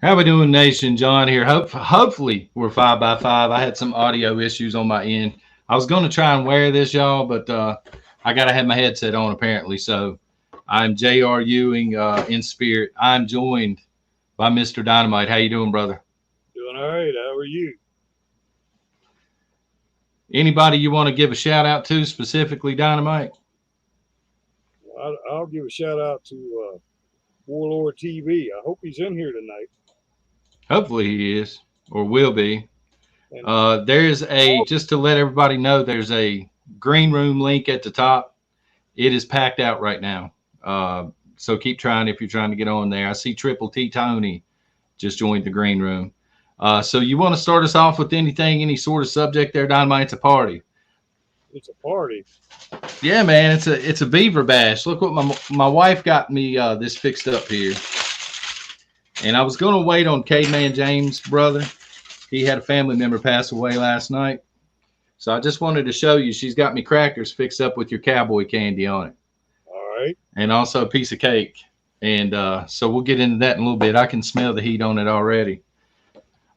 How we doing, Nation? John here. Hopefully we're 5x5. I had some audio issues on my end. I was going to try and wear this, y'all, but I got to have my headset on apparently. So I'm J.R. Ewing in spirit. I'm joined by Mr. Dynamite. How you doing, brother? Doing all right. How are you? Anybody you want to give a shout out to specifically, Dynamite? I'll give a shout out to Warlord TV. I hope he's in here tonight. Hopefully he is or will be. There's just to let everybody know, there's a green room link at the top. It is packed out right now. So keep trying if you're trying to get on there. I see Triple T Tony just joined the green room. So you want to start us off with anything, any sort of subject there, Dynamite? It's a party. It's a party. Yeah, man. It's a beaver bash. Look what my wife got me this fixed up here. And I was going to wait on Caveman James' brother. He had a family member pass away last night. So I just wanted to show you. She's got me crackers fixed up with your cowboy candy on it. All right. And also a piece of cake. And so we'll get into that in a little bit. I can smell the heat on it already.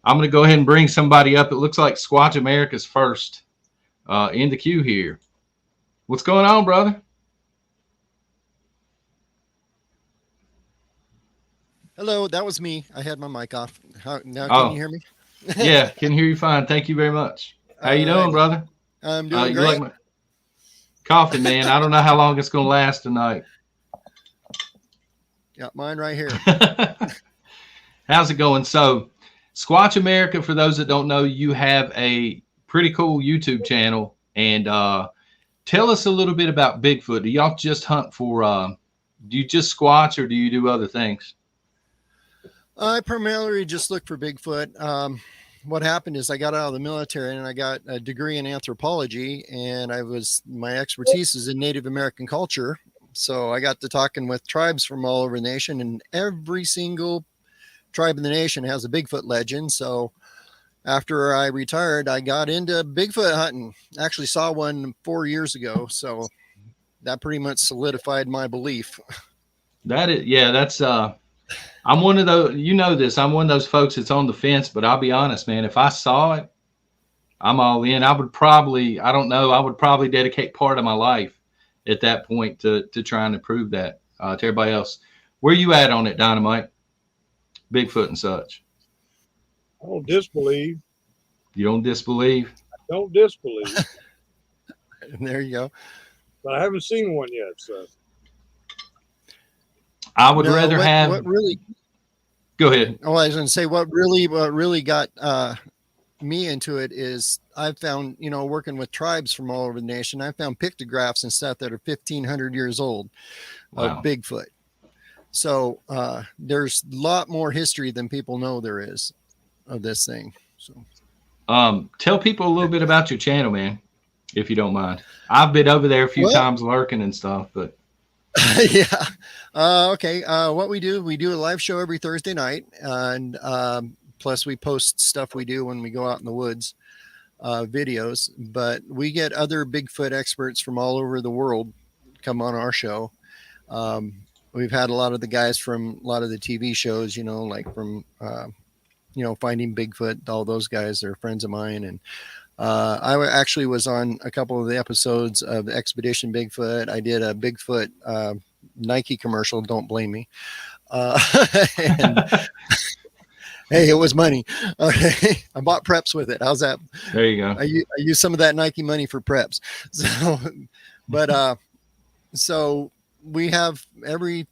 I'm going to go ahead and bring somebody up. It looks like Squatch America's first in the queue here. What's going on, brother? Hello, that was me. I had my mic off. Now can you hear me? Yeah, can hear you fine. Thank you very much. How you doing, brother? I'm doing great. Like my coffee, man. I don't know how long it's going to last tonight. Got mine right here. How's it going? So, Squatch America, for those that don't know, you have a pretty cool YouTube channel. And tell us a little bit about Bigfoot. Do y'all just hunt for, do you just squatch or do you do other things? I primarily just look for Bigfoot. What happened is I got out of the military and I got a degree in anthropology, and my expertise is in Native American culture. So I got to talking with tribes from all over the nation, and every single tribe in the nation has a Bigfoot legend. So after I retired, I got into Bigfoot hunting. Actually saw one 4 years ago. So that pretty much solidified my belief. That's I'm one of those, you know this, I'm one of those folks that's on the fence, but I'll be honest, man, if I saw it, I'm all in. I would probably dedicate part of my life at that point to trying to prove that to everybody else. Where you at on it, Dynamite? Bigfoot and such. I don't disbelieve. You don't disbelieve? I don't disbelieve. There you go. But I haven't seen one yet, so. I would rather have. What really? Go ahead. Oh, I was going to say what really got me into it is I've found, working with tribes from all over the nation, I found pictographs and stuff that are 1,500 years old of Bigfoot. So there's a lot more history than people know there is of this thing. So, tell people a little bit about your channel, man, if you don't mind. I've been over there a few times lurking and stuff, but. Yeah. Okay. What we do a live show every Thursday night, and plus we post stuff we do when we go out in the woods, videos. But we get other Bigfoot experts from all over the world come on our show. We've had a lot of the guys from a lot of the TV shows, like from Finding Bigfoot. All those guys are friends of mine, and I actually was on a couple of the episodes of Expedition Bigfoot. I did a Bigfoot Nike commercial. Don't blame me. And hey, it was money. Okay, I bought preps with it. How's that? There you go. I use some of that Nike money for preps. So, but so we have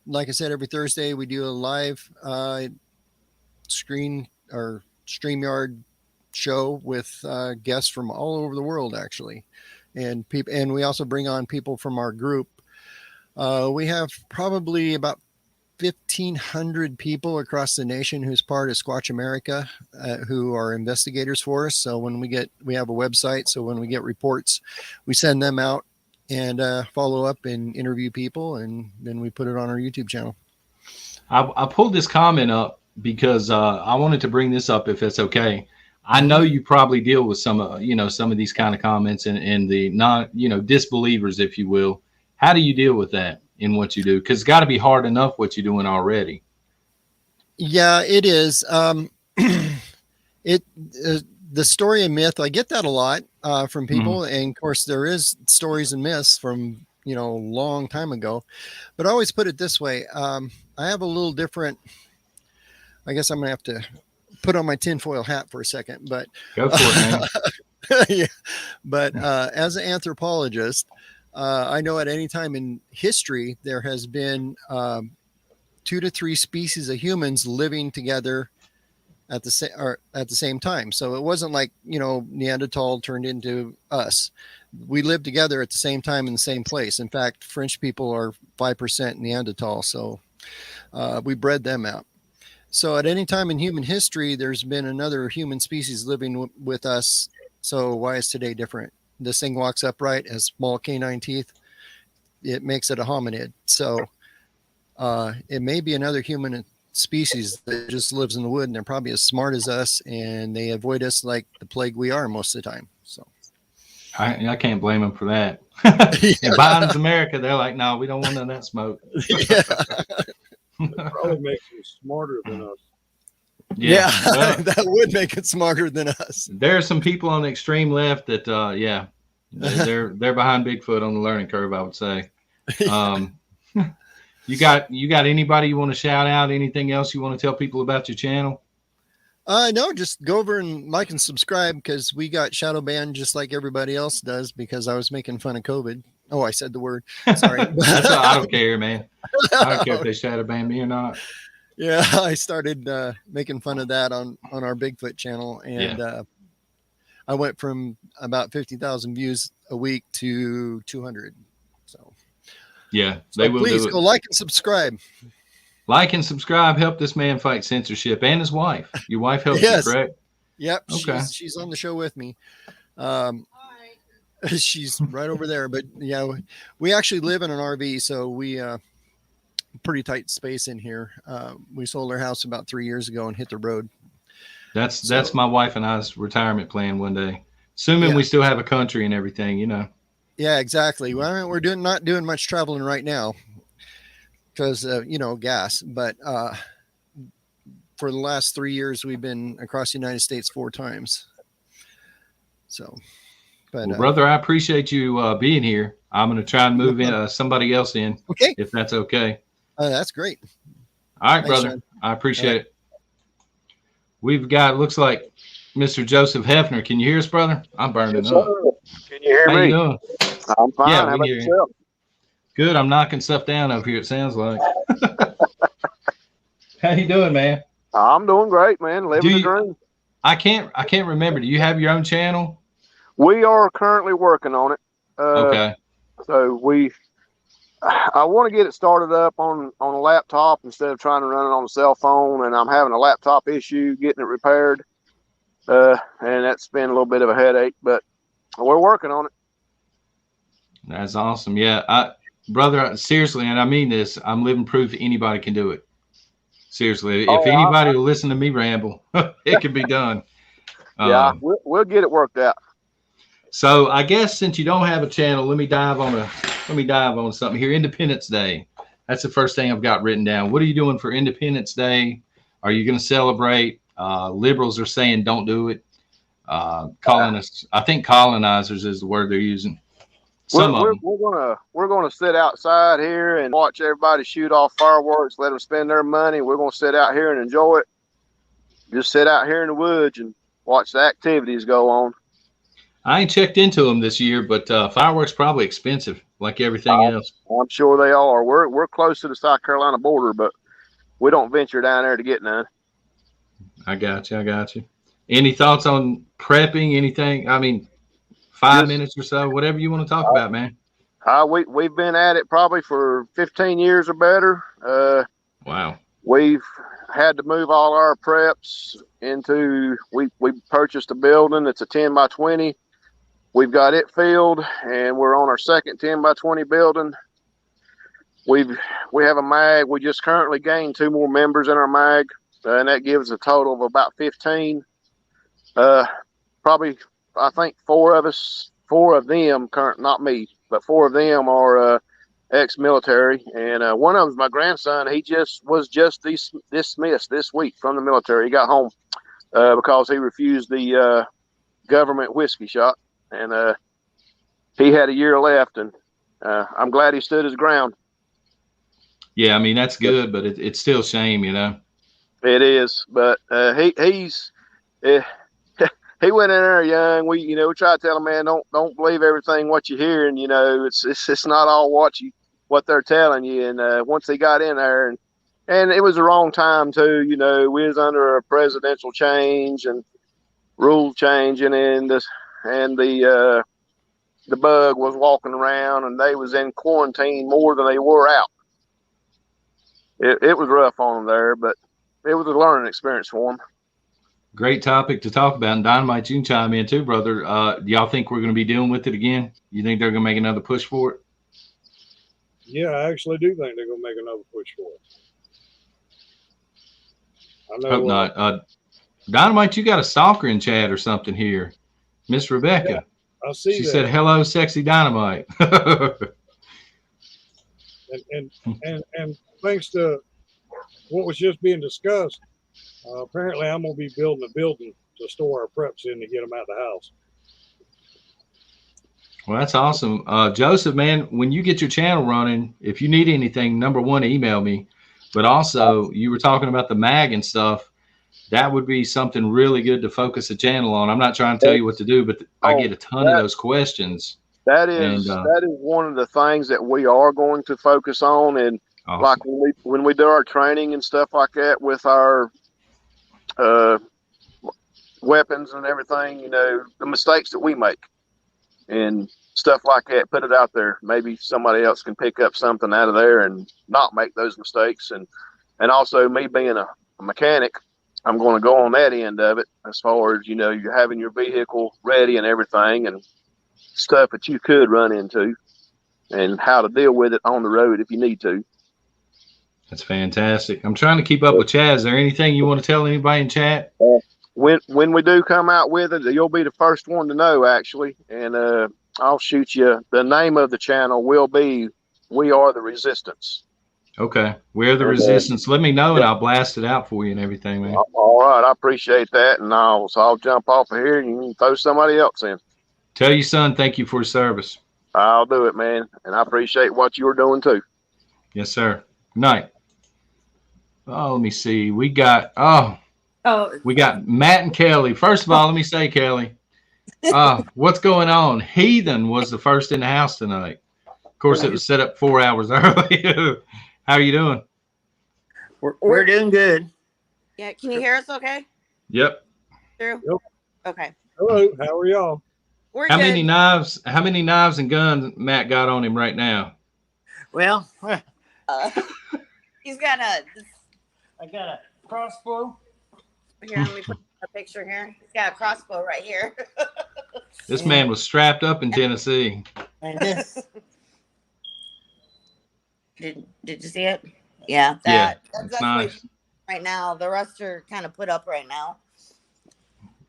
like I said, every Thursday we do a live screen or StreamYard show with guests from all over the world, actually, and we also bring on people from our group We have probably about 1,500 people across the nation who's part of Squatch America, who are investigators for us. So when we have a website. So when we get reports, we send them out and follow up and interview people, and then we put it on our YouTube channel. I pulled this comment up because I wanted to bring this up if it's okay. I know you probably deal with some of these kind of comments and the disbelievers, if you will. How do you deal with that in what you do? Because it's got to be hard enough what you're doing already. Yeah, it is. The story and myth, I get that a lot from people, and of course there is stories and myths from a long time ago. But I always put it this way: I have a little different. I guess I'm gonna have to put on my tinfoil hat for a second, but go for it, man. Yeah. But as an anthropologist, I know at any time in history there has been 2 to 3 species of humans living together at the same time. So it wasn't like Neanderthal turned into us. We lived together at the same time in the same place. In fact, French people are 5% Neanderthal, so we bred them out. So at any time in human history, there's been another human species living with us. So why is today different? This thing walks upright, has small canine teeth. It makes it a hominid. So it may be another human species that just lives in the wood, and they're probably as smart as us, and they avoid us like the plague we are most of the time. So I can't blame them for that. In Biden's America, they're like, no, we don't want none of that smoke. It probably makes you smarter than us. Yeah, well, that would make it smarter than us. There are some people on the extreme left that, they're behind Bigfoot on the learning curve, I would say. You got anybody you want to shout out? Anything else you want to tell people about your channel? No, just go over and like and subscribe, because we got shadow banned just like everybody else does because I was making fun of COVID. Oh, I said the word. Sorry. I don't care, man. I don't care if they shadow ban me or not. Yeah, I started making fun of that on our Bigfoot channel, and I went from about 50,000 views a week to 200. So yeah, they will. Please go like and subscribe. Like and subscribe. Help this man fight censorship, and his wife. Your wife helps you, correct? Yep. Okay. She's on the show with me. She's right over there. But yeah, we actually live in an RV, so we pretty tight space in here. We sold our house about 3 years ago and hit the road. That's my wife and I's retirement plan one day, assuming we still have a country and everything, Yeah, exactly. Well, we're not doing much traveling right now because gas. But for the last 3 years, we've been across the United States 4 times. So, but well, brother, I appreciate you being here. I'm going to try and move in somebody else in, okay, if that's okay. That's great. All right, brother. Sean. I appreciate it. We've got, looks like Mr. Joseph Hefner. Can you hear us, brother? I'm burning up. Can you hear me? How you doing? I'm fine. Yeah, how about yourself? Good. I'm knocking stuff down over here, it sounds like. How you doing, man? I'm doing great, man. Living the dream. I can't remember. Do you have your own channel? We are currently working on it. Okay. So I want to get it started up on a laptop instead of trying to run it on a cell phone, and I'm having a laptop issue getting it repaired. And that's been a little bit of a headache, but we're working on it. That's awesome. Yeah, brother, seriously, and I mean this, I'm living proof that anybody can do it. Seriously, if anybody will listen to me ramble, it can be done. Yeah, we'll get it worked out. So I guess since you don't have a channel, let me dive on something here. Independence Day. That's the first thing I've got written down. What are you doing for Independence Day? Are you going to celebrate? Liberals are saying don't do it. Calling us, I think colonizers is the word they're using. We're gonna sit outside here and watch everybody shoot off fireworks. Let them spend their money. We're gonna sit out here and enjoy it. Just sit out here in the woods and watch the activities go on. I ain't checked into them this year, but fireworks probably expensive, like everything else. I'm sure they are. We're close to the South Carolina border, but we don't venture down there to get none. I got you. Any thoughts on prepping? Anything? I mean, 5 minutes or so, whatever you want to talk about, man. We've been at it probably for 15 years or better. Wow. We've had to move all our preps into. We purchased a building. It's a 10 by 20. We've got it filled, and we're on our second 10 by 20 building. We have a mag. We just currently gained 2 more members in our mag, and that gives a total of about 15. Probably, I think 4 of them, not me, but 4 of them are ex-military, and one of them's my grandson. He was just dismissed this week from the military. He got home because he refused the government whiskey shot, and he had a year left, and I'm glad he stood his ground. Yeah, I mean, that's good, but it's still shame, you know. It is, but he's he went in there young. We try to tell him, man, don't believe everything what you hear, and it's not all what they're telling you. And once he got in there, and it was the wrong time too. We was under a presidential change and rule changing, and the bug was walking around, and they was in quarantine more than they were out. It was rough on them there, but it was a learning experience for them. Great topic to talk about. And Dynamite, you can chime in too, brother. Do y'all think we're going to be dealing with it again? You think they're going to make another push for it? Yeah, I actually do think they're going to make another push for it. I know, Hope not. Dynamite, you got a stalker in chat or something here. Miss Rebecca. Yeah, I see she that. said, hello, sexy Dynamite. and thanks to what was just being discussed, apparently I'm going to be building a building to store our preps in to get them out of the house. Well, that's awesome. Joseph, man, when you get your channel running, if you need anything, number one, email me. But also, you were talking about the mag and stuff. That would be something really good to focus the channel on. I'm not trying to tell you what to do, but I get a ton of those questions. That is one of the things that we are going to focus on. And awesome. Like when we do our training and stuff like that with our weapons and everything, the mistakes that we make and stuff like that, put it out there. Maybe somebody else can pick up something out of there and not make those mistakes. And also me being a mechanic, I'm going to go on that end of it as far as, you're having your vehicle ready and everything and stuff that you could run into and how to deal with it on the road if you need to. That's fantastic. I'm trying to keep up with chat. Is there anything you want to tell anybody in chat? When we do come out with it, you'll be the first one to know, actually. And I'll shoot you. The name of the channel will be We Are the Resistance. Okay. We're the Resistance. Let me know, and I'll blast it out for you and everything, man. All right. I appreciate that. And I'll jump off of here and you can throw somebody else in. Tell your son thank you for his service. I'll do it, man. And I appreciate what you're doing, too. Yes, sir. Good night. Oh, let me see. We got Matt and Kelly. First of all, let me say, Kelly, what's going on? Heathen was the first in the house tonight. Of course, it was set up 4 hours early. How are you doing? We're doing good. Yeah, can you hear us okay? Yep. Drew? Yep. Okay. Hello, how are y'all? We're How good. many knives and guns Matt got on him right now? Well, He's got I got a crossbow. here, let me put a picture here. He's got a crossbow right here. This man was strapped up in Tennessee. And this. Did you see it? Yeah. That's nice. Right now. The rest are kind of put up right now.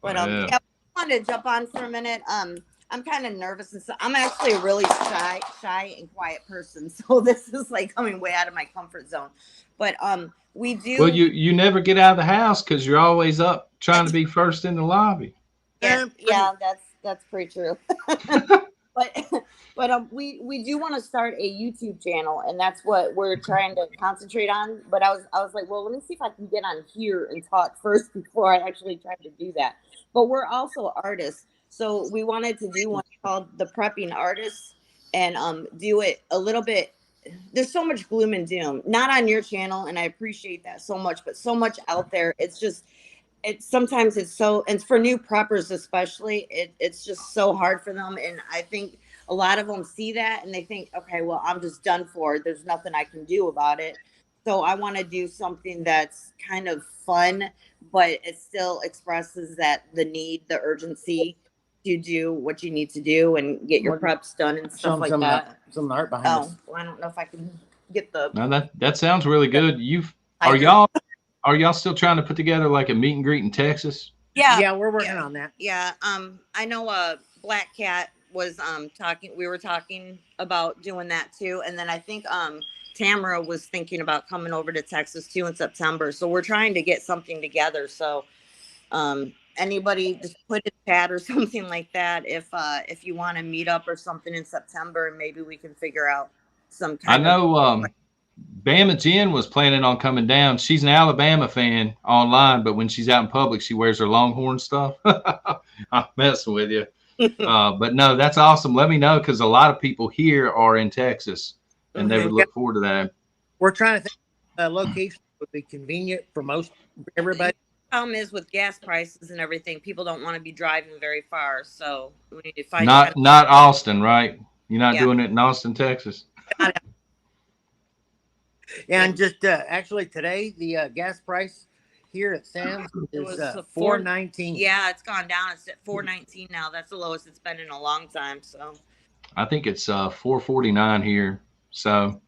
But yeah, I wanted to jump on for a minute. I'm kind of nervous, and so I'm actually a really shy and quiet person. So this is like coming way out of my comfort zone. But we do. Well, you never get out of the house because you're always up trying to be first in the lobby. Yeah, that's pretty true. But we do want to start a YouTube channel, and that's what we're trying to concentrate on. But I was like, well, let me see if I can get on here and talk first before I actually try to do that. But we're also artists, so we wanted to do one called The Prepping Artists, and do it a little bit. There's so much gloom and doom, not on your channel, and I appreciate that so much, but so much out there. Sometimes it's so, and for new preppers especially, it's just so hard for them. And I think a lot of them see that and they think, okay, well, I'm just done for. There's nothing I can do about it. So I want to do something that's kind of fun, but it still expresses that the need, the urgency to do what you need to do and get your preps done and stuff like that. Some art behind Oh, well, I don't know if I can get the. Now that sounds really good. Are y'all still trying to put together like a meet and greet in Texas? Yeah, we're working on that. Yeah. I know Black Cat was talking. We were talking about doing that too, and then I think Tamara was thinking about coming over to Texas too in September. So we're trying to get something together. So anybody just put in chat or something like that if you want to meet up or something in September, and maybe we can figure out some kind I know Bama Jen was planning on coming down. She's an Alabama fan online, but when she's out in public, she wears her Longhorn stuff. I'm messing with you. But no, that's awesome. Let me know, because a lot of people here are in Texas and they would look forward to that. We're trying to think a location would be convenient for everybody. The problem is with gas prices and everything, people don't want to be driving very far. So we need to find not Austin, right? You're not doing it in Austin, Texas. Yeah, and just actually today the gas price here at Sam's is $4.19. Yeah, it's gone down. It's at $4.19 now. That's the lowest it's been in a long time. So I think it's $4.49 here. So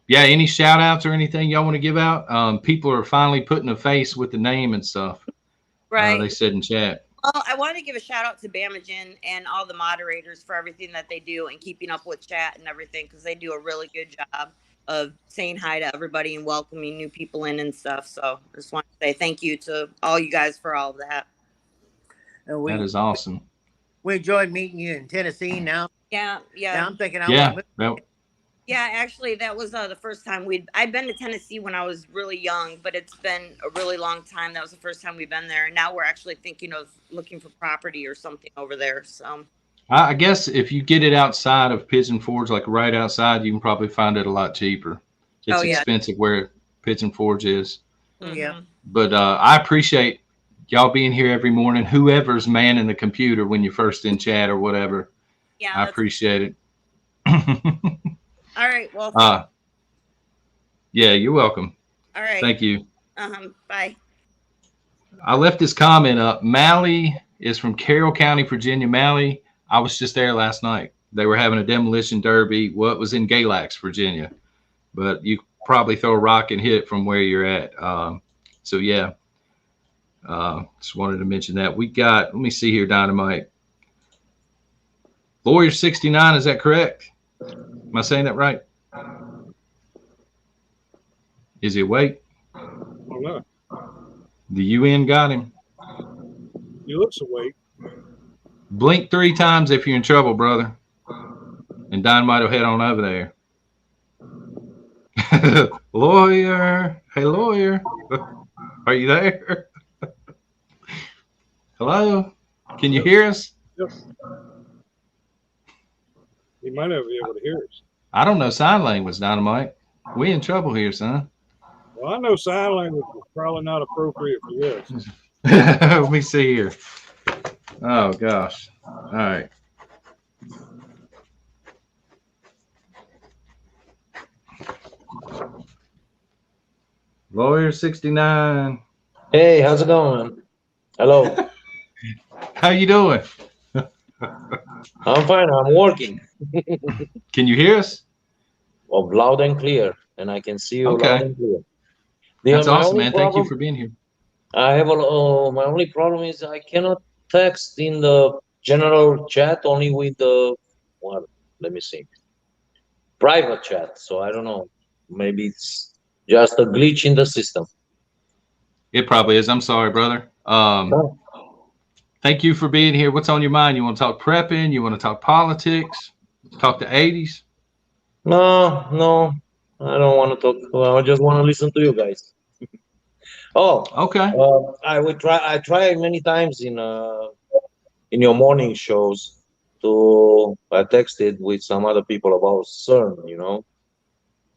yeah, any shout outs or anything y'all want to give out? People are finally putting a face with the name and stuff. Right. They said in chat. Well, I want to give a shout out to Bamagen and all the moderators for everything that they do and keeping up with chat and everything, because they do a really good job of saying hi to everybody and welcoming new people in and stuff. So I just want to say thank you to all you guys for all of that. And that is awesome. We enjoyed meeting you in Tennessee now. Yeah. Now I'm thinking Yeah, actually, that was the first time I'd been to Tennessee when I was really young, but it's been a really long time. That was the first time we've been there. And now we're actually thinking of looking for property or something over there. So I guess if you get it outside of Pigeon Forge, like right outside, you can probably find it a lot cheaper. It's expensive where Pigeon Forge is. Yeah. But I appreciate y'all being here every morning, whoever's manning the computer when you're first in chat or whatever. Yeah, I appreciate it. All right. Well, yeah, you're welcome. All right. Thank you. Bye. I left this comment up. Mally is from Carroll County, Virginia. Mally, I was just there last night. They were having a demolition derby. Well, it was in Galax, Virginia, but you probably throw a rock and hit it from where you're at. So yeah, just wanted to mention that. We got, let me see here, Dynamite. Lawyer 69, is that correct? Am I saying that right? Is he awake? Oh, no. The UN got him. He looks awake. Blink 3 times if you're in trouble, brother. And Dynamite will head on over there. Lawyer. Hey, lawyer. Are you there? Hello? Can you hear us? Yep. He might not be able to hear us. I don't know sign language, Dynamite. We in trouble here, son. Well, I know sign language is probably not appropriate for this. Let me see here. Oh, gosh. All right. Lawyer 69. Hey, how's it going? Hello. How you doing? I'm fine. I'm working. Can you hear us? Oh, loud and clear, and I can see you loud and clear. That's awesome, man. Thank you for being here. I have my only problem is I cannot text in the general chat, only with the let me see, private chat. So I don't know. Maybe it's just a glitch in the system. It probably is. I'm sorry, brother. Thank you for being here. What's on your mind? You want to talk prepping? You want to talk politics? Talk the 80s? No, I don't want to talk. I just want to listen to you guys. Oh, okay. I try many times in your morning shows to texted with some other people about CERN. You know,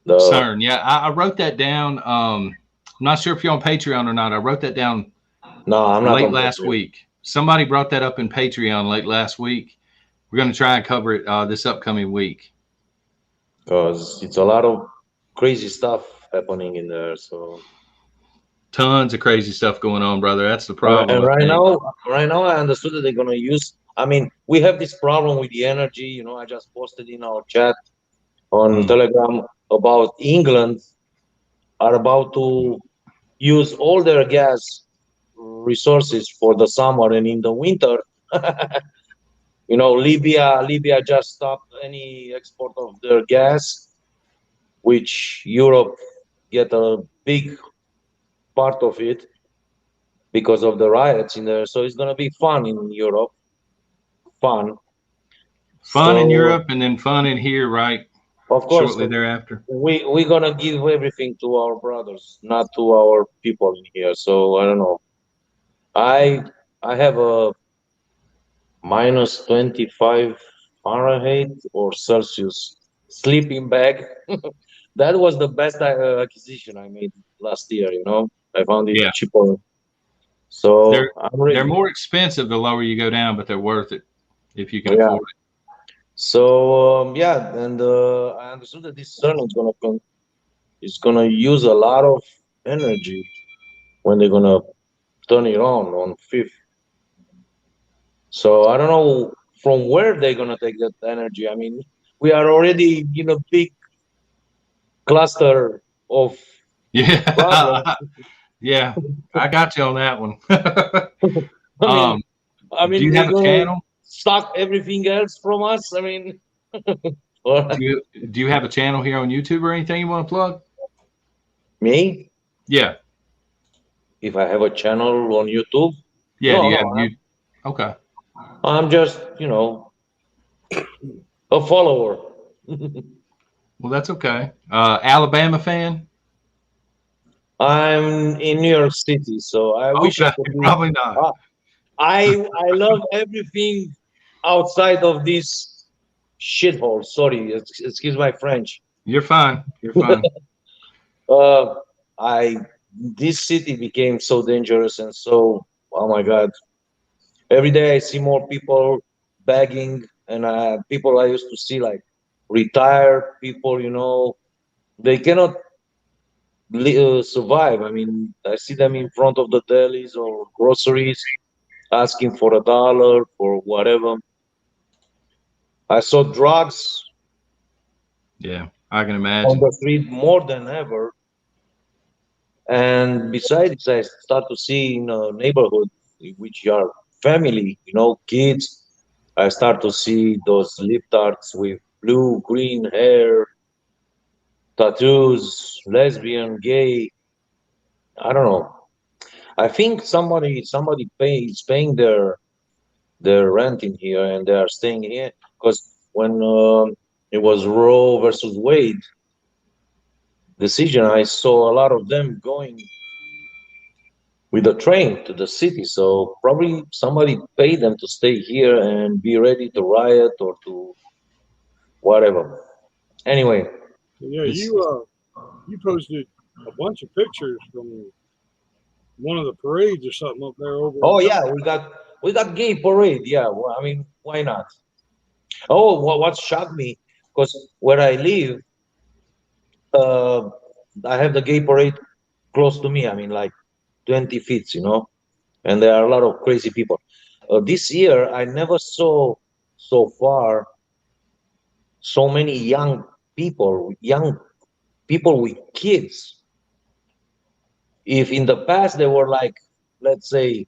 CERN. Yeah, I wrote that down. I'm not sure if you're on Patreon or not. I wrote that down. No, I'm not. Late last week. Somebody brought that up in Patreon late last week, we're going to try and cover it this upcoming week. Because it's a lot of crazy stuff happening in there. So tons of crazy stuff going on, brother. That's the problem. and I think. right now, I understood that they're gonna use. I mean, we have this problem with the energy. You know, I just posted in our chat on Telegram about England are about to use all their gas resources for the summer, and in the winter, you know, Libya just stopped any export of their gas, which Europe get a big part of it because of the riots in there. So it's gonna be fun in Europe. Fun in So Europe and then fun in here, right? of course, Shortly thereafter. we're gonna give everything to our brothers, not to our people in here. So I don't know. I I have a minus 25 Fahrenheit or Celsius sleeping bag. That was the best acquisition I made last year. You know, I found it Yeah, cheaper. they're So I'm they're ready. more expensive the lower you go down, but they're worth it if you can Yeah. afford it. So yeah, and I understood that this sun is gonna use a lot of energy when they're gonna turn it on fifth. So I don't know from where they're gonna take that energy. I mean, we are already in a big cluster of problems. Yeah, yeah, I got you on that one. I mean, um, do you we're have a gonna channel? suck everything else from us. I mean, or- Do you have a channel here on YouTube or anything you want to plug? me, Yeah, if I have a channel on YouTube, yeah. Do no, you no, have you? Okay. I'm just a follower. Well, that's okay. Alabama fan? I'm in New York City, so I wish I Okay, could be. probably not. Uh, I love everything outside of this shithole. Sorry, excuse my French. You're fine. You're fine. Uh, I This city became so dangerous and so, oh my God. Every day I see more people begging, and people I used to see like retired people. They cannot survive. I mean, I see them in front of the delis or groceries asking for $1 for whatever. I saw drugs Yeah, I can on imagine. the street more than ever. And besides, I start to see in a neighborhood which are family, kids. I start to see those liftards with blue, green hair, tattoos, lesbian, gay. I don't know. I think somebody is paying their rent in here, and they are staying here because when it was Roe versus Wade decision, I saw a lot of them going with the train to the city. So probably somebody paid them to stay here and be ready to riot or to whatever. Anyway, Yeah, It's you posted a bunch of pictures from one of the parades or something up there over in oh Texas. yeah, we got gay parade. Yeah, well, I mean, why not? Oh, what shocked me because where I live, uh, I have the gay parade close to me. I mean, like 20 feet, and there are a lot of crazy people. This year, I never saw so far so many young people with kids. If in the past they were like, let's say,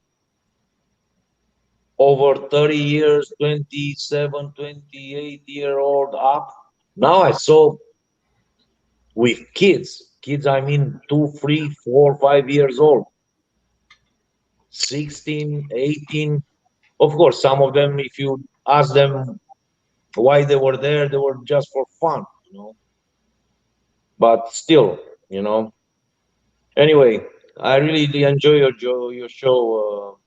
over 30 years, 27, 28-year-old up, now I saw with kids. Kids, I mean, 2, 3, 4, 5 years old, 16, 18. Of course, some of them, if you ask them why they were there, they were just for fun. But still, you know. Anyway, I really enjoy your show,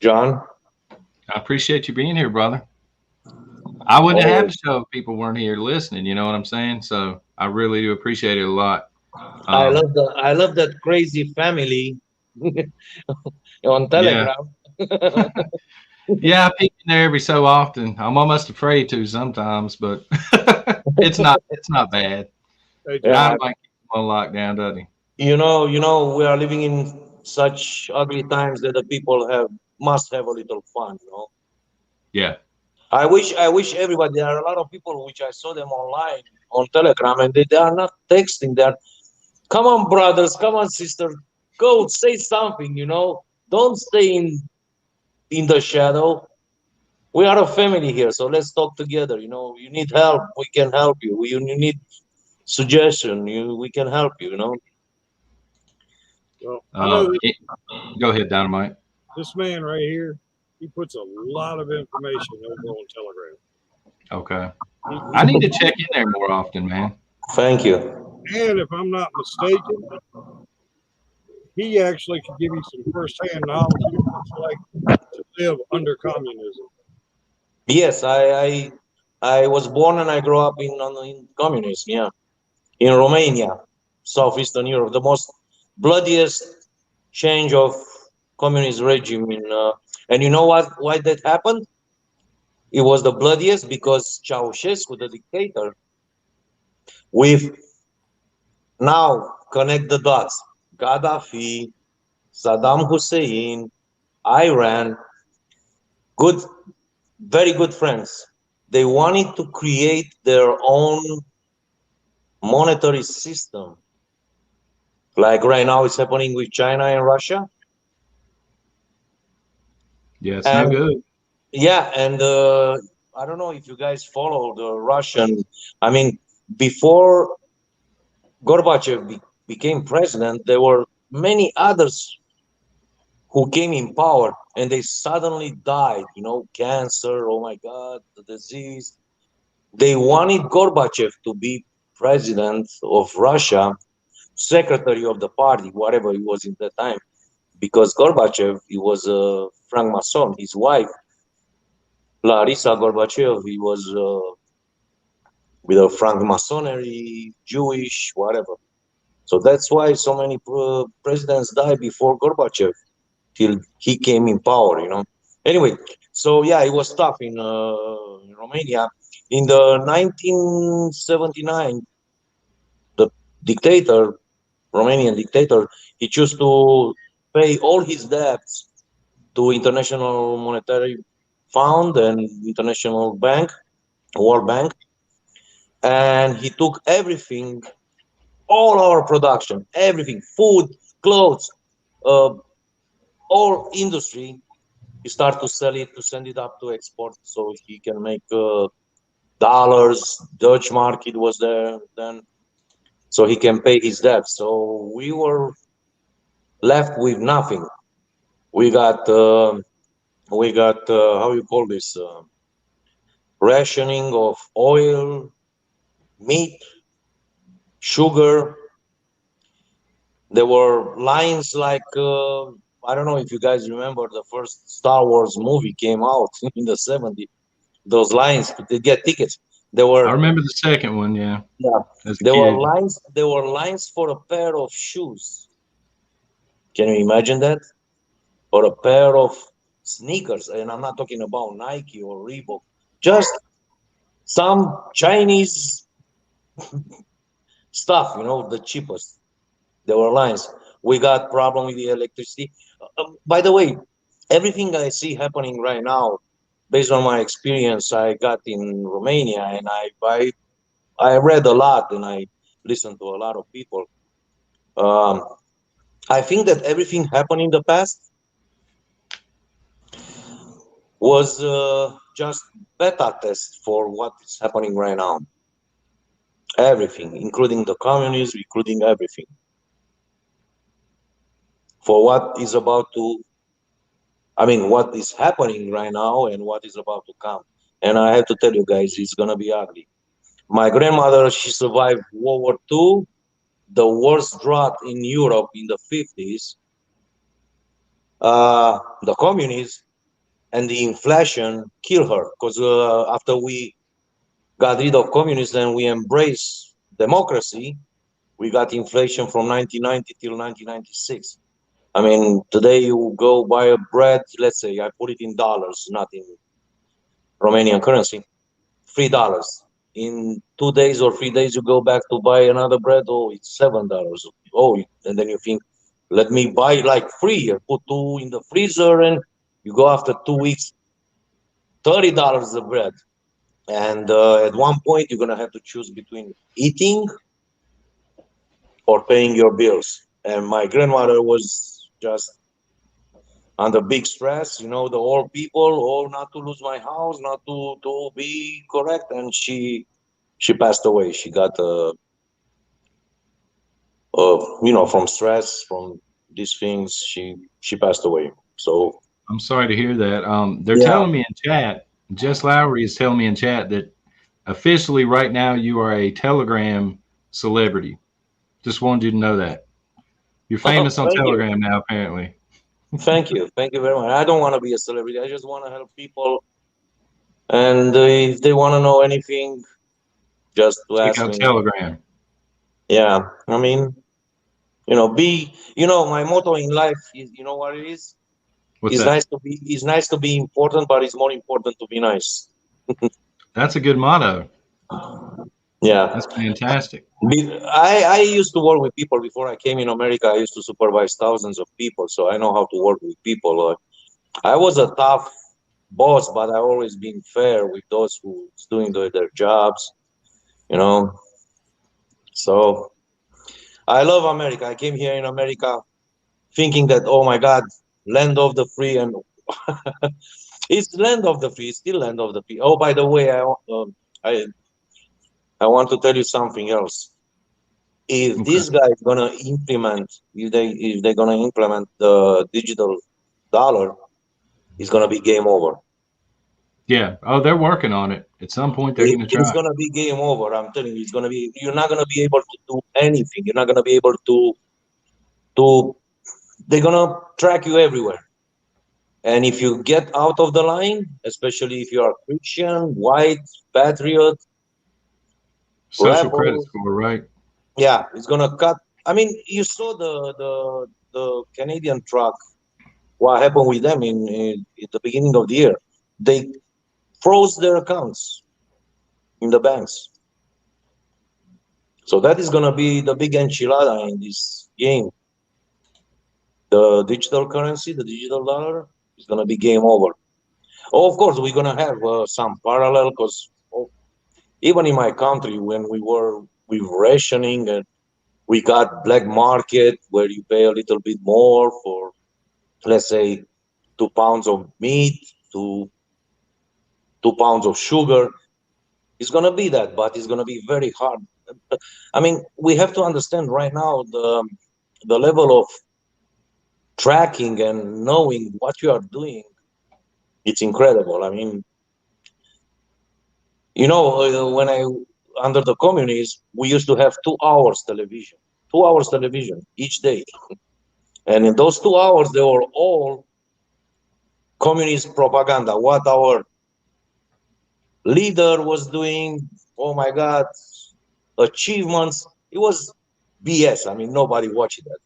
John. I appreciate you being here, brother. I wouldn't have Always. the show if people weren't here listening. You know what I'm saying? So I really do appreciate it a lot. I Um, love that crazy family on yeah, Telegram. Yeah, I peek in there every so often. I'm almost afraid to sometimes, but it's not bad. Hey, Yeah, John. Dynamite keeps them on lockdown, doesn't he? we are living in such ugly times that the people must have a little fun. Yeah. I wish everybody. There are a lot of people which I saw them online on Telegram, and they are not texting. They're, come on, brothers, come on, sisters, go say something. Don't stay in the shadow. We are a family here, so let's talk together. You need help, we can help you. You need suggestion, we can help you. Well, I know It, go ahead, Dynamite. this man right here. He puts a lot of information over on Telegram. Okay. I He need to check in there more often, man. Thank you. and if I'm not mistaken, he actually could give you some firsthand knowledge of what it's like to live under communism. Yes, I was born and I grew up in communism, yeah, in Romania, southeastern Europe, the most bloodiest change of communist regime and you know why that happened? It was the bloodiest because Ceausescu, the dictator, with now connect the dots. Gaddafi, Saddam Hussein, Iran, good, very good friends. They wanted to create their own monetary system, like right now it's happening with China and Russia. Yeah, it's no And good. yeah, and I don't know if you guys follow the Russian. I mean, before Gorbachev became president, there were many others who came in power and they suddenly died. Cancer, oh my God, the disease. They wanted Gorbachev to be president of Russia, secretary of the party, whatever he was in that time, because Gorbachev, he was a Frank Mason. His wife, Larissa Gorbachev, he was with a Frank Masonry, Jewish, whatever. So that's why so many presidents died before Gorbachev till he came in power. Anyway, so yeah, it was tough in Romania. In the 1979, the dictator, Romanian dictator, he chose to pay all his debts to International Monetary Fund and International Bank, World Bank, and he took everything, all our production, everything, food, clothes, uh, all industry. He started to sell it, to send it up to export, so he can make dollars. Dutch market was there then, so he can pay his debt. So we were left with nothing. We got how you call this, rationing of oil, meat, sugar. There were lines like I don't know if you guys remember the first Star Wars movie came out in the 70s. Those lines to get tickets. There I were remember the second one, yeah, Yeah, as a there were kid. lines. There were lines for a pair of shoes. Can you imagine that? Or a pair of sneakers, and I'm not talking about Nike or Reebok. Just some Chinese stuff, the cheapest. There were lines. We got problem with the electricity. By the way, everything I see happening right now, based on my experience I got in Romania, and I read a lot and I listened to a lot of people. Um, I think that everything happened in the past was just beta test for what is happening right now. Everything, including the communism, including everything, for what is about to, I mean, what is happening right now and what is about to come. And I have to tell you guys, it's gonna be ugly. My grandmother, she survived World War II, the worst drought in Europe in the 50s, the communists and the inflation killed her because after we got rid of communism and we embraced democracy, we got inflation from 1990 till 1996. I mean, today you go buy a bread, let's say I put it in dollars, not in Romanian currency, $3. In 2 days or 3 days, you go back to buy another bread. Oh, it's $7. Oh, and then you think, let me buy like three and put two in the freezer, and you go after 2 weeks, $30 a bread. And at one point, you're gonna have to choose between eating or paying your bills. And my grandmother was just under big stress, you know, the old people, oh, not to lose my house, not to be correct, and she passed away. She got you know, from stress, from these things, she passed away. So I'm sorry to hear that. They're yeah. telling me in chat, Jess Lowry is telling me in chat that officially right now you are a Telegram celebrity. Just wanted you to know that. You're famous on Thank you. Telegram now, apparently. Thank you very much. I don't want to be a celebrity. I just want to help people, and if they want to know anything, just to Check ask out me. Telegram. Yeah, I mean, you know, my motto in life is, you know what it is? What's It's that? nice to be important, but it's more important to be nice. That's a good motto. Yeah. That's fantastic. I used to work with people before I came in America. I used to supervise thousands of people, so I know how to work with people. I was a tough boss, but I always been fair with those who's doing their jobs, you know. So I love America. I came here in America thinking that, oh my God, land of the free, and it's land of the free. It's still land of the free. Oh, by the way, I I want to tell you something else. If Okay. this guy is gonna implement, if they're gonna implement the digital dollar, it's gonna be game over. Yeah. Oh, they're working on it. At some point, they're going to try. It's gonna be game over. I'm telling you, it's gonna be. You're not gonna be able to do anything. You're not gonna be able to. They're gonna track you everywhere. And if you get out of the line, especially if you are Christian, white, patriot, Social credit rebel, score, right? yeah, it's gonna cut. I mean, you saw the Canadian truck. What happened with them in the beginning of the year? They froze their accounts in the banks. So that is gonna be the big enchilada in this game. The digital currency, the digital dollar, is gonna be game over. Oh, of course, we're gonna have some parallel, because even in my country, when we were with rationing, and we got black market where you pay a little bit more for, let's say, 2 pounds of meat, to 2 pounds of sugar. It's gonna be that, but it's gonna be very hard. I mean, we have to understand right now the level of tracking and knowing what you are doing. It's incredible. I mean, you know, when I under the communism, we used to have 2 hours television, 2 hours television each day, and in those 2 hours, they were all communist propaganda. What our leader was doing, oh my God, achievements. It was BS. I mean, nobody watched that.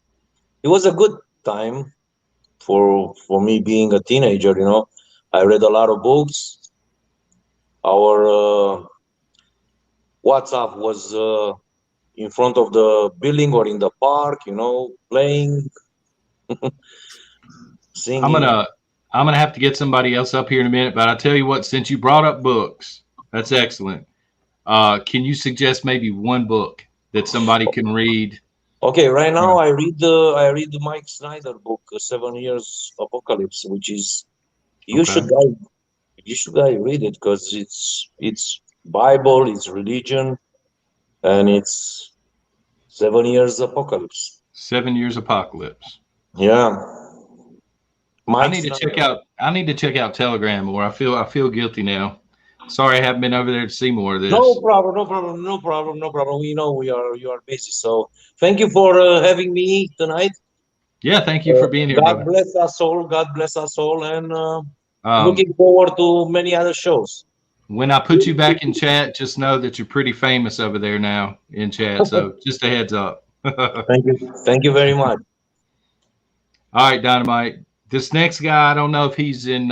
It was a good time for me being a teenager. You know, I read a lot of books. Our WhatsApp was in front of the building or in the park. You know, playing, singing. I'm gonna have to get somebody else up here in a minute, but I'll tell you what, since you brought up books, that's excellent. Can you suggest maybe one book that somebody can read? Okay, right now I read the Mike Snyder book, 7 Years Apocalypse, which is you should guys read it, because it's Bible, it's religion, and it's 7 Years Apocalypse. 7 Years Apocalypse. Yeah, I Mike need to Snyder. check out Telegram more. I feel guilty now. Sorry, I haven't been over there to see more of this. No problem. We know you are busy. So thank you for having me tonight. Yeah, thank you for being here, God brother. bless us all. God bless us all, and looking forward to many other shows. When I put you back in chat, just know that you're pretty famous over there now in chat. So just a heads up. Thank you very much. All right, Dynamite. This next guy, I don't know if he's in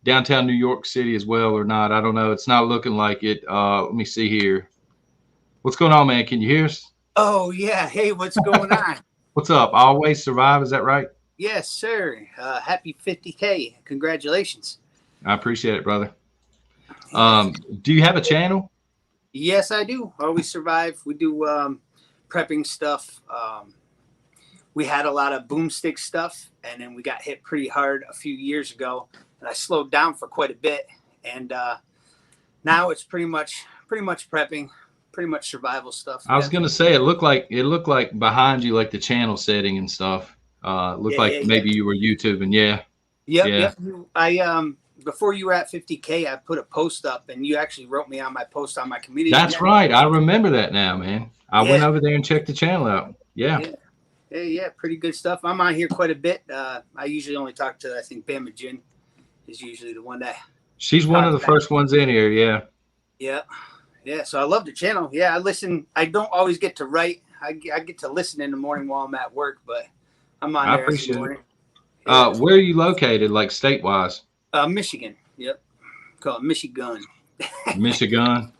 downtown New York City as well or not. I don't know. It's not looking like it. Let me see here. What's going on, man? Can you hear us? Oh, yeah. Hey, what's going on? What's up? Always survive. Is that right? Yes, sir. Happy 50K. Congratulations. I appreciate it, brother. Do you have a channel? Yes, I do. Always survive. We do prepping stuff. We had a lot of boomstick stuff, and then we got hit pretty hard a few years ago, and I slowed down for quite a bit. And now it's pretty much prepping, pretty much survival stuff. I was gonna say it looked like behind you, like the channel setting and stuff. Looked like maybe you were YouTubing. Yeah. Yep. I before you were at 50K, I put a post up, and you actually wrote me on my post on my community. That's right. I remember that now, man. I went over there and checked the channel out. Yeah. Yeah, pretty good stuff. I'm on here quite a bit. I usually only talk to, I think, Bama Jin is usually the one that. She's one of the first ones in here. Yeah. Yeah. So I love the channel. Yeah, I listen. I don't always get to write. I get to listen in the morning while I'm at work, but I'm on there. I appreciate it. Where are you located, like state-wise? Michigan. Yep. Call it Michigan. Michigan.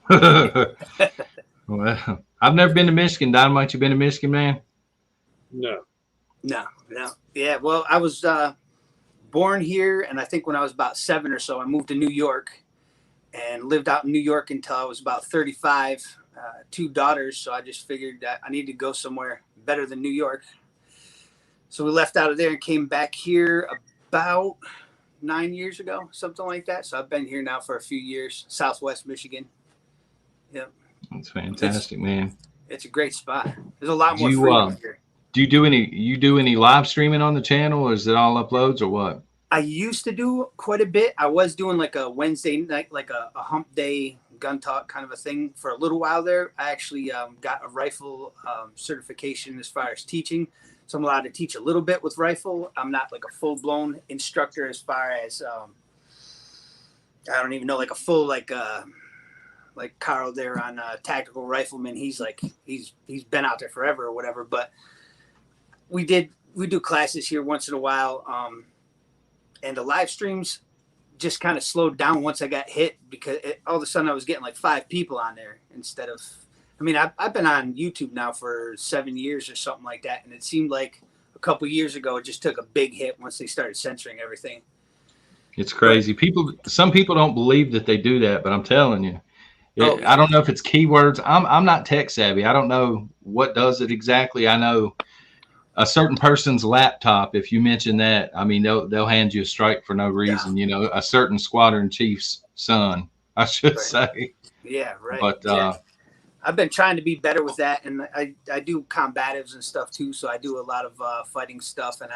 Well, I've never been to Michigan. Dynamite, you been to Michigan, man? No. Yeah, well, I was born here, and I think when I was about 7 or so, I moved to New York and lived out in New York until I was about 35. 2 daughters, so I just figured that I need to go somewhere better than New York. So we left out of there and came back here about 9 years ago, something like that. So I've been here now for a few years, Southwest Michigan. Yep. That's fantastic, man. It's a great spot. There's a lot more freedom here. Do you do any live streaming on the channel, or is it all uploads, or what? I used to do quite a bit. I was doing like a Wednesday night, like a hump day gun talk kind of a thing for a little while there. I actually got a rifle certification as far as teaching. So I'm allowed to teach a little bit with rifle. I'm not like a full blown instructor as far as I don't even know, like a full like Carl there on Tactical Rifleman. He's been out there forever or whatever. But we do classes here once in a while. And the live streams just kind of slowed down once I got hit, because all of a sudden I was getting like 5 people on there instead of, I mean, I've been on YouTube now for 7 years or something like that. And it seemed like a couple years ago, it just took a big hit once they started censoring everything. It's crazy. Some people don't believe that they do that, but I'm telling you, I don't know if it's keywords. I'm not tech savvy. I don't know what does it exactly. I know a certain person's laptop, if you mention that, I mean, they'll hand you a strike for no reason. Yeah. You know, a certain squadron chief's son, I should say. Yeah, right. But I've been trying to be better with that, and I do combatives and stuff too. So I do a lot of fighting stuff, and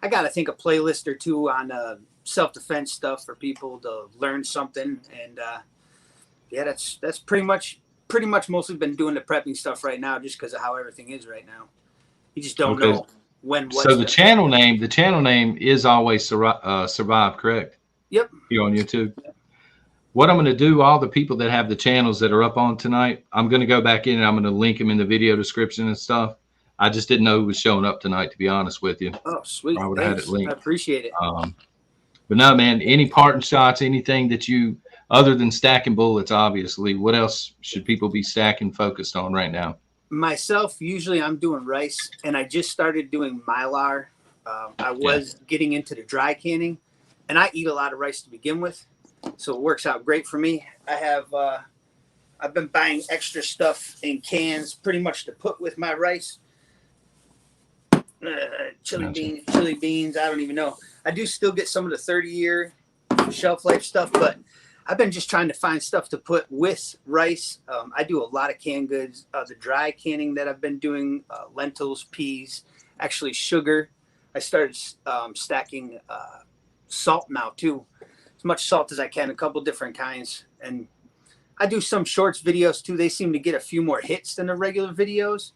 I got, I think, a playlist or 2 on self-defense stuff for people to learn something. And yeah, that's pretty much mostly been doing the prepping stuff right now, just because of how everything is right now. You just don't know when. So the channel name is Always Survive, correct? Yep. Here on YouTube. What I'm going to do, all the people that have the channels that are up on tonight, I'm going to go back in and I'm going to link them in the video description and stuff. I just didn't know who was showing up tonight, to be honest with you. Oh, sweet. I would have had it linked. I appreciate it. But no, man, any parting shots, anything that you, other than stacking bullets, obviously, what else should people be stacking focused on right now? Myself, usually I'm doing rice, and I just started doing mylar. I was getting into the dry canning, and I eat a lot of rice to begin with, so it works out great for me. I've been buying extra stuff in cans pretty much to put with my rice. Chili beans, I don't even know. I do still get some of the 30-year shelf life stuff, but I've been just trying to find stuff to put with rice. I do a lot of canned goods. The dry canning that I've been doing, lentils, peas, actually sugar. I started stacking salt now too. As much salt as I can, a couple different kinds. And I do some shorts videos too. They seem to get a few more hits than the regular videos.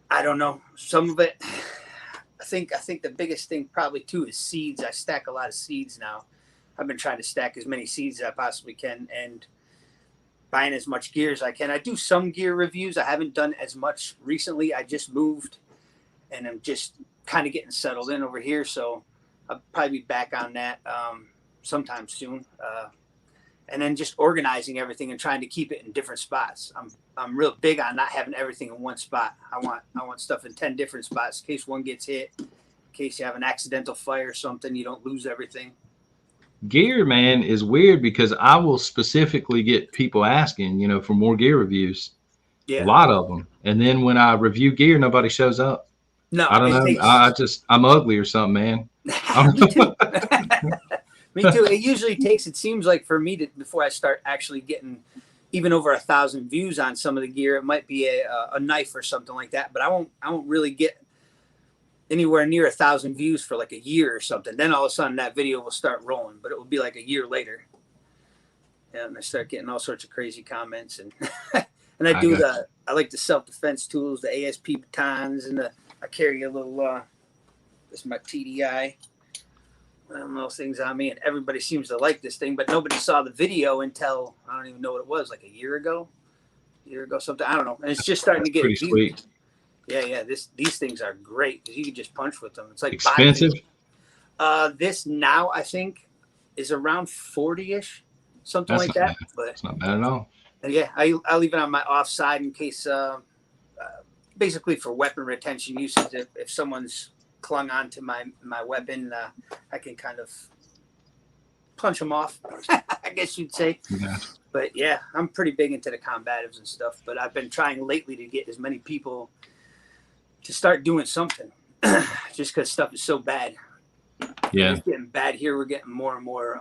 I don't know. Some of it, I think the biggest thing probably too is seeds. I stack a lot of seeds now. I've been trying to stack as many seeds as I possibly can and buying as much gear as I can. I do some gear reviews. I haven't done as much recently. I just moved and I'm just kind of getting settled in over here. So I'll probably be back on that sometime soon. And then just organizing everything and trying to keep it in different spots. I'm real big on not having everything in one spot. I want stuff in 10 different spots in case one gets hit, in case you have an accidental fire or something, you don't lose everything. Gear, man, is weird because I will specifically get people asking, you know, for more gear reviews. Yeah. A lot of them. And then when I review gear, nobody shows up. No, I don't know. I'm ugly or something, man. Me too. Me too. It usually takes, it seems like for me before I start actually getting even over 1,000 views on some of the gear, it might be a knife or something like that, but I won't really get anywhere near 1,000 views for like a year or something. Then all of a sudden that video will start rolling, but it will be like a year later. And I start getting all sorts of crazy comments and, and I like the self-defense tools, the ASP batons, and I carry a little, this is my TDI. I don't know things on me, and everybody seems to like this thing, but nobody saw the video until I don't even know what it was, like a year ago, something. I don't know. And it's just starting to get pretty sweet. Yeah. These things are great because you can just punch with them. It's like expensive. This now I think is around 40-ish, something That's like that. Bad. But it's not bad at all. Yeah, I leave it on my offside in case, basically for weapon retention uses. If someone's clung onto my weapon, I can kind of punch them off, I guess you'd say. Yeah. But yeah, I'm pretty big into the combatives and stuff, but I've been trying lately to get as many people to start doing something just because stuff is so bad. Yeah. It's getting bad here. We're getting more and more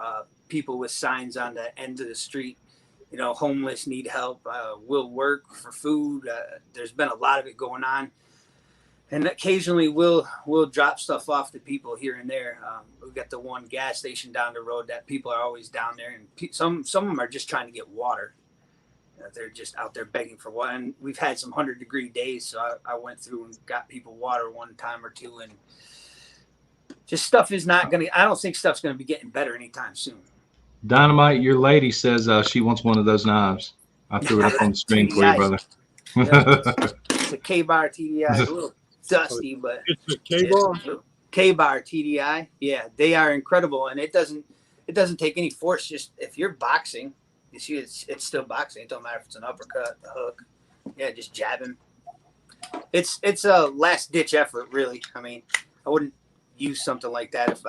people with signs on the end of the street, you know, homeless, need help, will work for food. There's been a lot of it going on. And occasionally we'll drop stuff off to people here and there. We've got the one gas station down the road that people are always down there, and some of them are just trying to get water. They're just out there begging for water. And we've had some 100-degree days, so I went through and got people water one time or two. And just stuff is not going to. I don't think stuff's going to be getting better anytime soon. Dynamite, your lady says she wants one of those knives. I threw it up on the screen for you, brother. It's a K-bar TDI. A little dusty, but it's a K-bar. K-bar TDI. Yeah, they are incredible, and it doesn't take any force. Just if you're boxing, you see it's still boxing. It don't matter if it's an uppercut, a hook. Yeah, just jabbing. It's a last ditch effort, really. I mean, I wouldn't use something like that if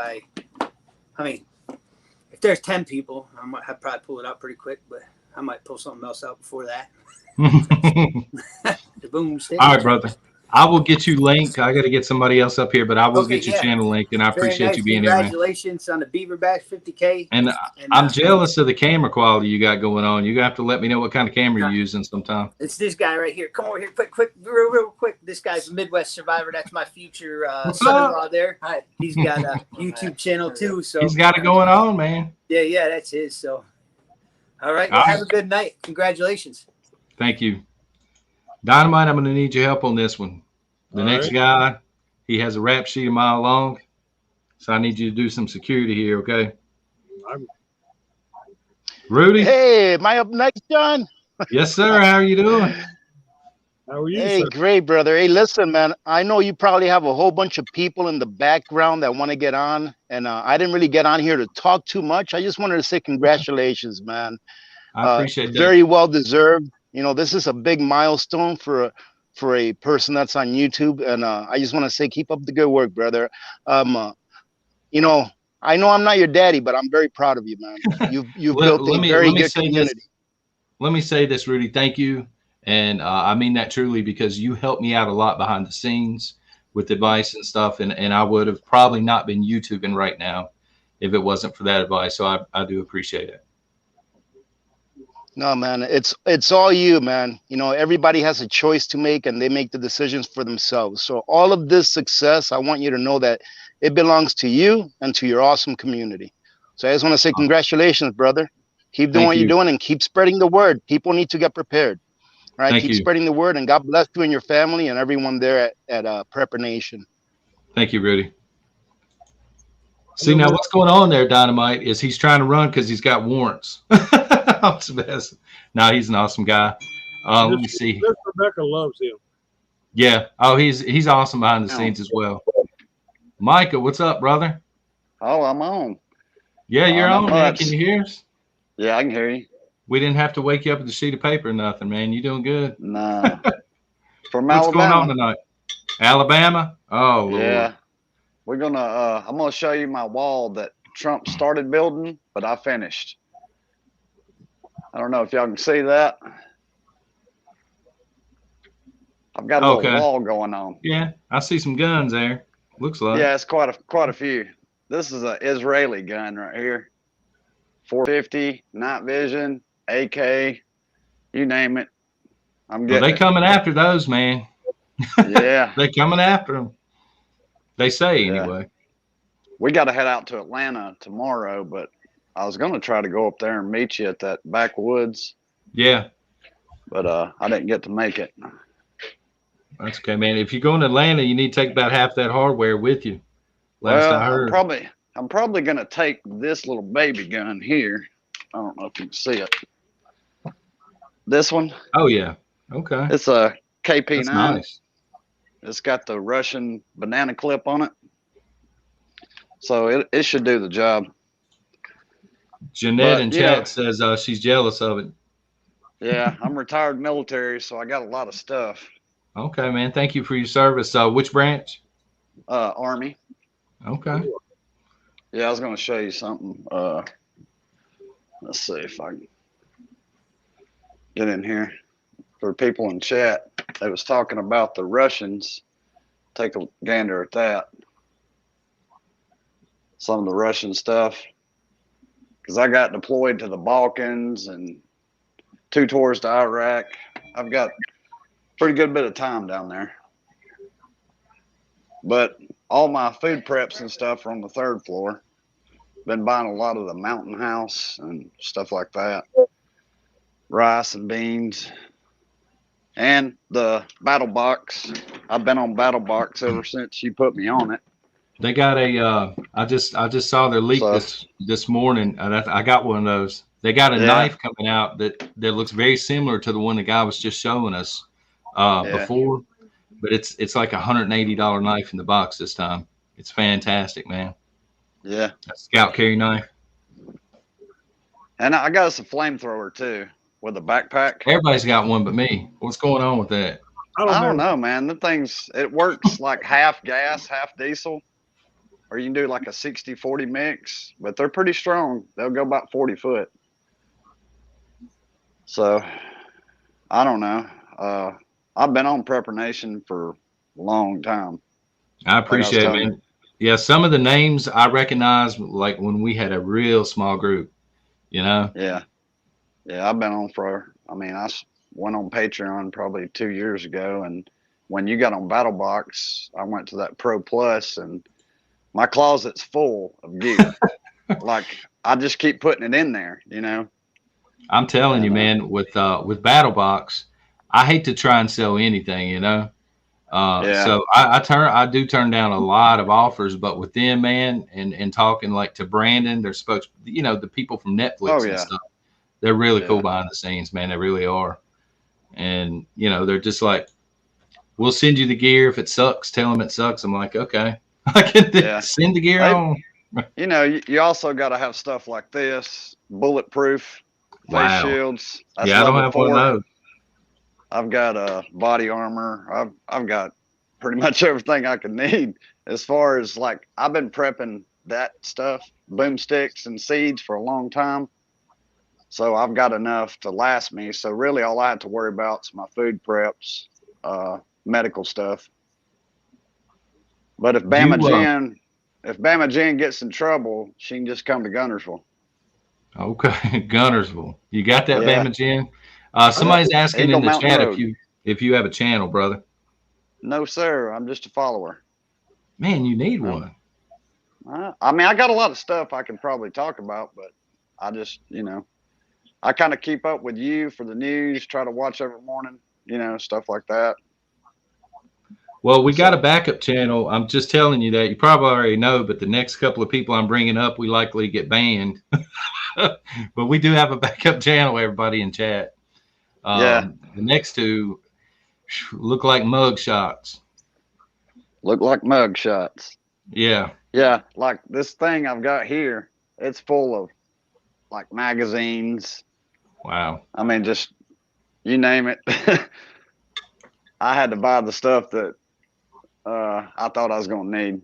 if there's 10 people, I'd probably pull it out pretty quick, but I might pull something else out before that. The boom stick. All right, brother. I will get you link. I got to get somebody else up here, but I will get your channel link, and I appreciate you being here, man. Congratulations on the Beaver Bash 50K. And I'm jealous of the camera quality you got going on. You have to let me know what kind of camera you're using sometime. It's this guy right here. Come over here, quick, real quick. This guy's a Midwest survivor. That's my future son-in-law there. Hi. He's got a YouTube channel too. So he's got it going on, man. Yeah, that's his. So, all right. Well, have a good night. Congratulations. Thank you. Dynamite, I'm going to need your help on this one. The next guy, he has a rap sheet a mile long, so I need you to do some security here, okay? Rudy? Hey, am I up next, John? Yes, sir. How are you doing? How are you, Hey, sir? great, brother. Hey, listen, man, I know you probably have a whole bunch of people in the background that want to get on, and I didn't really get on here to talk too much. I just wanted to say congratulations, man. I appreciate that. Very well deserved. You know, this is a big milestone for a person that's on YouTube, and I just want to say keep up the good work, brother. You know, I know I'm not your daddy, but I'm very proud of you, man. You've built a very good community. Let me say this, Rudy. Thank you, and I mean that truly, because you helped me out a lot behind the scenes with advice and stuff, and I would have probably not been YouTubing right now if it wasn't for that advice. So I do appreciate it. No, man, it's all you, man. You know, everybody has a choice to make, and they make the decisions for themselves. So all of this success, I want you to know that it belongs to you and to your awesome community. So I just want to say congratulations, brother. Keep doing what you're doing and keep spreading the word. People need to get prepared. All right, keep spreading the word, and God bless you and your family and everyone there at Prepper Nation. Thank you, Rudy. See, now what's going on there, Dynamite, is he's trying to run because he's got warrants. No, he's an awesome guy. Let me see. Miss Rebecca loves him. Yeah. Oh, he's awesome behind the scenes as well. Micah, what's up, brother? Oh, I'm on. Yeah, you're on, man. Can you hear us? Yeah, I can hear you. We didn't have to wake you up with a sheet of paper or nothing, man. You doing good? No. From What's Alabama. going on tonight? Alabama? Oh, Lord. Yeah. We're gonna I'm gonna show you my wall that Trump started building, but I finished. I don't know if y'all can see that. I've got a little wall going on. Yeah, I see some guns there. Looks like. Yeah, it's quite a few. This is an Israeli gun right here. 450, night vision, AK, you name it. I'm getting. Well, they coming after those, man. Yeah. They coming after them. They say anyway. We got to head out to Atlanta tomorrow, but I was going to try to go up there and meet you at that backwoods. Yeah. But I didn't get to make it. That's okay, man. If you're going to Atlanta, you need to take about half that hardware with you. Last I heard. I'm probably going to take this little baby gun here. I don't know if you can see it. This one. Oh, yeah. Okay. It's a KP9. That's nice. It's got the Russian banana clip on it. So it should do the job. Jeanette in chat says she's jealous of it. Yeah, I'm retired military, so I got a lot of stuff. Okay, man. Thank you for your service. Which branch? Army. Okay. Yeah, I was going to show you something. Let's see if I can get in here. For people in chat, they was talking about the Russians. Take a gander at that. Some of the Russian stuff. Because I got deployed to the Balkans and 2 tours to Iraq. I've got a pretty good bit of time down there. But all my food preps and stuff are on the 3rd floor. Been buying a lot of the Mountain House and stuff like that. Rice and beans. And the Battle Box. I've been on Battle Box ever since you put me on it. They got a I just saw their leak this morning. I got one of those. They got a knife coming out that looks very similar to the one the guy was just showing us before, but it's like $180 knife in the box this time. It's fantastic, man. Yeah. A scout carry knife. And I got us a flamethrower too with a backpack. Everybody's got one but me. What's going on with that? I don't know, man. The thing's, it works like half gas, half diesel. Or you can do like a 60-40 mix, but they're pretty strong. They'll go about 40 foot. So, I don't know. I've been on Prepper Nation for a long time. I appreciate it, man. Yeah, some of the names I recognize, like when we had a real small group, you know? Yeah. Yeah, I've been on for, I mean, I went on Patreon probably 2 years ago. And when you got on BattleBox, I went to that Pro Plus and my closet's full of gear. Like I just keep putting it in there, you know. I'm telling you, man, with BattleBox, I hate to try and sell anything, you know. So I do turn down a lot of offers, but with them, man, and talking like to Brandon, they're supposed, you know, the people from Netflix and stuff. They're really cool behind the scenes, man. They really are. And you know, they're just like, we'll send you the gear. If it sucks, tell them it sucks. I'm like, okay. I can send the gear on. You know, you also got to have stuff like this, bulletproof face shields. That's I don't have one of those. I've got body armor. I've got pretty much everything I could need as far as like I've been prepping that stuff, boomsticks and seeds for a long time. So I've got enough to last me. So really all I have to worry about is my food preps, medical stuff. But if Bama Jen gets in trouble, she can just come to Gunnersville. Okay, Gunnersville. You got that, Bama Jen? Somebody's asking in the chat if you have a channel, brother. No, sir. I'm just a follower. Man, you need one. I mean, I got a lot of stuff I can probably talk about, but I just, you know, I kind of keep up with you for the news, try to watch every morning, you know, stuff like that. Well, we got a backup channel. I'm just telling you that. You probably already know, but the next couple of people I'm bringing up, we likely get banned. But we do have a backup channel, everybody in chat. The next two, Look like mug shots. Look like mug shots. Yeah. Yeah, like this thing I've got here, it's full of like magazines. Wow. I mean, just you name it. I had to buy the stuff that I thought I was going to need.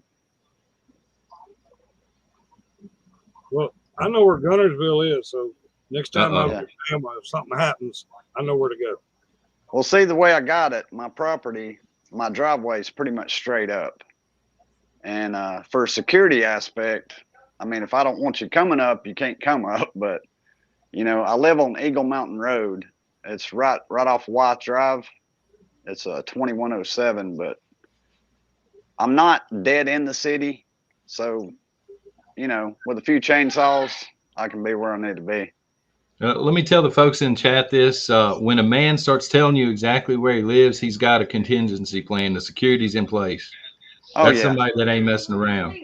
Well, I know where Gunnersville is, so next time I'm Yeah. in Alabama, if something happens, I know where to go. Well, see, the way I got it, my property, my driveway is pretty much straight up. And for a security aspect, I mean, if I don't want you coming up, you can't come up. But, you know, I live on Eagle Mountain Road. It's right off Wythe Drive. It's a 2107, but I'm not dead in the city. So, you know, with a few chainsaws, I can be where I need to be. Let me tell the folks in chat this. When a man starts telling you exactly where he lives, he's got a contingency plan. The security's in place. Oh, That's yeah. somebody that ain't messing around.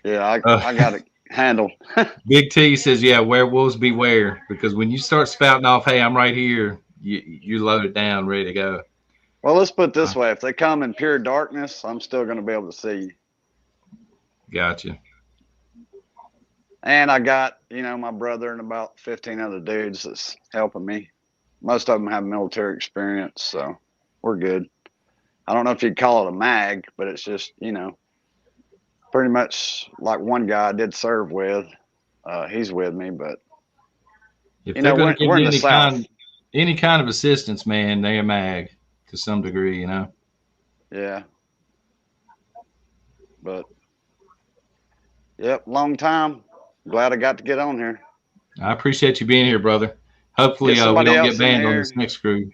Yeah, I got it handled. Big T says, yeah, werewolves beware. Because when you start spouting off, hey, I'm right here, you load it down, ready to go. Well, let's put it this way. If they come in pure darkness, I'm still going to be able to see you. Gotcha. And I got, you know, my brother and about 15 other dudes that's helping me. Most of them have military experience, so we're good. I don't know if you'd call it a mag, but it's just, you know, pretty much like one guy I did serve with. He's with me, but If you they're know, going to give we're you in the South. any kind of assistance, man, they're a mag to some degree, you know. Yeah. But yep, long time. Glad I got to get on here. I appreciate you being here, brother. Hopefully, Get we somebody don't else get banned in on here. this next crew.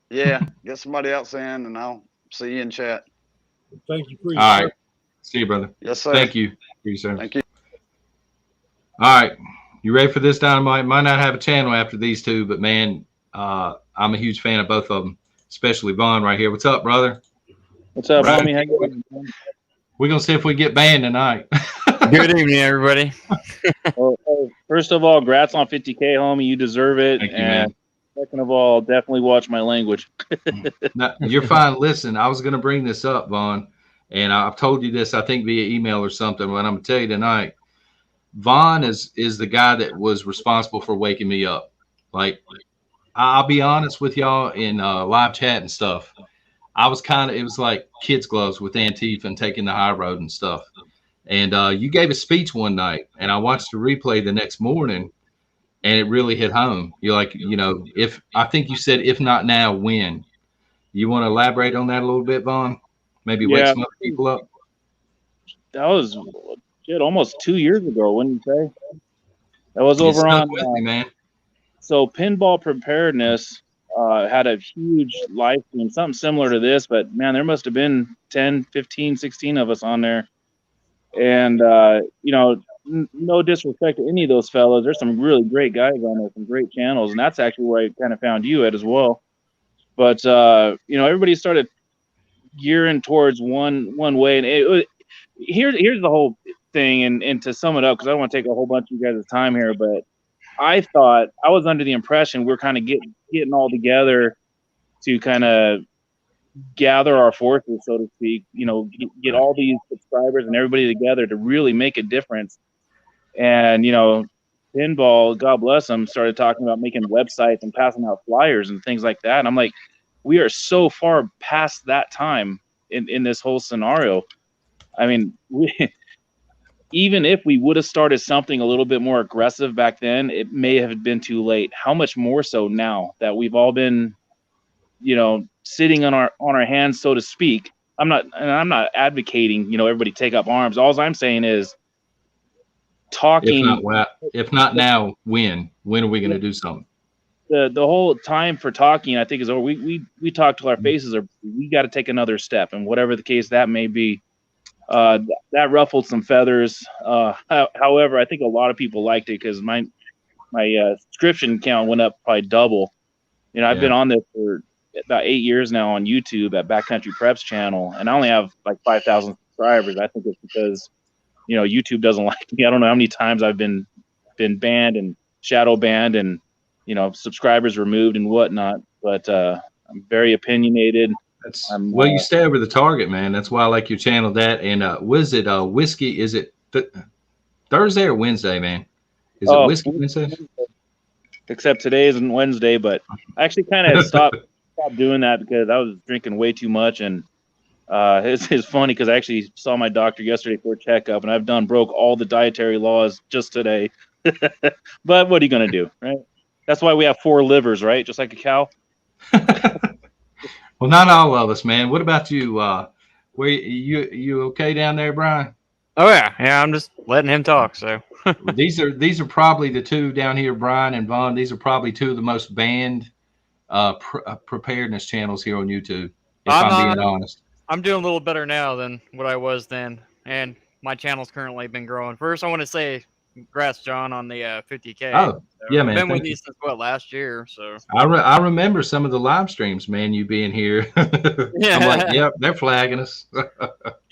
Yeah, get somebody else in, and I'll see you in chat. Thank you for your All right. See you, brother. Yes, sir. Thank you for your service. Thank you. All right. You ready for this, Dynamite? Might not have a channel after these two, but, man, I'm a huge fan of both of them, especially Vaughn right here. What's up, brother? What's up, Right. homie? How you doing? We're going to see if we get banned tonight. Good evening, everybody. Well, first of all, grats on 50K, homie. You deserve it. Thank you, and man. second of all, definitely watch my language. No, you're fine. Listen, I was going to bring this up, Vaughn, and I've told you this, I think, via email or something, but I'm going to tell you tonight. Vaughn is the guy that was responsible for waking me up. Like, I'll be honest with y'all, in live chat and stuff, I was it was like kids' gloves with Antifa and taking the high road and stuff. And you gave a speech one night, and I watched the replay the next morning, and it really hit home. You're like, you know, I think you said, if not now, when? You want to elaborate on that a little bit, Vaughn? Maybe wake some other people up? That was almost 2 years ago, wouldn't you say? That was over on with me, man. So Pinball Preparedness had a huge live stream, something similar to this, but man, there must have been 10, 15, 16 of us on there. And, you know, no disrespect to any of those fellows. There's some really great guys on there, some great channels. And that's actually where I kind of found you at as well. But, you know, everybody started gearing towards one way. And here's the whole thing. And to sum it up, because I don't want to take a whole bunch of you guys' time here, but I thought, I was under the impression we're kind of getting all together to kind of gather our forces, so to speak, you know, get all these subscribers and everybody together to really make a difference. And, you know, Pinball, God bless him, started talking about making websites and passing out flyers and things like that. And I'm like, we are so far past that time in this whole scenario. I mean, even if we would have started something a little bit more aggressive back then, it may have been too late. How much more so now that we've all been, you know, sitting on our hands, so to speak. I'm not advocating, you know, everybody take up arms. All I'm saying is talking. If not now, when are we going to do something? The whole time for talking, I think, is over. We talk till our faces are. We got to take another step, and whatever the case that may be. That ruffled some feathers. However, I think a lot of people liked it because my subscription count went up probably double. You know, I've been on this for about 8 years now on YouTube at Backcountry Preps channel, and I only have like 5,000 subscribers. I think it's because, you know, YouTube doesn't like me. I don't know how many times I've been banned and shadow banned and, you know, subscribers removed and whatnot. But I'm very opinionated. Well, you stay over the target, man. That's why I like your channel. That and was it whiskey? Is it Thursday or Wednesday, man? Is it whiskey Wednesday? Except today isn't Wednesday, but I actually kind of stopped doing that because I was drinking way too much, and it's funny because I actually saw my doctor yesterday for a checkup, and I've broke all the dietary laws just today. But what are you gonna do, right? That's why we have 4 livers, right? Just like a cow. Well, not all of us, man. What about you? Where you okay down there, Brian? Oh yeah, I'm just letting him talk. So these are probably the two down here, Brian and Vaughn. These are probably two of the most banned preparedness channels here on YouTube. If I'm being honest, I'm doing a little better now than what I was then, and my channel's currently been growing. First, I want to say congrats, John, on the 50K. Oh, yeah, man. I've been with you since last year. So I remember some of the live streams, man. You being here. Yeah. I'm like, yep, they're flagging us.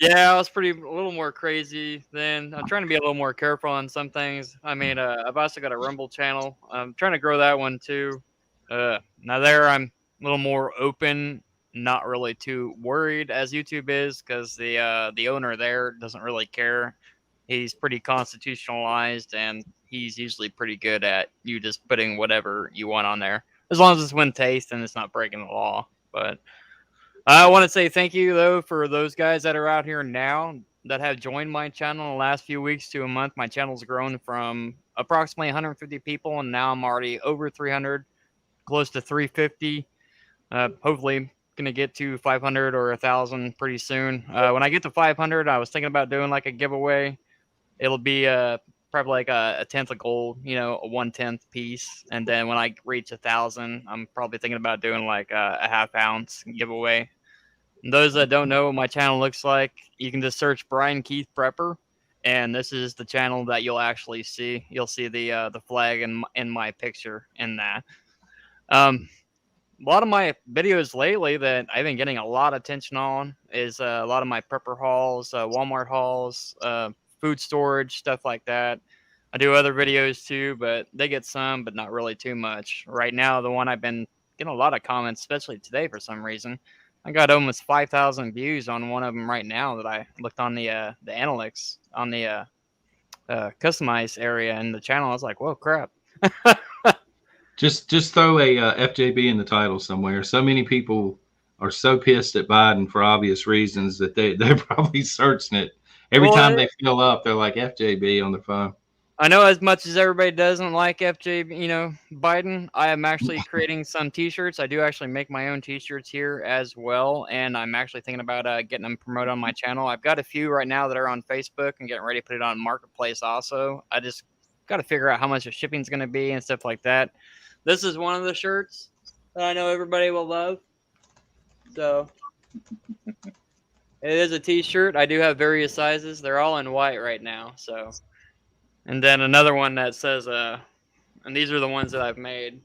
Yeah, I was a little more crazy then. I'm trying to be a little more careful on some things. I mean, I've also got a Rumble channel. I'm trying to grow that one too. Now there, I'm a little more open, not really too worried as YouTube is, because the owner there doesn't really care. He's pretty constitutionalized, and he's usually pretty good at you just putting whatever you want on there, as long as it's within taste and it's not breaking the law. But I want to say thank you, though, for those guys that are out here now that have joined my channel in the last few weeks to a month. My channel's grown from approximately 150 people, and now I'm already over 300, close to 350. Hopefully going to get to 500 or 1,000 pretty soon. When I get to 500, I was thinking about doing like a giveaway. It'll be probably like a tenth of gold, a 1/10 piece. And then when I reach 1,000, I'm probably thinking about doing like a half-ounce giveaway. And those that don't know what my channel looks like, you can just search Brian Keith Prepper, and this is the channel that you'll actually see. You'll see the flag in my picture in that. A lot of my videos lately that I've been getting a lot of attention on is a lot of my prepper hauls, Walmart hauls, food storage, stuff like that. I do other videos too, but they get some, but not really too much. Right now, the one I've been getting a lot of comments, especially today for some reason. I got almost 5,000 views on one of them right now that I looked on the analytics on the customized area in the channel. I was like, whoa, crap. Just throw a FJB in the title somewhere. So many people are so pissed at Biden for obvious reasons that they're probably searching it. Every time they fill up, they're like FJB on their phone. I know as much as everybody doesn't like FJ, Biden, I am actually creating some t-shirts. I do actually make my own t-shirts here as well. And I'm actually thinking about getting them promoted on my channel. I've got a few right now that are on Facebook and getting ready to put it on Marketplace also. I just got to figure out how much the shipping is going to be and stuff like that. This is one of the shirts that I know everybody will love. So it is a t-shirt. I do have various sizes. They're all in white right now. So, and then another one that says, and these are the ones that I've made.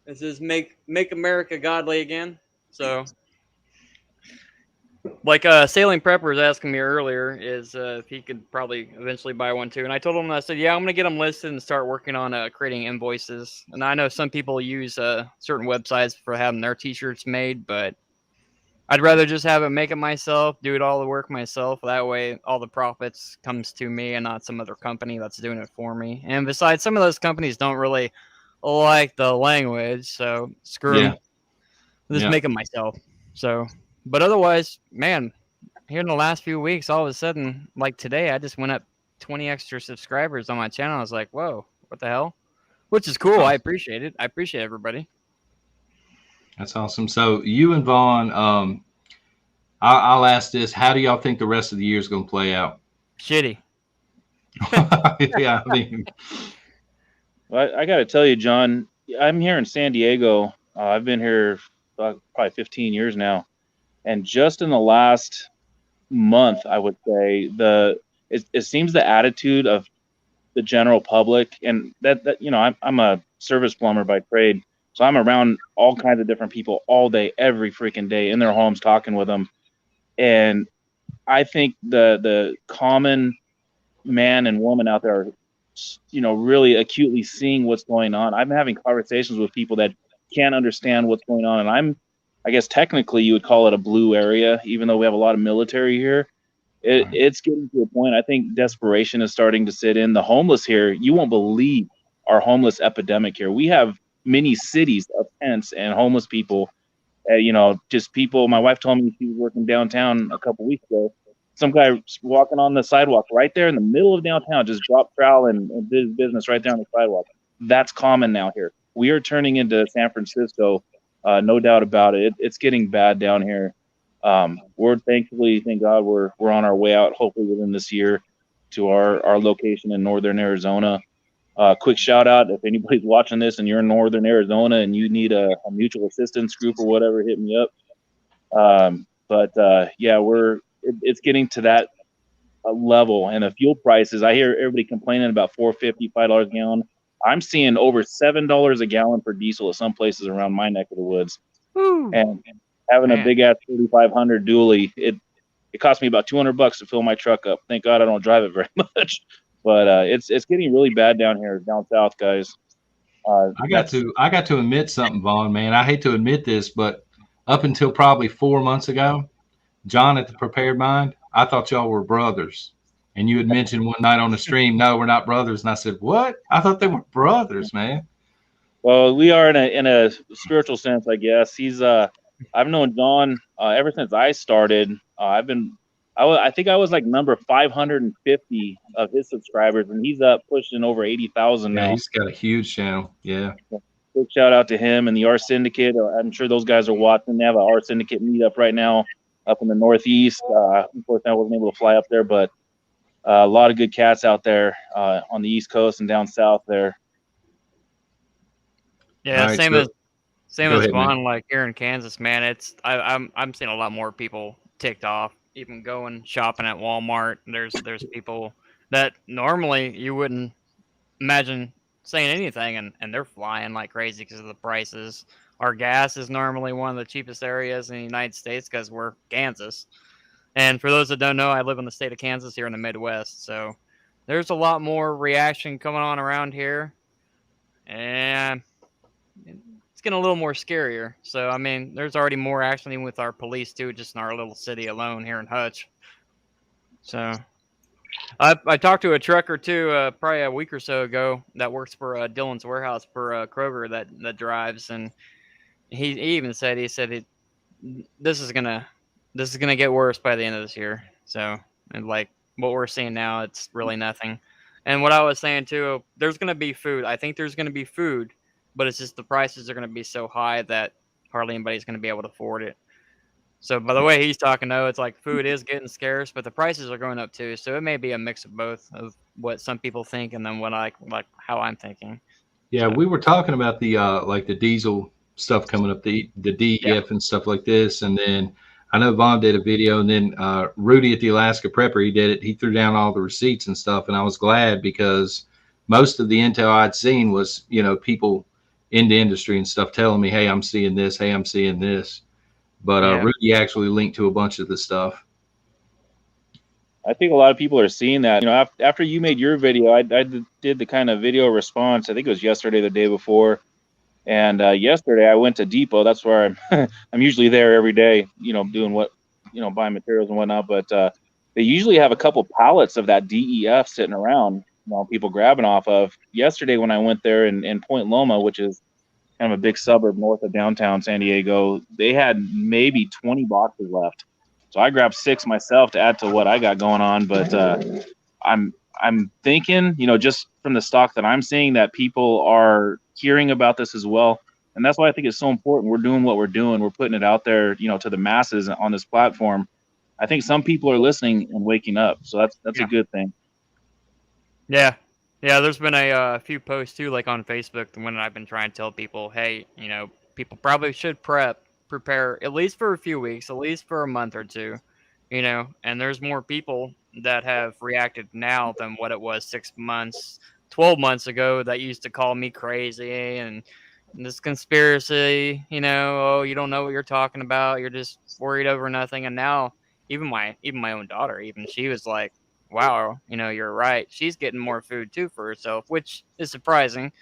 It says "Make America Godly Again." So, like Sailing Prepper was asking me earlier, is if he could probably eventually buy one too. And I told him, I said, yeah, I'm gonna get them listed and start working on creating invoices. And I know some people use certain websites for having their t-shirts made, but I'd rather just have it, make it myself, do it all the work myself. That way, all the profits comes to me and not some other company that's doing it for me. And besides, some of those companies don't really like the language, so screw them. Just make it myself. So, but otherwise, man, here in the last few weeks, all of a sudden, like today, I just went up 20 extra subscribers on my channel. I was like, whoa, what the hell? Which is cool. I appreciate it. I appreciate everybody. That's awesome. So you and Vaughn, I'll ask this: how do y'all think the rest of the year is going to play out? Shitty. Yeah, I mean, well, I got to tell you, John, I'm here in San Diego. I've been here probably 15 years now, and just in the last month, I would say it seems the attitude of the general public, and that I'm a service plumber by trade. So I'm around all kinds of different people all day, every freaking day in their homes, talking with them. And I think the common man and woman out there are, really acutely seeing what's going on. I'm having conversations with people that can't understand what's going on. And I'm I guess technically you would call it a blue area, even though we have a lot of military here. It's getting to a point. I think desperation is starting to sit in. The homeless here, you won't believe our homeless epidemic here. We have mini cities of tents and homeless people. Just people. My wife told me she was working downtown a couple weeks ago. Some guy walking on the sidewalk right there in the middle of downtown, just dropped trowel and did his business right there on the sidewalk. That's common now here. We are turning into San Francisco, no doubt about it. It's getting bad down here. We're thankfully, thank God, we're on our way out, hopefully within this year, to our location in northern Arizona. Quick shout out if anybody's watching this and you're in northern Arizona and you need a mutual assistance group or whatever, hit me up. It's getting to that level, and the fuel prices. I hear everybody complaining about $4.50, $5 a gallon. I'm seeing over $7 a gallon for diesel at some places around my neck of the woods. Woo. And having a big ass 3500 dually, it cost me about $200 to fill my truck up. Thank God I don't drive it very much, but it's getting really bad down here, down south, guys. I got to admit something, Vaughn, man. I hate to admit this, but up until probably 4 months ago, John at the Prepared Mind, I thought y'all were brothers. And you had mentioned one night on the stream, no, we're not brothers. And I said, what? I thought they were brothers, man. Well, we are in a spiritual sense, I guess. I've known John ever since I started. I think I was like number 550 of his subscribers, and he's up pushing over 80,000 now. Yeah, he's got a huge channel. Yeah. Big shout out to him and the R Syndicate. I'm sure those guys are watching. They have an R Syndicate meetup right now up in the Northeast. Unfortunately, I wasn't able to fly up there, but a lot of good cats out there on the East Coast and down south there. Yeah, right, same as Vaughn, man. like here in Kansas, man. I'm seeing a lot more people ticked off, even going shopping at Walmart. There's people that normally you wouldn't imagine saying anything, and they're flying like crazy because of the prices. Our gas is normally one of the cheapest areas in the United States because we're Kansas. And for those that don't know, I live in the state of Kansas here in the Midwest. So there's a lot more reaction going on around here. And it's getting a little more scarier. So, I mean, there's already more action with our police, too, just in our little city alone here in Hutch. So I talked to a trucker, too, probably a week or so ago that works for Dylan's Warehouse for Kroger that drives. And he even said, this is gonna get worse by the end of this year. So, and like what we're seeing now, it's really nothing. And what I was saying too, there's gonna be food. I think there's gonna be food, but it's just the prices are gonna be so high that hardly anybody's gonna be able to afford it. So by the way he's talking, though, it's like food is getting scarce, but the prices are going up too. So it may be a mix of both of what some people think and then what how I'm thinking. Yeah, we were talking about the like the diesel stuff coming up, the DEF and stuff like this, and then I know Vaughn did a video, and then Rudy at the Alaska Prepper, he did it. He threw down all the receipts and stuff, and I was glad because most of the intel I'd seen was, people in the industry and stuff telling me, hey, I'm seeing this, hey, I'm seeing this. But Rudy actually linked to a bunch of the stuff. I think a lot of people are seeing that. After you made your video, I did the kind of video response. I think it was yesterday, the day before. And yesterday I went to Depot. That's where I'm usually there every day, doing buying materials and whatnot. But they usually have a couple pallets of that DEF sitting around, people grabbing off of. Yesterday when I went there in Point Loma, which is kind of a big suburb north of downtown San Diego, they had maybe 20 boxes left. So I grabbed 6 myself to add to what I got going on. But I'm thinking, just from the stock that I'm seeing, that people are hearing about this as well. And that's why I think it's so important. We're doing what we're doing. We're putting it out there, to the masses on this platform. I think some people are listening and waking up. So that's a good thing. Yeah. Yeah, there's been a few posts too, like on Facebook, when I've been trying to tell people, hey, people probably should prepare at least for a few weeks, at least for a month or two, and there's more people that have reacted now than what it was 6 months, 12 months ago that used to call me crazy and this conspiracy, oh, you don't know what you're talking about. You're just worried over nothing. And now even my own daughter, even she was like, wow, you're right. She's getting more food too for herself, which is surprising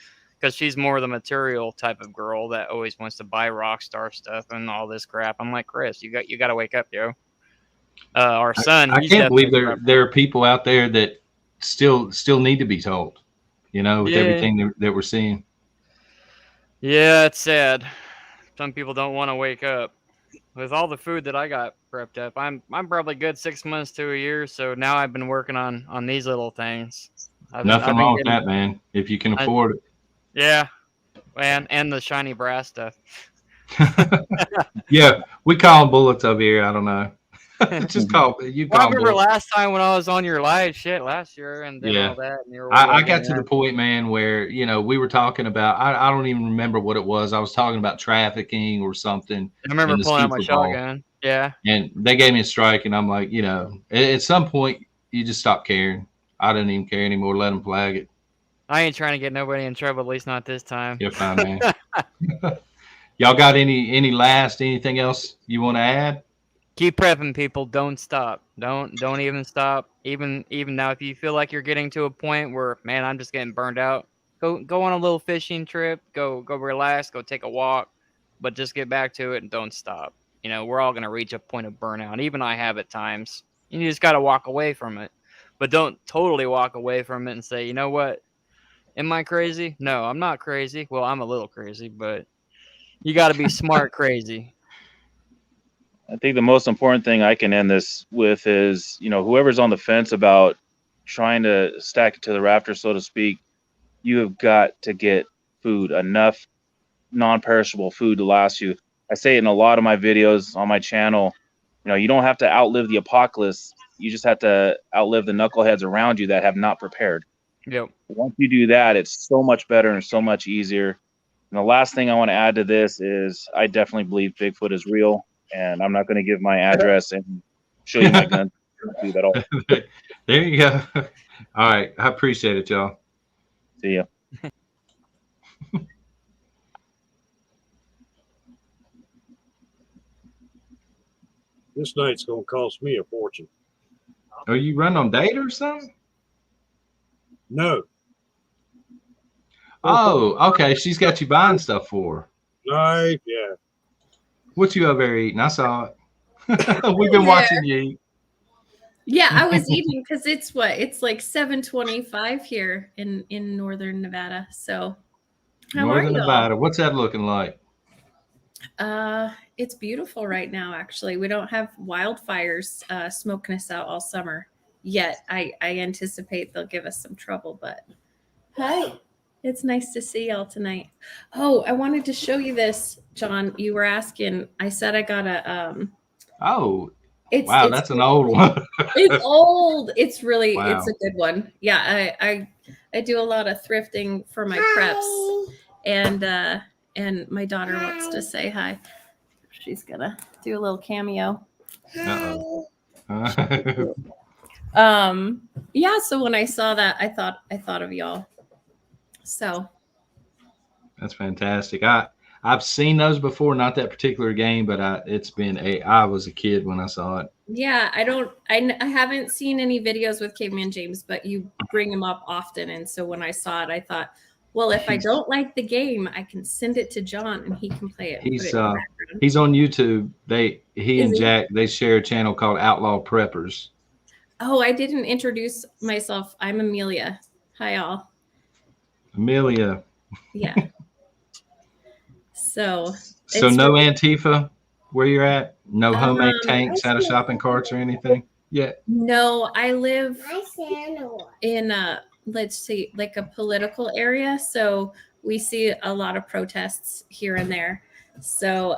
because she's more the material type of girl that always wants to buy Rockstar stuff and all this crap. I'm like, Chris, you got to wake up, yo. Our son, I he's can't believe definitely there are people out there that still need to be told, you know, with Yeah. everything that we're seeing. Yeah, it's sad. Some people don't want to wake up. With all the food that I got prepped up, I'm probably good 6 months to a year. So now I've been working on these little things. I've been Nothing wrong with getting, that, man. If you can afford it. Yeah, and the shiny brass stuff. Yeah, we call them bullets over here. I don't know. Just call you. Well, I Call them remember bullets. last time when I was on your live shit last year, and then Yeah. all that, and you were I way got to the down. point, man, where, you know, we were talking about, I don't even remember what it was. I was talking about trafficking or something. I remember in the pulling out my Super Bowl. shotgun. Yeah. And they gave me a strike, and I'm like, you know, at some point you just stop caring. I didn't even care anymore. Let them flag it. I ain't trying to get nobody in trouble, at least not this time. You're fine, man. Y'all got anything else you want to add? Keep prepping, people. Don't stop. Don't even stop. Even now, if you feel like you're getting to a point where, man, I'm just getting burned out, go on a little fishing trip. Go relax. Go take a walk, but just get back to it and don't stop. You know, we're all gonna reach a point of burnout. Even I have at times. You just gotta walk away from it, but don't totally walk away from it and say, you know what? Am I crazy? No, I'm not crazy. Well, I'm a little crazy, but you got to be smart crazy. I think the most important thing I can end this with is, you know, whoever's on the fence about trying to stack it to the rafter, so to speak, you have got to get food, enough non-perishable food to last you. I say it in a lot of my videos on my channel, you know, you don't have to outlive the apocalypse. You just have to outlive the knuckleheads around you that have not prepared. Yep. Once you do that, it's so much better and so much easier. And the last thing I want to add to this is I definitely believe Bigfoot is real, and I'm not going to give my address and show you my gun. Do that all. There you go. All right. I appreciate it, y'all. See ya. This night's going to cost me a fortune. Are you running on data or something? No. Oh, okay. She's got you buying stuff for her. Right, yeah. What you over there eating? I saw it. We've been watching you eat. Yeah, I was eating because it's like 7:25 here in northern Nevada. So how are Northern you? Nevada. What's that looking like? It's beautiful right now, actually. We don't have wildfires smoking us out all summer yet. I anticipate they'll give us some trouble, but hi. It's nice to see y'all tonight. Oh, I wanted to show you this, John. You were asking. I said I got a wow, that's an old one. It's old. It's really Wow. It's a good one. Yeah, I do a lot of thrifting for my preps, and my daughter wants to say hi. She's gonna do a little cameo. Uh-oh. Yeah, so when I saw that, I thought of y'all. So that's fantastic. I've seen those before, not that particular game, but I was a kid when I saw it. yeah, I haven't seen any videos with Caveman James, but you bring him up often, and so when I saw it, I thought, well, if I don't like the game, I can send it to John and he can play it. He's on YouTube. He and Jack, they share a channel called Outlaw Preppers. Oh, I didn't introduce myself. I'm Amelia. Hi, all. Amelia. Yeah. So no Antifa where you're at? No homemade tanks out of shopping carts or anything? Yeah. No, I live in let's see, like a political area. So we see a lot of protests here and there. So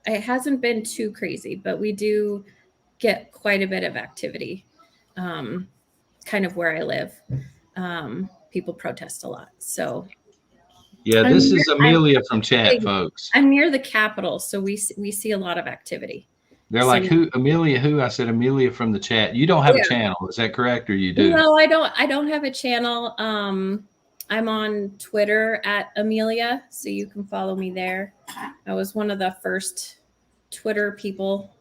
it hasn't been too crazy, but we do get quite a bit of activity kind of where I live. People protest a lot. So yeah, this is Amelia from chat, folks. I'm near the Capitol, so we see a lot of activity. They're like, who, Amelia, who? I said, Amelia from the chat. You don't have a channel. Is that correct? Or you do? No, I don't have a channel. I'm on Twitter at Amelia, so you can follow me there. I was one of the first Twitter people.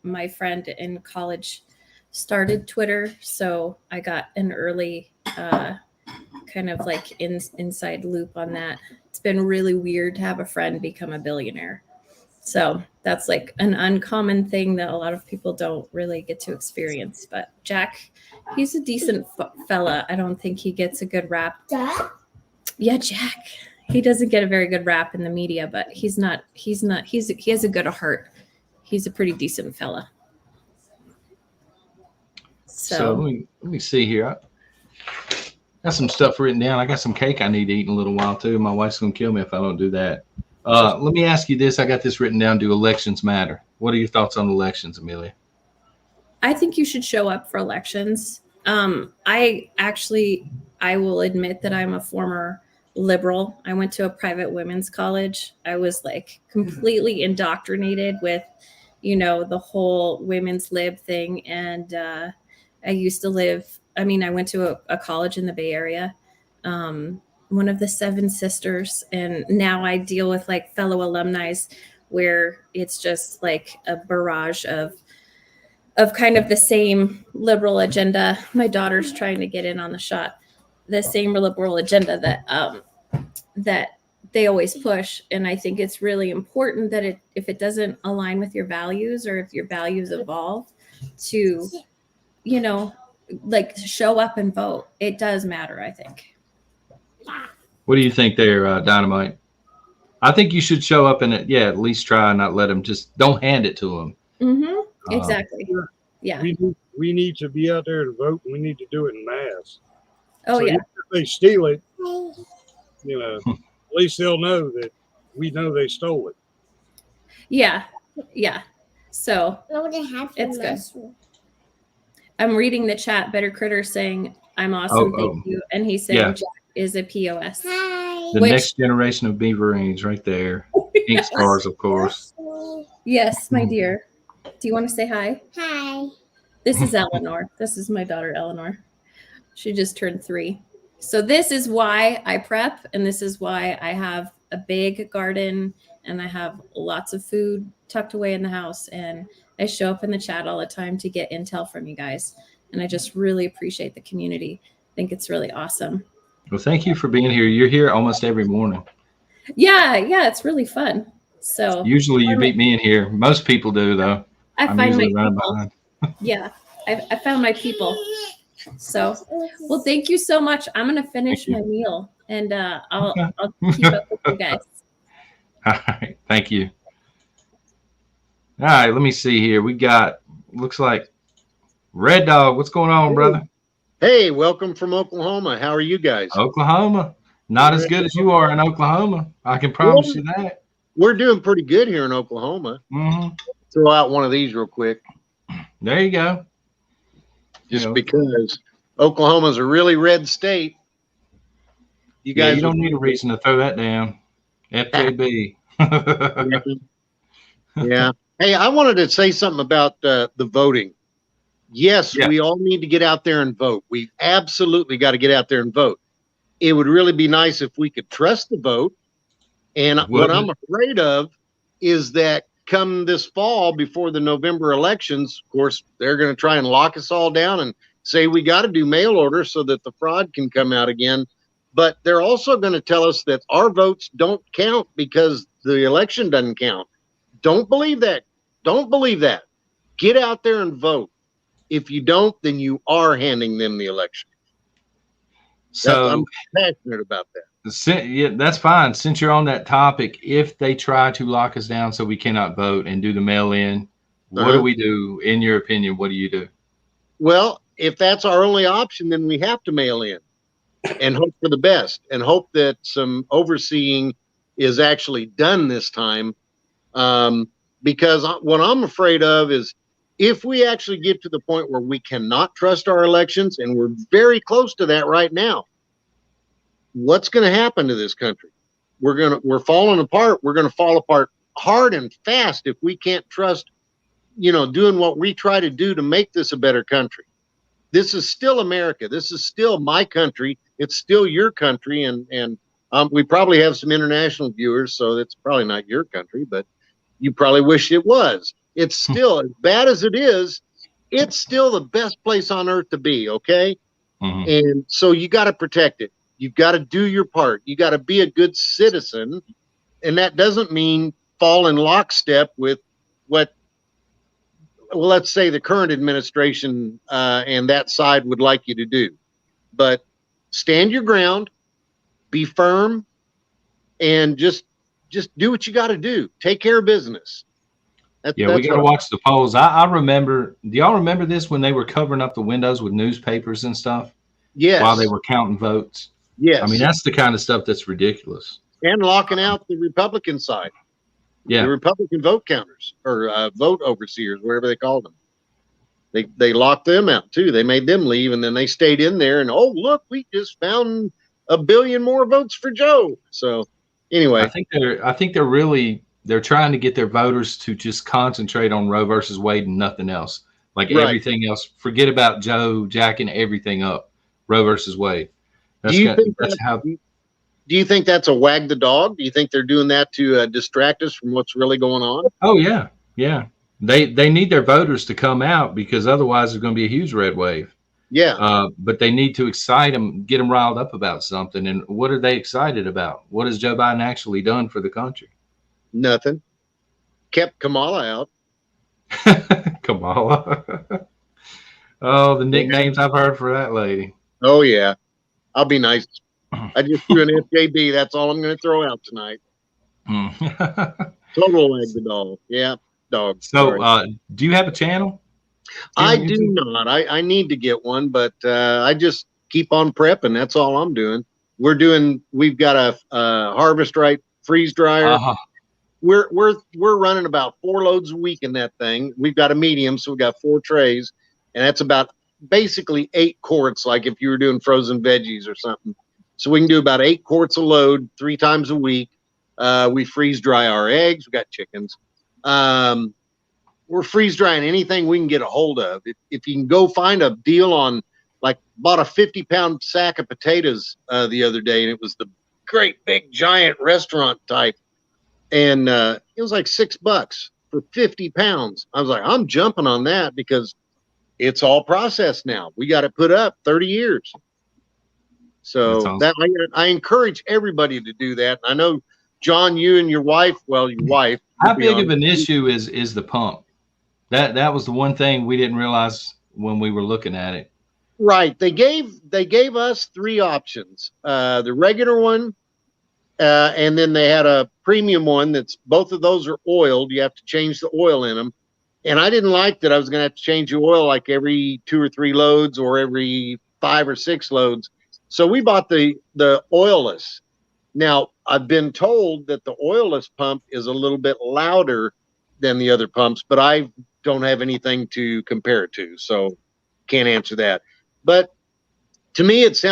My friend in college started Twitter, so I got an early kind of like inside loop on that. It's been really weird to have a friend become a billionaire. So that's like an uncommon thing that a lot of people don't really get to experience. But Jack, he's a decent fella. I don't think he gets a good rap. Jack? Yeah, Jack. He doesn't get a very good rap in the media, but he has a good heart. He's a pretty decent fella. So let me see here. I got some stuff written down. I got some cake I need to eat in a little while too. My wife's gonna kill me if I don't do that. Let me ask you this. I got this written down. Do elections matter? What are your thoughts on elections, Amelia? I think you should show up for elections. I will admit that I'm a former liberal. I went to a private women's college. I was like completely indoctrinated with, the whole women's lib thing. And I used to I went to a college in the Bay Area, one of the 7 sisters. And now I deal with like fellow alumni where it's just like a barrage of kind of the same liberal agenda. My daughter's trying to get in on the shot. The same liberal agenda that they always push. And I think it's really important that if it doesn't align with your values, or if your values evolve, to, like show up and vote. It does matter, I think. What do you think there, Dynamite? I think you should show up and at least try and not let them don't hand it to them. Mm-hmm. Exactly. Yeah. We need to be out there to vote, and we need to do it in mass. Oh, so yeah. If they steal it, at least they'll know that we know they stole it. Yeah. Yeah. So it's good. I'm reading the chat. Better Critter saying, I'm awesome. Thank you. And he's saying Jack is a POS. Hi. The next generation of beaverines right there. Ink stars, of course. Yes, my dear. Do you want to say hi? Hi. This is Eleanor. This is my daughter, Eleanor. She just turned 3. So this is why I prep, and this is why I have a big garden, and I have lots of food tucked away in the house, and I show up in the chat all the time to get intel from you guys. And I just really appreciate the community. I think it's really awesome. Well, thank you for being here. You're here almost every morning. Yeah, it's really fun. So usually you beat me in here. Most people do, though. I'm find my people. Yeah, I found my people. So, well, thank you so much. I'm gonna finish my meal, and I'll keep up with you guys. All right, thank you. All right, let me see here. We got, looks like Red Dog. What's going on, brother? Hey, welcome from Oklahoma. How are you guys? Oklahoma. Not as good as you are in Oklahoma. I can promise you that. We're doing pretty good here in Oklahoma. Mm-hmm. Throw out one of these real quick. There you go. Just because Oklahoma's a really red state. You guys you don't need a reason to throw that down. FJB. Yeah. Hey, I wanted to say something about the voting. Yes, we all need to get out there and vote. We've absolutely got to get out there and vote. It would really be nice if we could trust the vote. And what I'm afraid of is that come this fall, before the November elections, of course, they're going to try and lock us all down and say we got to do mail order so that the fraud can come out again. But they're also going to tell us that our votes don't count because the election doesn't count. Don't believe that. Don't believe that. Get out there and vote. If you don't, then you are handing them the election. So I'm passionate about that. Yeah, that's fine. Since you're on that topic, if they try to lock us down so we cannot vote and do the mail-in, what do we do? In your opinion, what do you do? Well, if that's our only option, then we have to mail in and hope for the best and hope that some overseeing is actually done this time. Because what I'm afraid of is if we actually get to the point where we cannot trust our elections, and we're very close to that right now, what's going to happen to this country? We're falling apart. We're going to fall apart hard and fast if we can't trust, doing what we try to do to make this a better country. This is still America. This is still my country. It's still your country. And we probably have some international viewers, so it's probably not your country, but you probably wish it was. It's still, as bad as it is, it's still the best place on earth to be, okay? And so you got to protect it. You've got to do your part. You got to be a good citizen, and that doesn't mean fall in lockstep with what, well, let's say the current administration and that side would like you to do. But stand your ground, be firm, and just do what you got to do. Take care of business. Yeah, we got to watch the polls. I remember, do y'all remember this when they were covering up the windows with newspapers and stuff? Yes. While they were counting votes? Yes. I mean, that's the kind of stuff that's ridiculous. And locking out the Republican side. Yeah. The Republican vote counters or vote overseers, whatever they call them. They locked them out too. They made them leave, and then they stayed in there. And oh, look, we just found 1 billion more votes for Joe. So anyway, I think they're trying to get their voters to just concentrate on Roe versus Wade and nothing else. Like everything else, forget about Joe jacking everything up. Roe versus Wade. Do you think that's a wag the dog? Do you think they're doing that to distract us from what's really going on? Oh yeah, yeah. They need their voters to come out because otherwise there's going to be a huge red wave. Yeah. But they need to excite them, get them riled up about something. And what are they excited about? What has Joe Biden actually done for the country? Nothing. Kept Kamala out. Kamala. Oh, the nicknames I've heard for that lady. Oh yeah. I'll be nice. I just threw an FJB. That's all I'm going to throw out tonight. Total leg the dog. Yeah, dog. So, do you have a channel? I do not. I need to get one, but I just keep on prepping. That's all I'm doing. We've got a Harvest Right freeze dryer. We're running about 4 loads a week in that thing. We've got a medium, so we've got 4 trays, and that's about basically 8 quarts, like if you were doing frozen veggies or something. So we can do about 8 quarts a load 3 times a week. We freeze dry our eggs. We got chickens. We're freeze drying anything we can get a hold of. If you can go find a deal on, like, bought a 50-pound sack of potatoes the other day, and it was the great big giant restaurant type, and it was like $6 for 50 pounds. I was like, I'm jumping on that because it's all processed now. We got it put up 30 years. So awesome. That I encourage everybody to do that. I know, John, you and your wife, well, your wife. How big of an issue is the pump? That was the one thing we didn't realize when we were looking at it. Right. They gave us 3 options. The regular one, and then they had a premium one that's, both of those are oiled. You have to change the oil in them. And I didn't like that I was going to have to change the oil like every 2 or 3 loads or every 5 or 6 loads. So we bought the oilless. Now, I've been told that the oilless pump is a little bit louder than the other pumps, but I don't have anything to compare it to, so can't answer that. But to me, it's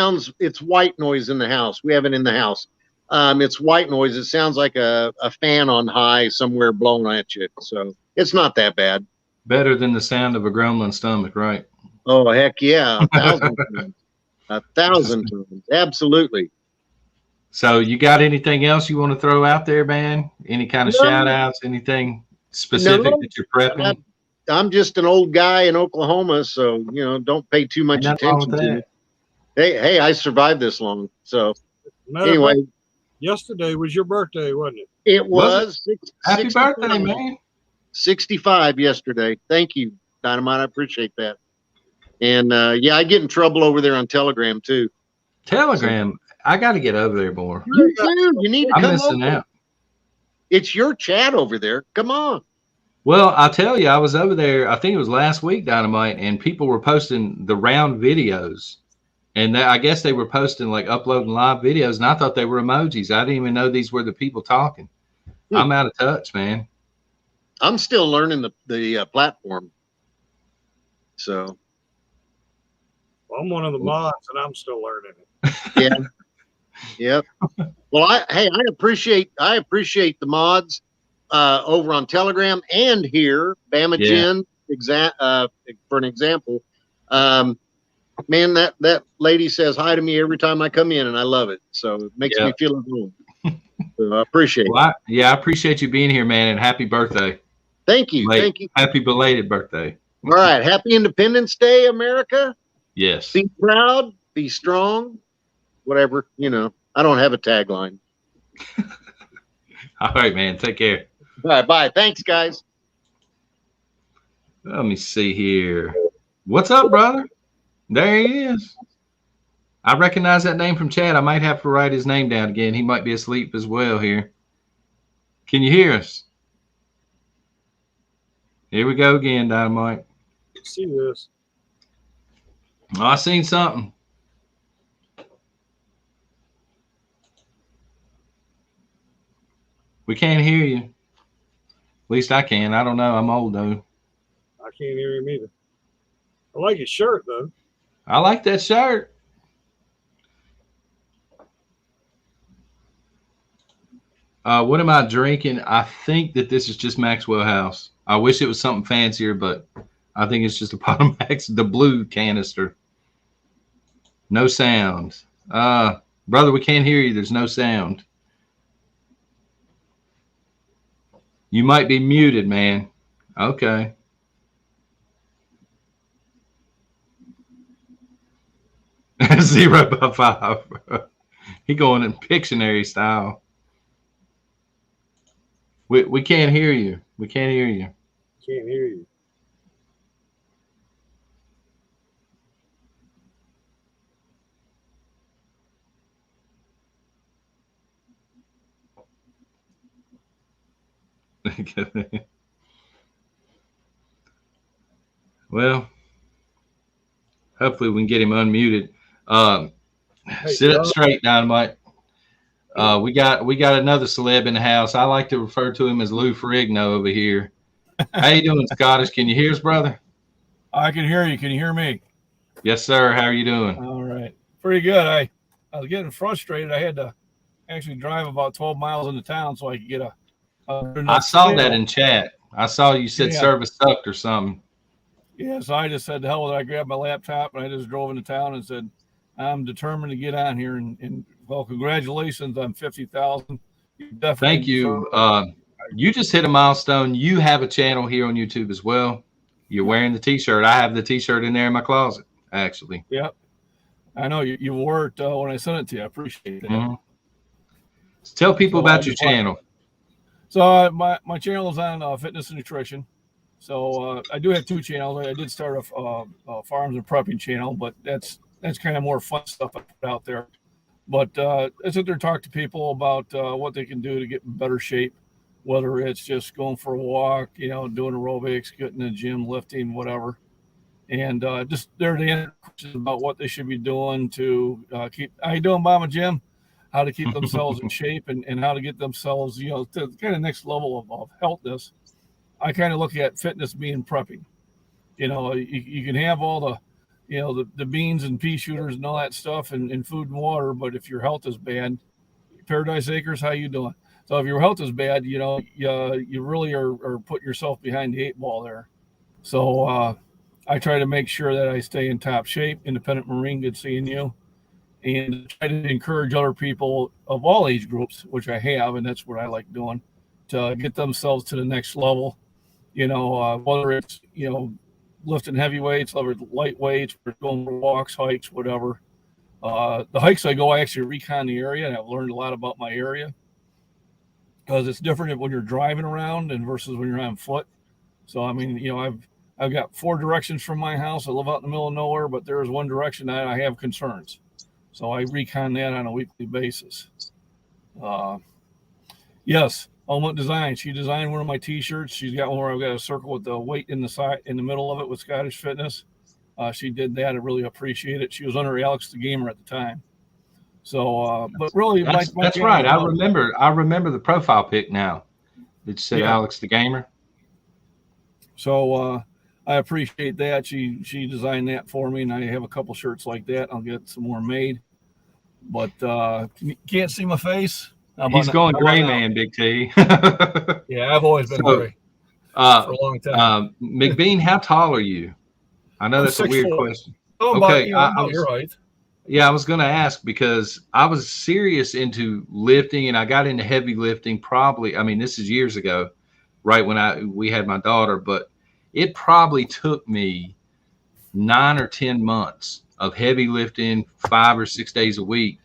white noise in the house. We have it in the house. It's white noise. It sounds like a fan on high somewhere blowing at you. So it's not that bad. Better than the sound of a grumbling stomach, right? Oh, heck yeah. 1,000 times. 1,000 times. Absolutely. So you got anything else you want to throw out there, man? Any kind of shout outs, anything specific that you're prepping? I'm just an old guy in Oklahoma, so, don't pay too much attention to me. Hey, I survived this long. So anyway. Yesterday was your birthday, wasn't it? It was. Happy birthday, man. 65 yesterday. Thank you, Dynamite. I appreciate that. And I get in trouble over there on Telegram too. Telegram? So, I got to get over there more. You do. You need to come over. I'm missing out. It's your chat over there. Come on. Well, I'll tell you, I was over there, I think it was last week, Dynamite, and people were posting the round videos. And I guess they were posting, like, uploading live videos, and I thought they were emojis. I didn't even know these were the people talking. I'm out of touch, man. I'm still learning the platform. So. Well, I'm one of the mods, and I'm still learning it. Yeah. Yep. Well, I appreciate the mods over on Telegram and here, Bama Jen, for an example. Man, that lady says hi to me every time I come in, and I love it. So it makes me feel at home. So I appreciate it. I appreciate you being here, man, and happy birthday. Thank you. Thank you. Happy belated birthday. All right. Happy Independence Day, America. Yes. Be proud. Be strong. whatever, I don't have a tagline. All right, man. Take care. Bye. Thanks, guys. Let me see here. What's up, brother? There he is. I recognize that name from chat. I might have to write his name down again. He might be asleep as well here. Can you hear us? Here we go again, Dynamite. See this. Oh, I seen something. We can't hear you. At least I can. I don't know. I'm old, though. I can't hear him either. I like his shirt, though. I like that shirt. What am I drinking? I think that this is just Maxwell House. I wish it was something fancier, but I think it's just a pot of Max, the blue canister. No sound. Brother, we can't hear you. There's no sound. You might be muted, man. Okay. Zero by 5. He going in Pictionary style. We can't hear you. We can't hear you. Can't hear you. Well, hopefully we can get him unmuted. Sit up straight, Dynamite. We got another celeb in the house. I like to refer to him as Lou Ferrigno over here. How you doing, Scottish? Can you hear us, brother? I can hear you. Can you hear me? Yes, sir. How are you doing? All right. Pretty good. I was getting frustrated. I had to actually drive about 12 miles into town so I could get a I saw that in chat. I saw you said service sucked or something. Yeah, so I just said, the hell with it. I grabbed my laptop and I just drove into town and said, I'm determined to get on here. And well, congratulations on 50,000. Thank you. You just hit a milestone. You have a channel here on YouTube as well. You're wearing the T-shirt. I have the T-shirt in there in my closet, actually. Yep. I know you wore it when I sent it to you. I appreciate that. Mm-hmm. Tell people about your channel. So my channel is on fitness and nutrition. So I do have 2 channels. I did start a farms and prepping channel, but that's kind of more fun stuff I put out there. But I sit there and talk to people about what they can do to get in better shape, whether it's just going for a walk, doing aerobics, getting in the gym, lifting, whatever. And just there to answer questions about what they should be doing to keep. How you doing, Mama Jim? How to keep themselves in shape and how to get themselves, to the kind of next level of healthness. I kind of look at fitness being prepping. You can have all the beans and pea shooters and all that stuff and food and water, but if your health is bad, Paradise Acres, how you doing? So if your health is bad, you really are putting yourself behind the 8 ball there. So I try to make sure that I stay in top shape. Independent Marine, good seeing you. And try to encourage other people of all age groups, which I have, and that's what I like doing, to get themselves to the next level. Whether it's, lifting heavy weights, whether it's light weights, or going for walks, hikes, whatever. The hikes I go, I actually recon the area, and I've learned a lot about my area because it's different when you're driving around and versus when you're on foot. So, I mean, I've got 4 directions from my house. I live out in the middle of nowhere, but there is one direction that I have concerns. So I recon that on a weekly basis. Yes, Element Design. She designed one of my T-shirts. She's got one where I've got a circle with the weight in the side, in the middle of it with Scottish Fitness. She did that. I really appreciate it. She was under Alex the Gamer at the time. So, but really, that's right. I remember the profile pic now. It said Alex the Gamer. So I appreciate that. She designed that for me, and I have a couple shirts like that. I'll get some more made. But can't see my face. He's going gray, man, Big T. Yeah, I've always been gray for a long time. McBean, how tall are you? I know that's a weird question. Oh, okay, you're right. Yeah, I was going to ask because I was serious into lifting, and I got into heavy lifting probably. I mean, this is years ago, right when we had my daughter, but it probably took me 9 or 10 months of heavy lifting, 5 or 6 days a week,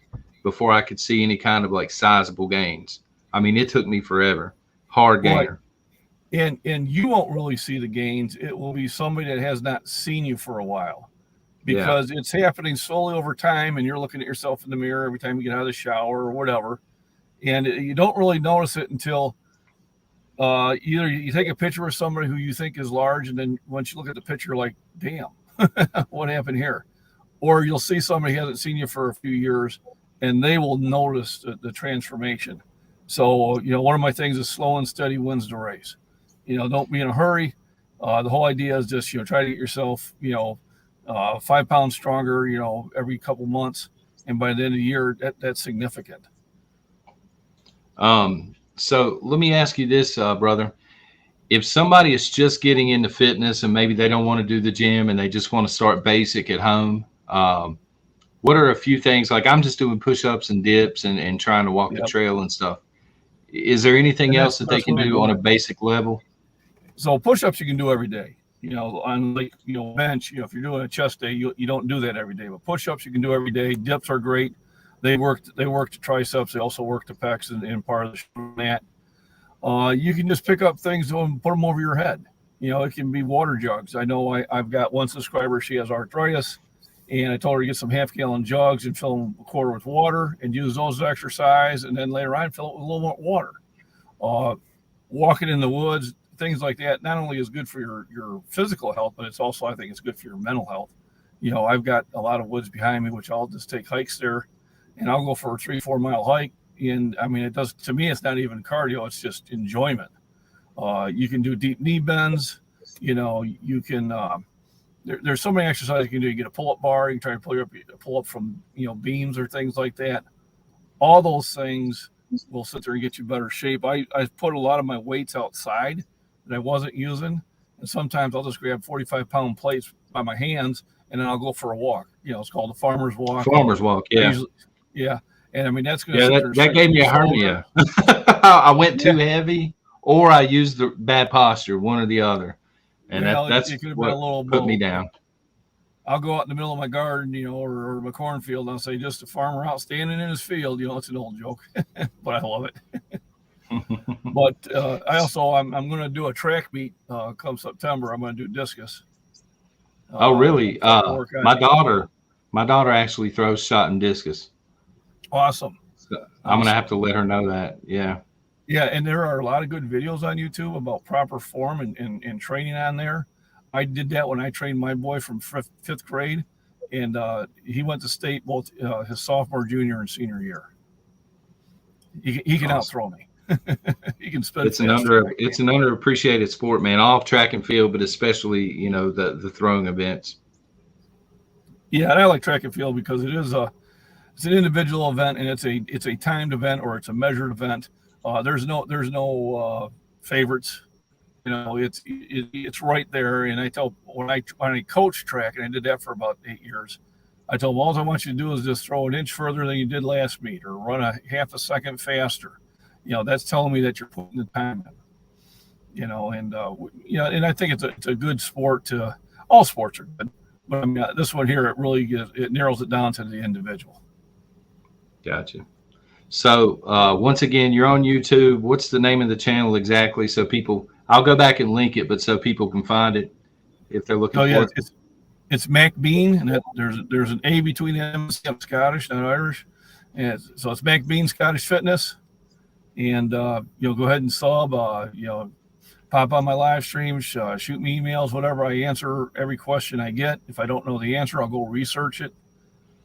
before I could see any kind of like sizable gains. I mean, it took me forever. Hard gainer. Right. And you won't really see the gains. It will be somebody that has not seen you for a while, because it's happening slowly over time, and you're looking at yourself in the mirror every time you get out of the shower or whatever, and you don't really notice it until either you take a picture of somebody who you think is large, and then once you look at the picture, you're like, damn, what happened here? Or you'll see somebody who hasn't seen you for a few years, and they will notice the transformation. So, one of my things is slow and steady wins the race. Don't be in a hurry. The whole idea is just, try to get yourself, 5 pounds stronger, every couple months. And by the end of the year, that's significant. So let me ask you this, brother. If somebody is just getting into fitness and maybe they don't want to do the gym and they just want to start basic at home, what are a few things, like I'm just doing push-ups and dips and trying to walk the trail and stuff. Is there anything else that they can do on a basic level? So push-ups you can do every day. On like, bench, if you're doing a chest day, you don't do that every day. But push-ups you can do every day. Dips are great. They work the triceps. They also work the pecs and part of the mat. You can just pick up things and put them over your head. It can be water jugs. I know I've got one subscriber, she has arthritis, and I told her to get some half-gallon jugs and fill them a quarter with water and use those to exercise, and then later on fill it with a little more water. Walking in the woods, things like that, not only is good for your physical health, but it's also, I think it's good for your mental health. I've got a lot of woods behind me, which I'll just take hikes there, and I'll go for a 3-4 mile hike. And I mean, to me, it's not even cardio, it's just enjoyment. You can do deep knee bends. You can, there's so many exercises you can do. You get a pull-up bar, you can try to pull up from, beams or things like that. All those things will sit there and get you better shape. I put a lot of my weights outside that I wasn't using. And sometimes I'll just grab 45-pound plates by my hands and then I'll go for a walk. It's called the farmer's walk. Farmer's walk, yeah. Yeah. And I mean, that's going to that gave me a hernia. I went too heavy, or I used the bad posture, one or the other. And that's what put me down. I'll go out in the middle of my garden, or my cornfield, and I'll say, just a farmer out standing in his field. It's an old joke, but I love it. But I'm going to do a track meet come September. I'm going to do discus. Oh, really? My daughter actually throws shot and discus. Awesome. So I'm going to have to let her know that. Yeah. Yeah. And there are a lot of good videos on YouTube about proper form and training on there. I did that when I trained my boy from fifth grade, and he went to state both his sophomore, junior, and senior year. He can outthrow me. He can spin. It's an underappreciated sport, man. All track and field, but especially the throwing events. Yeah, and I like track and field because it's an individual event, and it's a timed event or it's a measured event. There's no favorites. It's right there. And I tell when I coach track, and I did that for about 8 years, I told them all I want you to do is just throw an inch further than you did last meet, or run a half a second faster. That's telling me that you're putting the time in. And I think it's a good sport. All sports are good, but I mean, this one here, it narrows it down to the individual. Gotcha. So once again, you're on YouTube. What's the name of the channel exactly? So I'll go back and link it, but so people can find it if they're looking for it. It's Mac Bean, and there's an A between them. I'm Scottish, not Irish, and so it's Mac Bean Scottish Fitness. And go ahead and sub. Pop on my live streams, shoot me emails, whatever. I answer every question I get. If I don't know the answer, I'll go research it.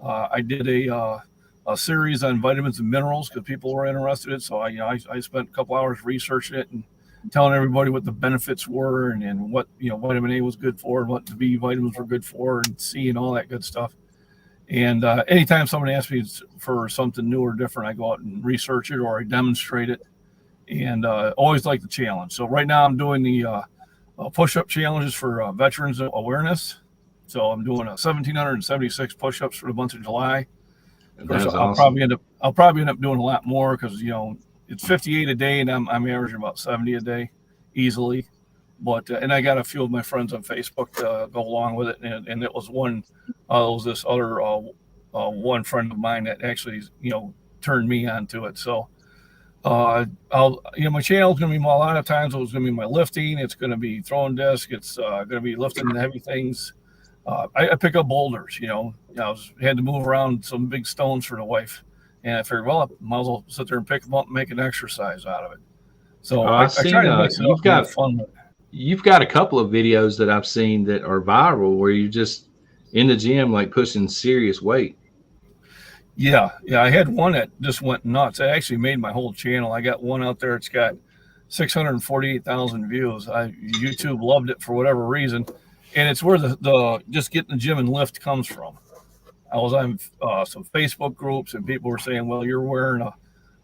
I did a series on vitamins and minerals because people were interested in it. So I spent a couple hours researching it and telling everybody what the benefits were and what vitamin A was good for and what the B vitamins were good for and C and all that good stuff. And anytime somebody asks me for something new or different, I go out and research it or I demonstrate it. And always like the challenge. So right now I'm doing the push-up challenges for veterans awareness. So I'm doing 1,776 push-ups for the month of July. Of course, I'll probably end up doing a lot more because it's 58 a day and I'm averaging about 70 a day easily. But and I got a few of my friends on Facebook to go along with it, and it was this other one friend of mine that actually, turned me onto it. So, my channel is going to be a lot of times it's going to be my lifting. It's going to be throwing disc. It's going to be lifting heavy things. I pick up boulders, had to move around some big stones for the wife. And I figured, well, I might as well sit there and pick them up and make an exercise out of it. So I try to mix it up and have fun with it. You've got a couple of videos that I've seen that are viral where you're just in the gym, like pushing serious weight. Yeah. I had one that just went nuts. I actually made my whole channel. I got one out there. It's got 648,000 views. YouTube loved it for whatever reason. And it's where the just getting the gym and lift comes from. I was on some Facebook groups and people were saying, well, you're wearing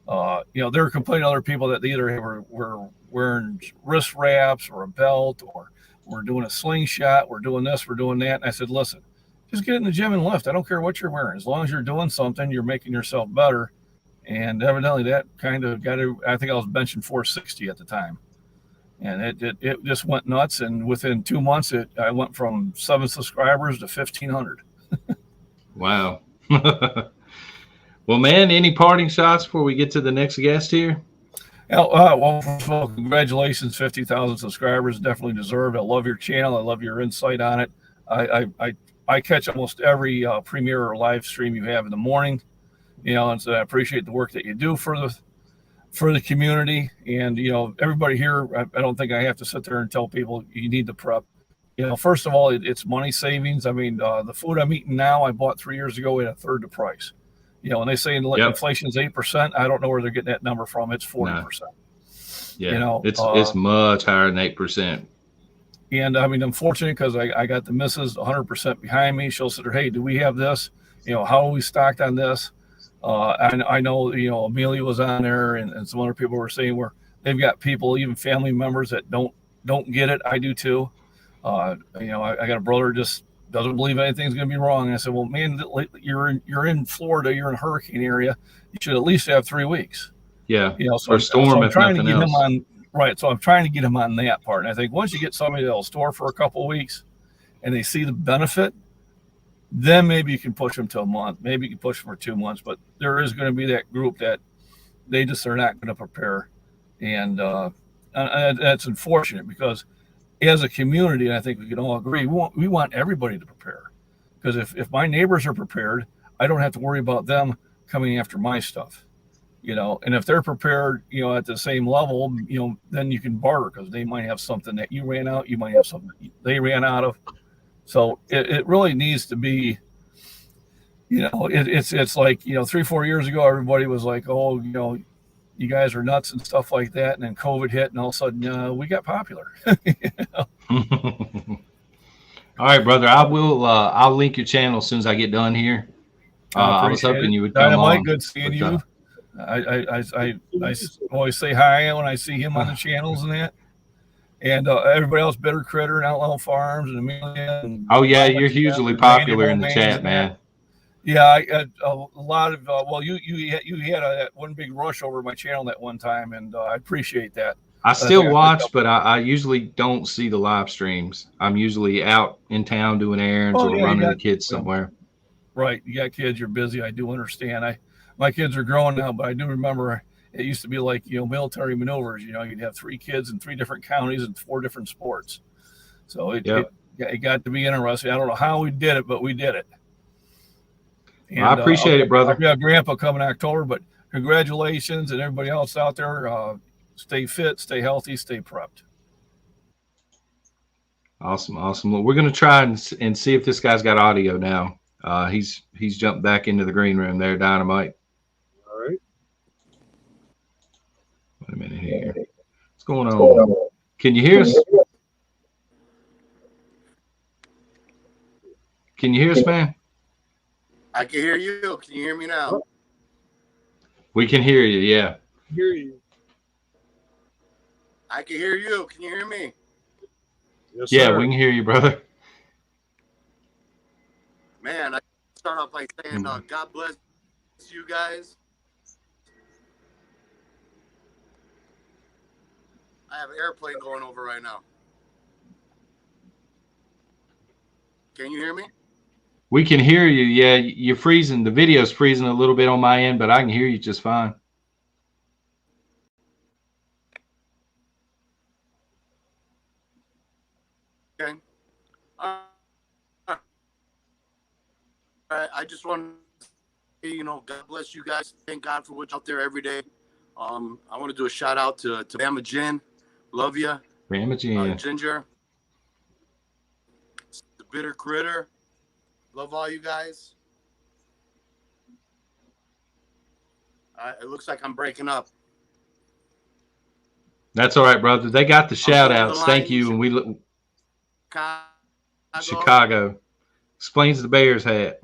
they were complaining to other people that they either were wearing wrist wraps or a belt, or we're doing a slingshot, we're doing this, we're doing that. And I said, listen, just get in the gym and lift. I don't care what you're wearing. As long as you're doing something, you're making yourself better. And evidently that kind of I think I was benching 460 at the time. And it just went nuts. And within 2 months, I went from 7 subscribers to 1,500. Wow. Well, man, any parting shots before we get to the next guest here? Well, first of all, congratulations, 50,000 subscribers. Definitely deserved. I love your channel. I love your insight on it. I catch almost every premiere or live stream you have in the morning, and so I appreciate the work that you do for the community. And, everybody here, I don't think I have to sit there and tell people you need to prep. First of all, it's money savings. I mean, the food I'm eating now, I bought 3 years ago at a third the price. And they say inflation is 8%. I don't know where they're getting that number from. It's 40%. Yeah, it's much higher than 8%. And I mean, I'm fortunate because I got the missus 100% behind me. She'll sit there, hey, do we have this? How are we stocked on this? I know, Amelia was on there and some other people were saying where they've got people, even family members that don't get it. I do too. I got a brother just doesn't believe anything's going to be wrong. And I said, well, man, you're in Florida, you're in a hurricane area. You should at least have 3 weeks. Yeah. So I'm trying to get him on. Right. So I'm trying to get him on that part. And I think once you get somebody that'll store for a couple of weeks and they see the benefit, then maybe you can push them to a month. Maybe you can push them for 2 months. But there is going to be that group that they just are not going to prepare. And that's unfortunate because as a community, and I think we can all agree, we want everybody to prepare. Because if my neighbors are prepared, I don't have to worry about them coming after my stuff. And if they're prepared, at the same level, then you can barter because they might have something that you ran out. You might have something they ran out of. So it really needs to be, it's like, 3-4 years ago, everybody was like, oh, you guys are nuts and stuff like that. And then COVID hit and all of a sudden we got popular. All right, brother. I'll link your channel as soon as I get done here. I was hoping you would come on. Good seeing you. I always say hi when I see him on the channels and that. And everybody else, Bitter Critter and Outlaw Farms and Amelia. And you're hugely popular in the chat, man. Yeah, a lot of you had that one big rush over my channel that one time, and I appreciate that. I still watch, but I usually don't see the live streams. I'm usually out in town doing errands or running the kids somewhere. Right, you got kids, you're busy. I do understand. My kids are growing now, but I do remember it used to be like military maneuvers. You'd have 3 kids in 3 different counties and 4 different sports. So it got to be interesting. I don't know how we did it, but we did it. And, I appreciate it, brother. I've got Grandpa coming October, but congratulations and everybody else out there. Stay fit, stay healthy, stay prepped. Awesome. Well, we're going to try and see if this guy's got audio now. He's jumped back into the green room there, Dynamite. All right. Wait a minute here. What's going on? Can you hear us? Can you hear us, man? I can hear you. Can you hear me now? We can hear you, yeah. Hear you. I can hear you. Can you hear me? Yes, yeah, sir. we can hear you, brother. Man, I start off by saying God bless you guys. I have an airplane going over right now. Can you hear me? We can hear you. Yeah, you're freezing. The video's freezing a little bit on my end, but I can hear you just fine. Okay. All right. I just want to say, God bless you guys. Thank God for what's out there every day. I want to do a shout out to Bama Jen. Love you. Bama Jen. Ginger. The Bitter Critter. Love all you guys. It looks like I'm breaking up. That's all right, brother. They got the shout outs. Thank you. And we look. Chicago. Explains the Bears hat.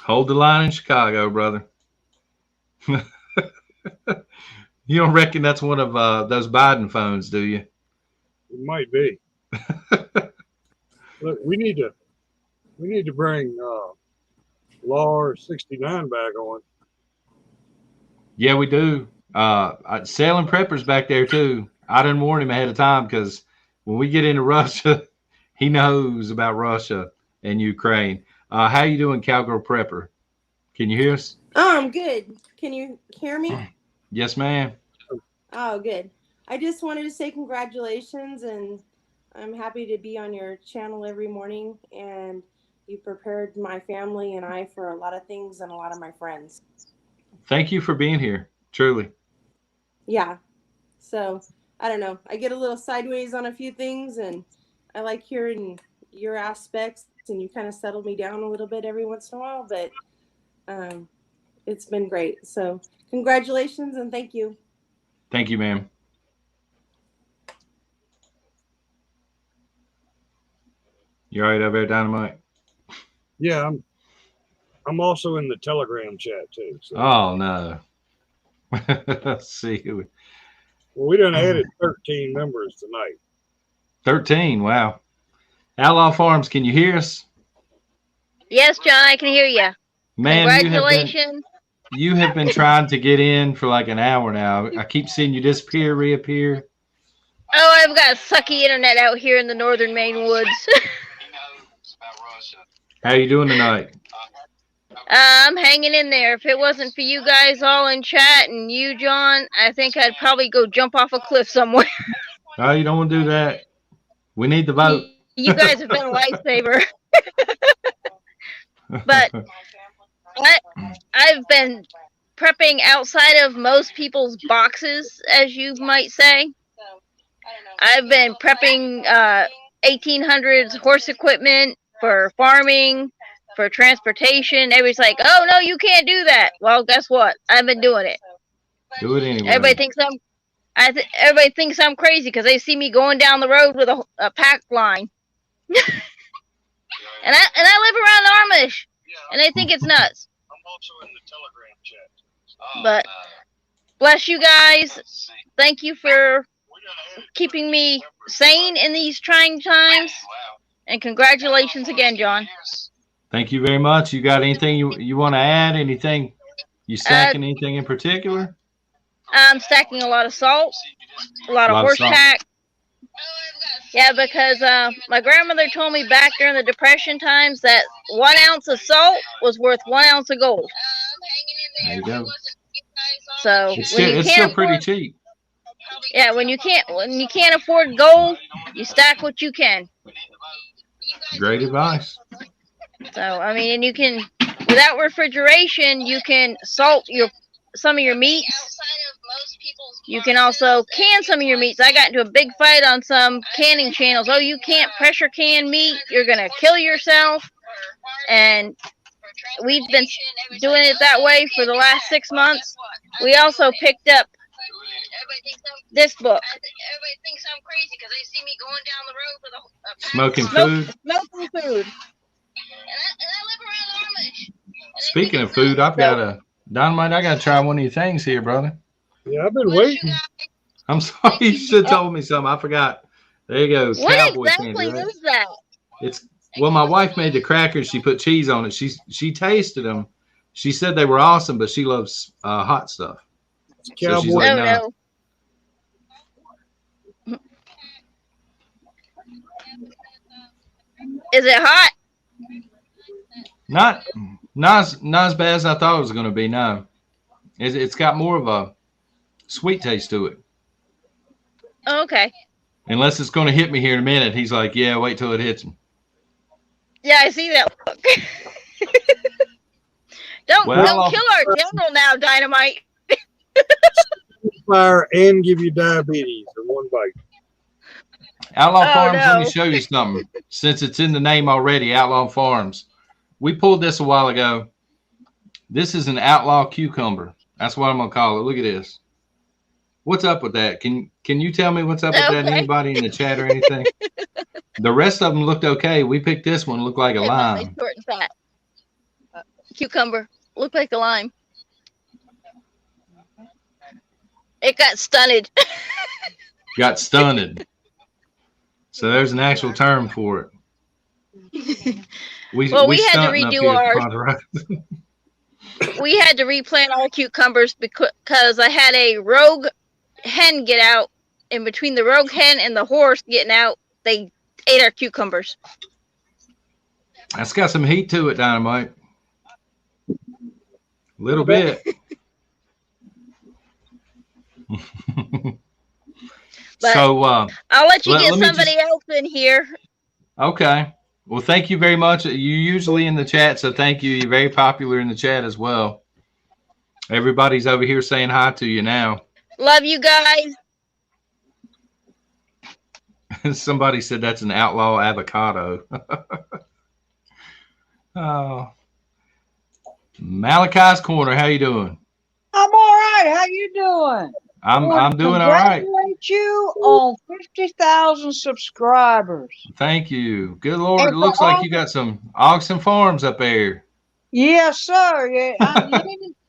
Hold the line in Chicago, brother. You don't reckon that's one of those Biden phones, do you? It might be. Look, we need to bring Law 69 back on. Yeah, we do. Selling Prepper's back there too. I didn't warn him ahead of time because when we get into Russia, he knows about Russia and Ukraine. How you doing, Cowgirl Prepper? Can you hear us? Oh, I'm good. Can you hear me? Yes, ma'am. Oh, good. I just wanted to say congratulations, and I'm happy to be on your channel every morning, and you prepared my family and I for a lot of things and a lot of my friends. Thank you for being here. Truly. Yeah. So, I don't know. I get a little sideways on a few things, and I like hearing your aspects, and you kind of settle me down a little bit every once in a while, but it's been great. So, congratulations and thank you. Thank you, ma'am. You all right over there, Dynamite? Yeah, I'm also in the Telegram chat too. So. Oh no. Let's see. Well, we done added 13 members tonight. 13. Wow. Outlaw Farms, can you hear us? Yes, John, I can hear you. Man, congratulations. You have been trying to get in for like an hour now. I keep seeing you disappear, reappear. Oh, I've got sucky internet out here in the northern Maine woods. How you doing tonight? I'm hanging in there. If it wasn't for you guys all in chat and you, John, I think I'd probably go jump off a cliff somewhere. Oh, you don't want to do that. We need the vote. You guys have been a lifesaver. But I've been prepping outside of most people's boxes, as you might say. I've been prepping 1800s horse equipment for farming, for transportation. Everybody's like, "Oh no, you can't do that." Well, guess what? I've been doing it. Do it anyway. Everybody thinks I'm crazy because they see me going down the road with a pack line, and I live around Amish, and they think it's nuts. I'm also in the Telegram chat. But bless you guys. Thank you for keeping me sane in these trying times. And congratulations again, John. Thank you very much. You got anything you want to add? Anything you stacking anything in particular? I'm stacking a lot of salt, a lot of horse tack. Yeah, because my grandmother told me back during the Depression times that 1 ounce of salt was worth 1 ounce of gold. There you go. So it's still pretty cheap. Yeah, when you can't afford gold, you stack what you can. Great advice. So I mean, and you can, without refrigeration, you can salt some of your meats. You can also can some of your meats. I got into a big fight on some canning channels. Oh, you can't pressure can meat. You're gonna kill yourself. And we've been doing it that way for the last 6 months. We also picked up this book. Everybody thinks I'm crazy because they see me going down the road with a smoking food. Smoking food. And I live around Amish. Speaking of food, I've got a Dynamite. I got to try one of your things here, brother. Yeah, I've been waiting. I'm sorry. You should have told me something. I forgot. There you go. What Cowboy exactly candy, right? is that? Well, my wife made the crackers. She put cheese on it. She tasted them. She said they were awesome, but she loves hot stuff. So she's like, no. Is it hot? Not as bad as I thought it was going to be. No, it's got more of a sweet taste to it. Okay. Unless it's going to hit me here in a minute. He's like, yeah, wait till it hits him. Yeah, I see that look. Don't kill our general now, Dynamite. Fire and give you diabetes in one bite. Outlaw Farms, let me show you something. Since it's in the name already, Outlaw Farms. We pulled this a while ago. This is an outlaw cucumber. That's what I'm going to call it. Look at this. What's up with that? Can you tell me what's up with that? Anybody in the chat or anything? The rest of them looked okay. We picked this one. Looked like a lime. Short and fat. Cucumber. Looked like a lime. It got stunted. Got stunted. So there's an actual term for it. We had to redo ours. We had to replant our cucumbers because I had a rogue hen get out. In between the rogue hen and the horse getting out, they ate our cucumbers. That's got some heat to it, Dynamite. A little bit. So I'll let you get somebody else in here. Okay. Well, thank you very much. You're usually in the chat, so thank you. You're very popular in the chat as well. Everybody's over here saying hi to you now. Love you guys. Somebody said that's an outlaw avocado. Oh. Malachi's Corner, how you doing? I'm all right. How you doing? I'm doing all right. Congratulate you on 50,000 subscribers. Thank you. Good Lord, it looks like you got some oxen farms up there. Yes, sir. Yeah,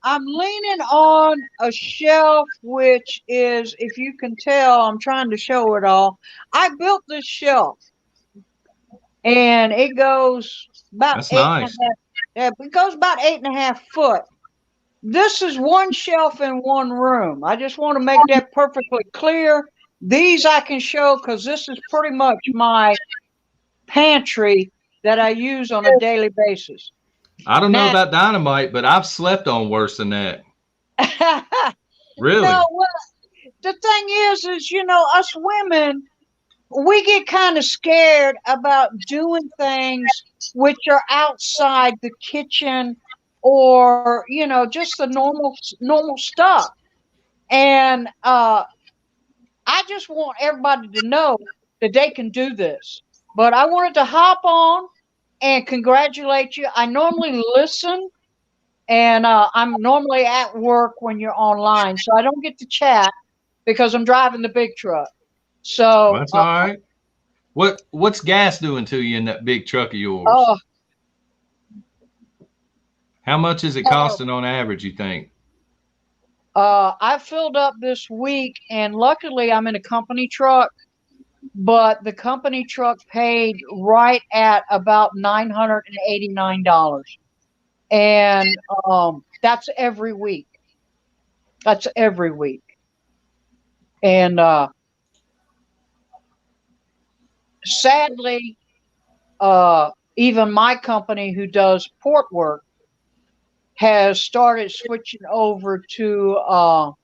I'm leaning on a shelf, which is, if you can tell, I'm trying to show it all. I built this shelf, and it goes about That's nice. It goes about 8.5 foot. This is one shelf in one room. I just want to make that perfectly clear. These I can show because this is pretty much my pantry that I use on a daily basis. I don't know about Dynamite, but I've slept on worse than that. Really? No, well, the thing is, you know, us women, we get kind of scared about doing things which are outside the kitchen or, you know, just the normal stuff. And I just want everybody to know that they can do this. But I wanted to hop on and congratulate you. I normally listen, and I'm normally at work when you're online, so I don't get to chat because I'm driving the big truck. So that's all right. What's gas doing to you in that big truck of yours? How much is it costing on average, you think? I filled up this week, and luckily I'm in a company truck, but the company truck paid right at about $989. And that's every week. That's every week. And sadly, even my company who does port work has started switching over to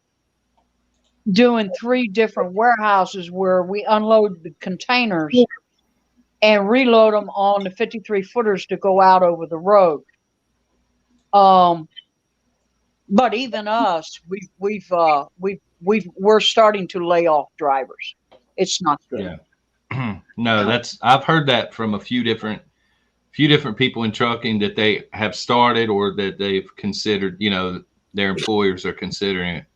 doing 3 different warehouses where we unload the containers and reload them on the 53 footers to go out over the road. But even us, we're starting to lay off drivers. It's not good. Yeah. No, I've heard that from a few different people in trucking that they have started or that they've considered, you know, their employers are considering it.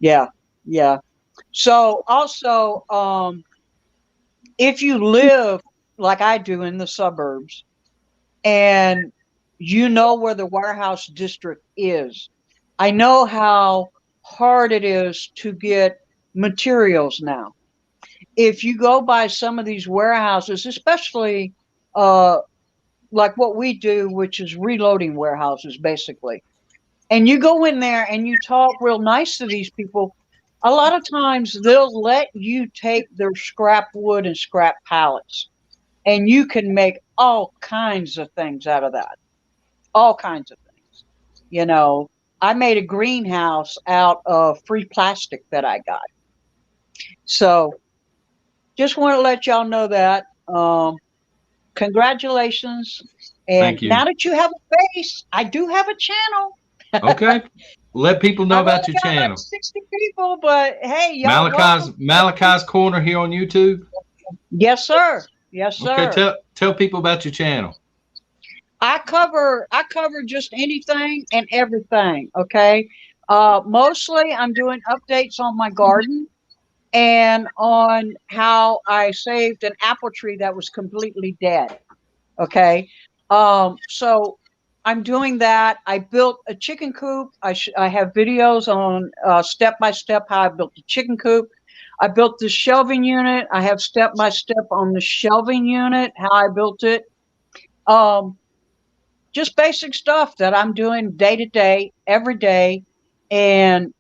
Yeah. Yeah. So also, if you live like I do in the suburbs and you know where the warehouse district is, I know how hard it is to get materials now. If you go by some of these warehouses, especially like what we do, which is reloading warehouses, basically, and you go in there and you talk real nice to these people, a lot of times they'll let you take their scrap wood and scrap pallets. and you can make all kinds of things out of that. All kinds of things. You know, I made a greenhouse out of free plastic that I got. So just want to let y'all know that. Congratulations. And Thank you. now that you have a face, I do have a channel. Okay. Let people know about your channel. Like 60 people, but hey, y'all. Malachi's Corner here on YouTube. Yes, sir. Yes, sir. Okay, tell people about your channel. I cover just anything and everything. Okay. Mostly I'm doing updates on my garden and on how I saved an apple tree that was completely dead. Okay. So I'm doing that. I built a chicken coop. I have videos on step by step how I built the chicken coop. I built the shelving unit. I have step by step on the shelving unit, how I built it. Just basic stuff that I'm doing day to day, every day. And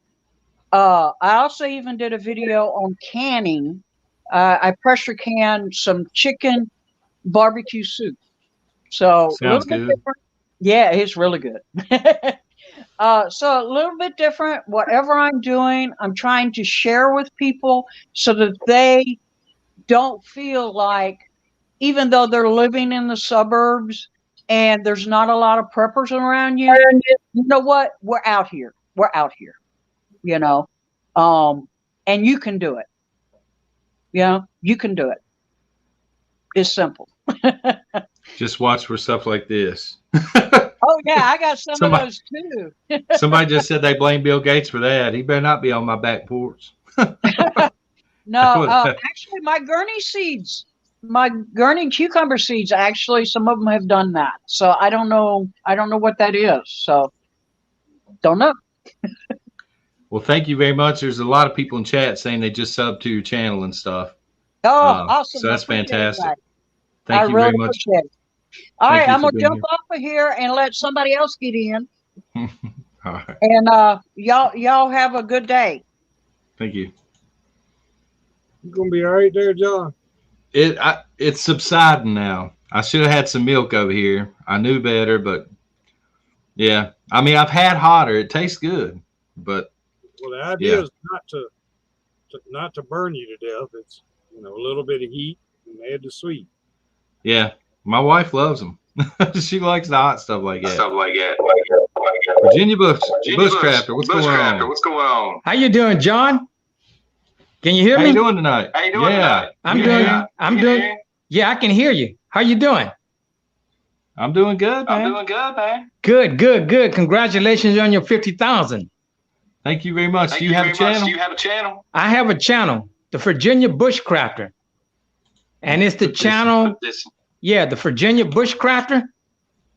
I also even did a video on canning. I pressure canned some chicken barbecue soup. So sounds a little good. bit different. Yeah, it's really good. So a little bit different. Whatever I'm doing, I'm trying to share with people so that they don't feel like, even though they're living in the suburbs and there's not a lot of preppers around you, you know what? We're out here. We're out here, you know, and you can do it. You know, you can do it. It's simple. Just watch for stuff like this. Oh yeah, I got some of those too. Somebody just said they blame Bill Gates for that. He better not be on my back porch. No, actually my Gurney cucumber seeds, actually some of them have done that. So I don't know what that is. So don't know. Well, thank you very much. There's a lot of people in chat saying they just subbed to your channel and stuff. Oh, awesome. So that's fantastic. That. Thank you very much. Appreciate it. All right, I'm gonna jump off of here and let somebody else get in. All right. And y'all have a good day. Thank you. You gonna be all right there, John? It's subsiding now. I should have had some milk over here. I knew better, but yeah. I mean, I've had hotter. It tastes good, but well, the idea is not to burn you to death. It's, you know, a little bit of heat and add the sweet. Yeah, my wife loves them. She likes the hot stuff like that. Virginia Bushcrafter, what's going on? How you doing, John? Can you hear me? How you doing tonight? I'm doing. Yeah, I can hear you. How you doing? I'm doing good, man. Good. Congratulations on your 50,000. Thank you very much. Do you have a channel? I have a channel, the Virginia Bushcrafter. And it's the channel, the Virginia Bushcrafter.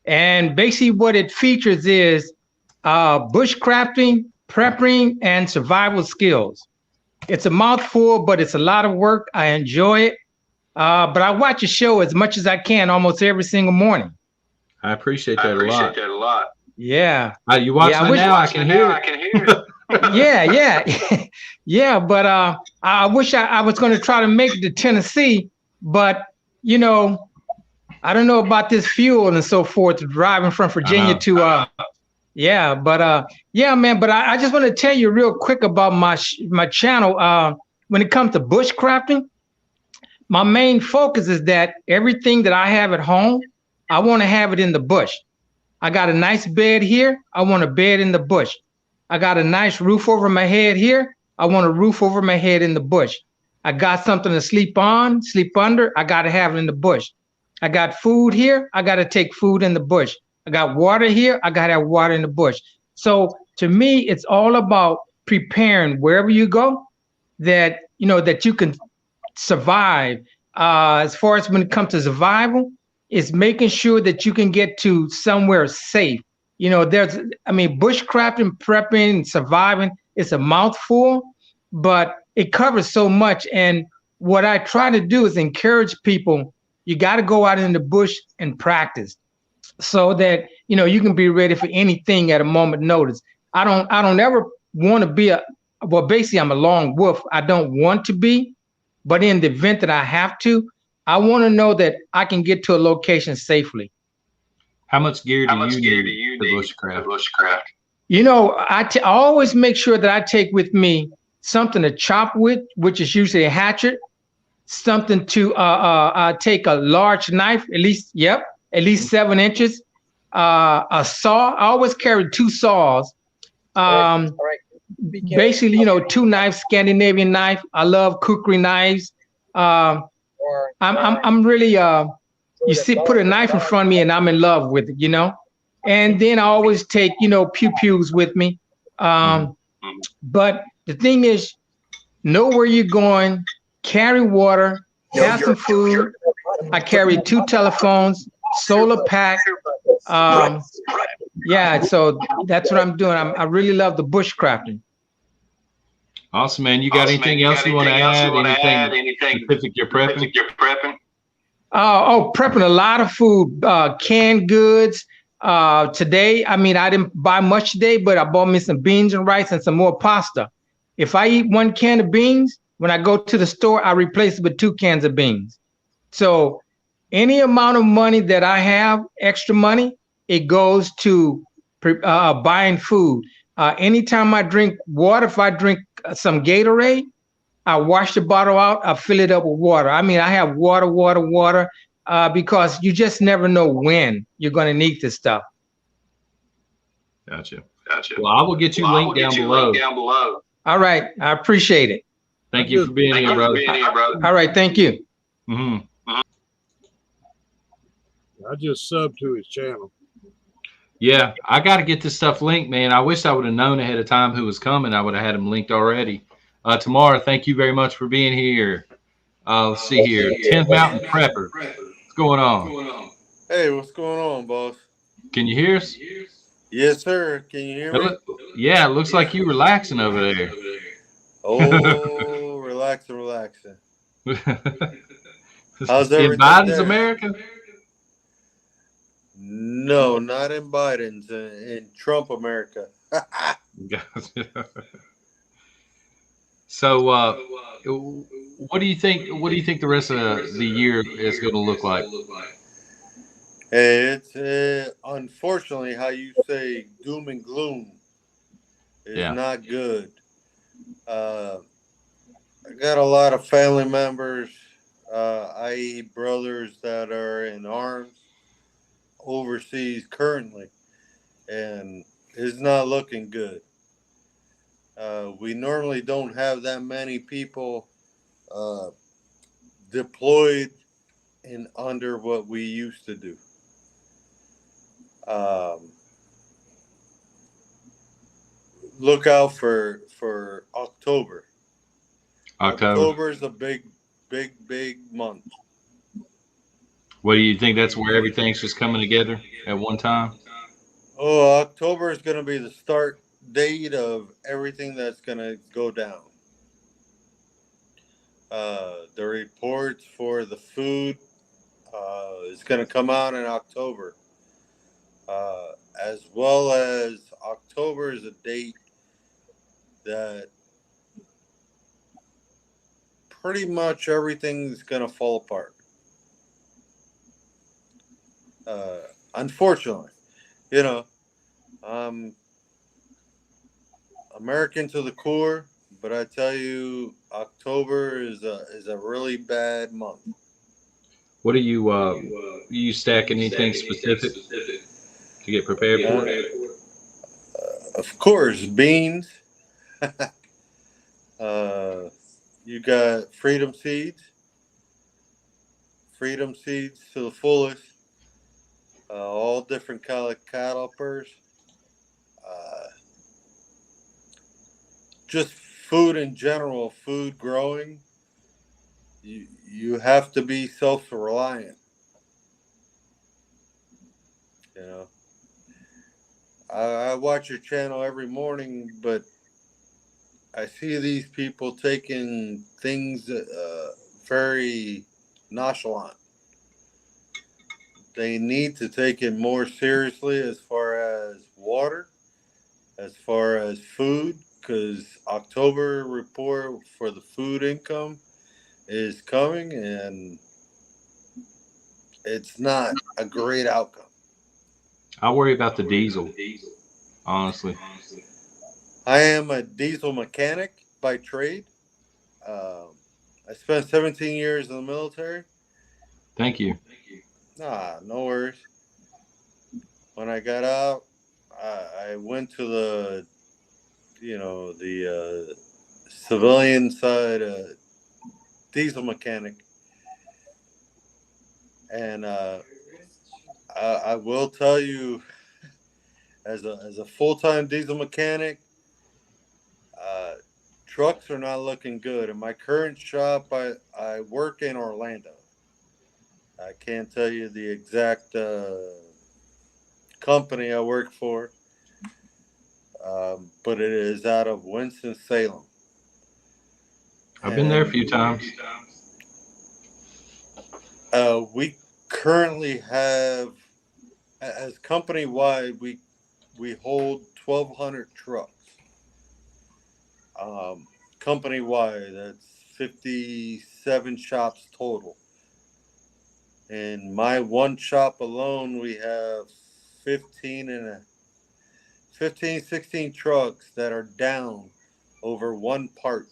And basically what it features is bushcrafting, prepping, and survival skills. It's a mouthful, but it's a lot of work. I enjoy it. But I watch your show as much as I can almost every single morning. I appreciate that a lot. Yeah. You watch me now, I can hear it. Yeah, but I wish I was going to try to make it to Tennessee, but you know, I don't know about this fuel and so forth, driving from Virginia to man, but I just want to tell you real quick about my channel. When it comes to bushcrafting, my main focus is that everything that I have at home, I want to have it in the bush. I got a nice bed here. I want a bed in the bush. I got a nice roof over my head here. I want a roof over my head in the bush. I got something to sleep on, sleep under. I got to have it in the bush. I got food here. I got to take food in the bush. I got water here. I got to have water in the bush. So to me, it's all about preparing wherever you go that, you know, that you can survive. As far as when it comes to survival, it's making sure that you can get to somewhere safe. You know, bushcrafting, prepping, and surviving, it's a mouthful, but it covers so much. And what I try to do is encourage people, you got to go out in the bush and practice so that, you know, you can be ready for anything at a moment notice. I don't ever want to be basically I'm a lone wolf. I don't want to be, but in the event that I have to, I want to know that I can get to a location safely. How much gear do you need to bushcraft? You know, I always make sure that I take with me something to chop with, which is usually a hatchet, something to take a large knife, at least 7 inches, a saw. I always carry 2 saws. Basically, you know, 2 knives, Scandinavian knife. I love kukri knives. I'm really you see, put a knife in front of me and I'm in love with it, you know. And then I always take, you know, pew-pews with me. But the thing is, know where you're going, carry water, have some food. I carry 2 telephones, solar pack. Yeah, so that's what I'm doing. I really love the bushcrafting. Awesome, man. You got anything else you want to add? Anything specific you're prepping? Prepping a lot of food, canned goods. Today, I mean, I didn't buy much today, but I bought me some beans and rice and some more pasta. If I eat 1 can of beans, when I go to the store, I replace it with 2 cans of beans. So any amount of money that I have, extra money, it goes to buying food. Anytime I drink water, if I drink some Gatorade, I wash the bottle out, I fill it up with water. I mean, I have water, because you just never know when you're going to need this stuff. Gotcha. Well, I will get you linked down below. All right. I appreciate it. Thank you for being here, brother. All right. Thank you. I just subbed to his channel. Yeah, I got to get this stuff linked, man. I wish I would have known ahead of time who was coming. I would have had him linked already. Tamara, thank you very much for being here. Let's see here. 10th Mountain Prepper. What's going on? Hey, what's going on, boss? Can you hear us? Yes, sir. Can you hear me? Yeah, it looks like you relaxing over there. Oh, relaxing. How's everything in Biden's there? America? No, not in Biden's. In Trump America. So, what do you think? What do you think the rest of the year is going to look like? Hey, it's unfortunately how you say doom and gloom is not good. I got a lot of family members, i.e., brothers that are in arms overseas currently, and it's not looking good. We normally don't have that many people deployed in under what we used to do. Look out for October. October is a big month. What do you think? That's where everything's just coming together at one time? Oh, October is going to be the start date of everything that's going to go down. The reports for the food is going to come out in October. As well as October is a date that pretty much everything's going to fall apart. Unfortunately, you know, American to the core, but I tell you, October is a really bad month. What are you stacking anything specific to get prepared for it? Of course, beans. You got freedom seeds to the fullest. All different calipers. Just food in general, food growing. You have to be self-reliant. You know, I watch your channel every morning, but I see these people taking things very nonchalant. They need to take it more seriously as far as water, as far as food, because October report for the food income is coming, and it's not a great outcome. I worry about the diesel, honestly. I am a diesel mechanic by trade. I spent 17 years in the military. Thank you. Nah, no worries. When I got out, I went to the, the civilian side, diesel mechanic, and I will tell you, as a full-time diesel mechanic, trucks are not looking good. In my current shop, I work in Orlando. I can't tell you the exact company I work for, but it is out of Winston-Salem. I've been there a few times. We currently have, as company-wide, we hold 1,200 trucks. Company-wide, that's 57 shops total. In my one shop alone, we have 16 trucks that are down over one part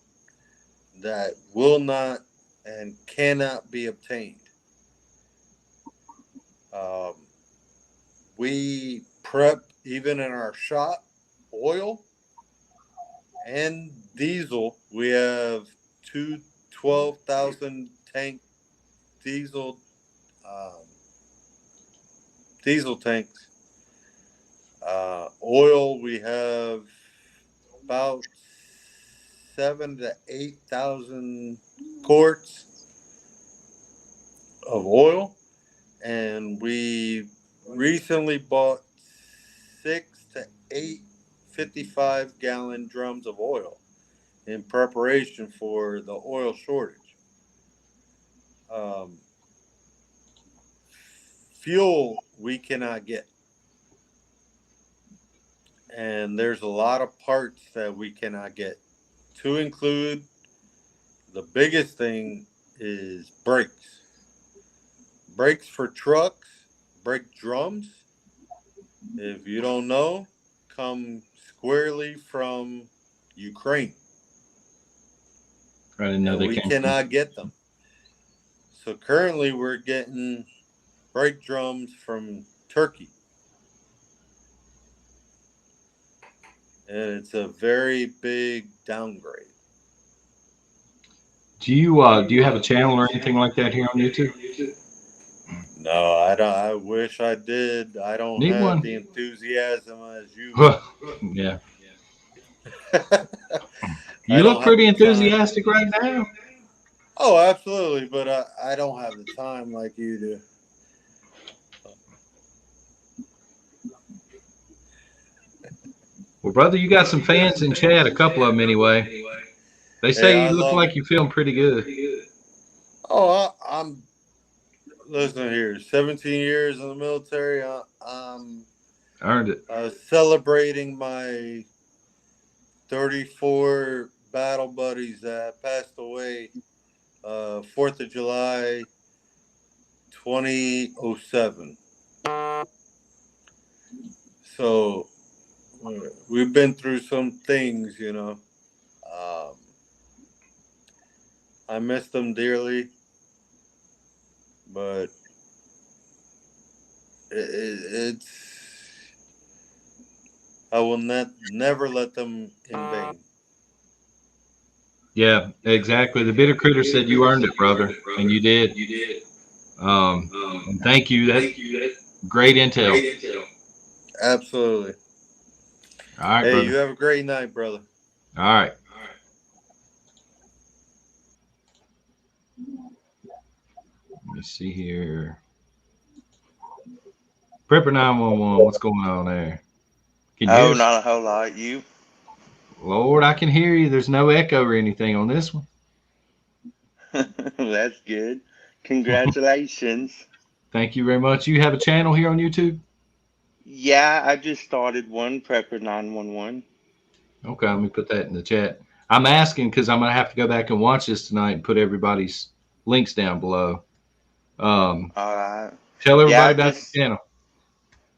that will not and cannot be obtained. We prep, even in our shop, oil and diesel. We have two 12,000 tank diesel tanks. Oil, we have about 7,000 to 8,000 quarts of oil, and we recently bought 6 to 8 55-gallon drums of oil in preparation for the oil shortage. Fuel we cannot get, and there's a lot of parts that we cannot get, to include the biggest thing is brakes. Brakes for trucks, brake drums, if you don't know, come squarely from Ukraine. I didn't know they we came cannot get them. So currently we're getting brake drums from Turkey. And it's a very big downgrade. Do you have a channel or anything like that here on YouTube? No, I don't. I wish I did. I don't Need have one. the enthusiasm as you. Yeah. I You don't look have pretty the time. enthusiastic right now. Oh, absolutely, but I don't have the time like you do. Well, brother, you got some fans in chat, a couple of them anyway. They say Hey, you look like you're feeling pretty good. Oh, I'm. Listen here, 17 years in the military. I'm earned it. Celebrating my 34 battle buddies that passed away 4th of July 2007. So we've been through some things, you know. I miss them dearly, but it's I will never let them in vain. Yeah, exactly. The bitter critter said you earned it, brother, and you did. And thank you. That's great intel. Absolutely. All right, hey, brother. you have a great night, brother. All right. Let me see here. Prepper 911, what's going on there? Can you hear us? Not a whole lot. You? Lord, I can hear you. There's no echo or anything on this one. That's good. Congratulations. Thank you very much. You have a channel here on YouTube? Yeah, I just started one, Prepper 911. Okay, let me put that in the chat. I'm asking because I'm going to have to go back and watch this tonight and put everybody's links down below. All right. Tell Yeah, everybody about the channel.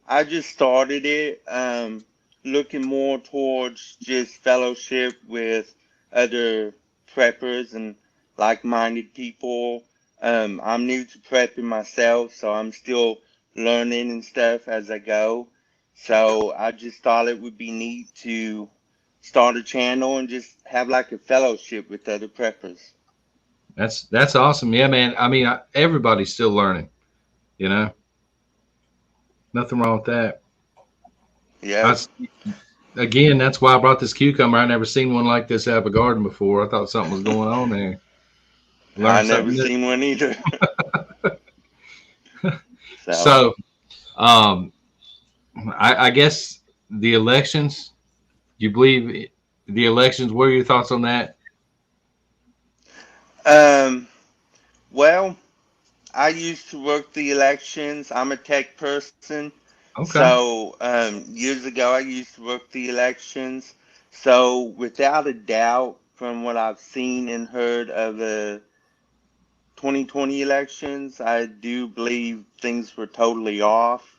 I just started it, looking more towards just fellowship with other preppers and like-minded people. I'm new to prepping myself, so I'm still learning and stuff as I go. So I just thought it would be neat to start a channel and just have like a fellowship with other preppers. That's awesome. Yeah, man. I mean, everybody's still learning, you know, nothing wrong with that. Yeah. Again, that's why I brought this cucumber. I never seen one like this out of a garden before. I thought something was going on there. I never seen one either. So, I guess the elections, you believe the elections, what are your thoughts on that? Well, I used to work the elections. I'm a tech person. Okay. So, years ago, I used to work the elections. So, without a doubt, from what I've seen and heard of the 2020 elections, I do believe things were totally off.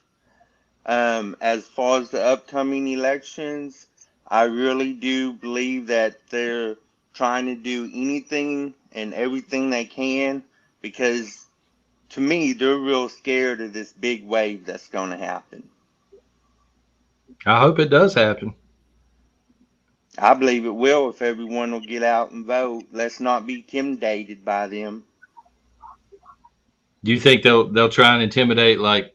As far as the upcoming elections, I really do believe that they're trying to do anything and everything they can, because to me, they're real scared of this big wave that's going to happen. I hope it does happen. I believe it will if everyone will get out and vote. Let's not be intimidated by them. Do you think they'll try and intimidate, like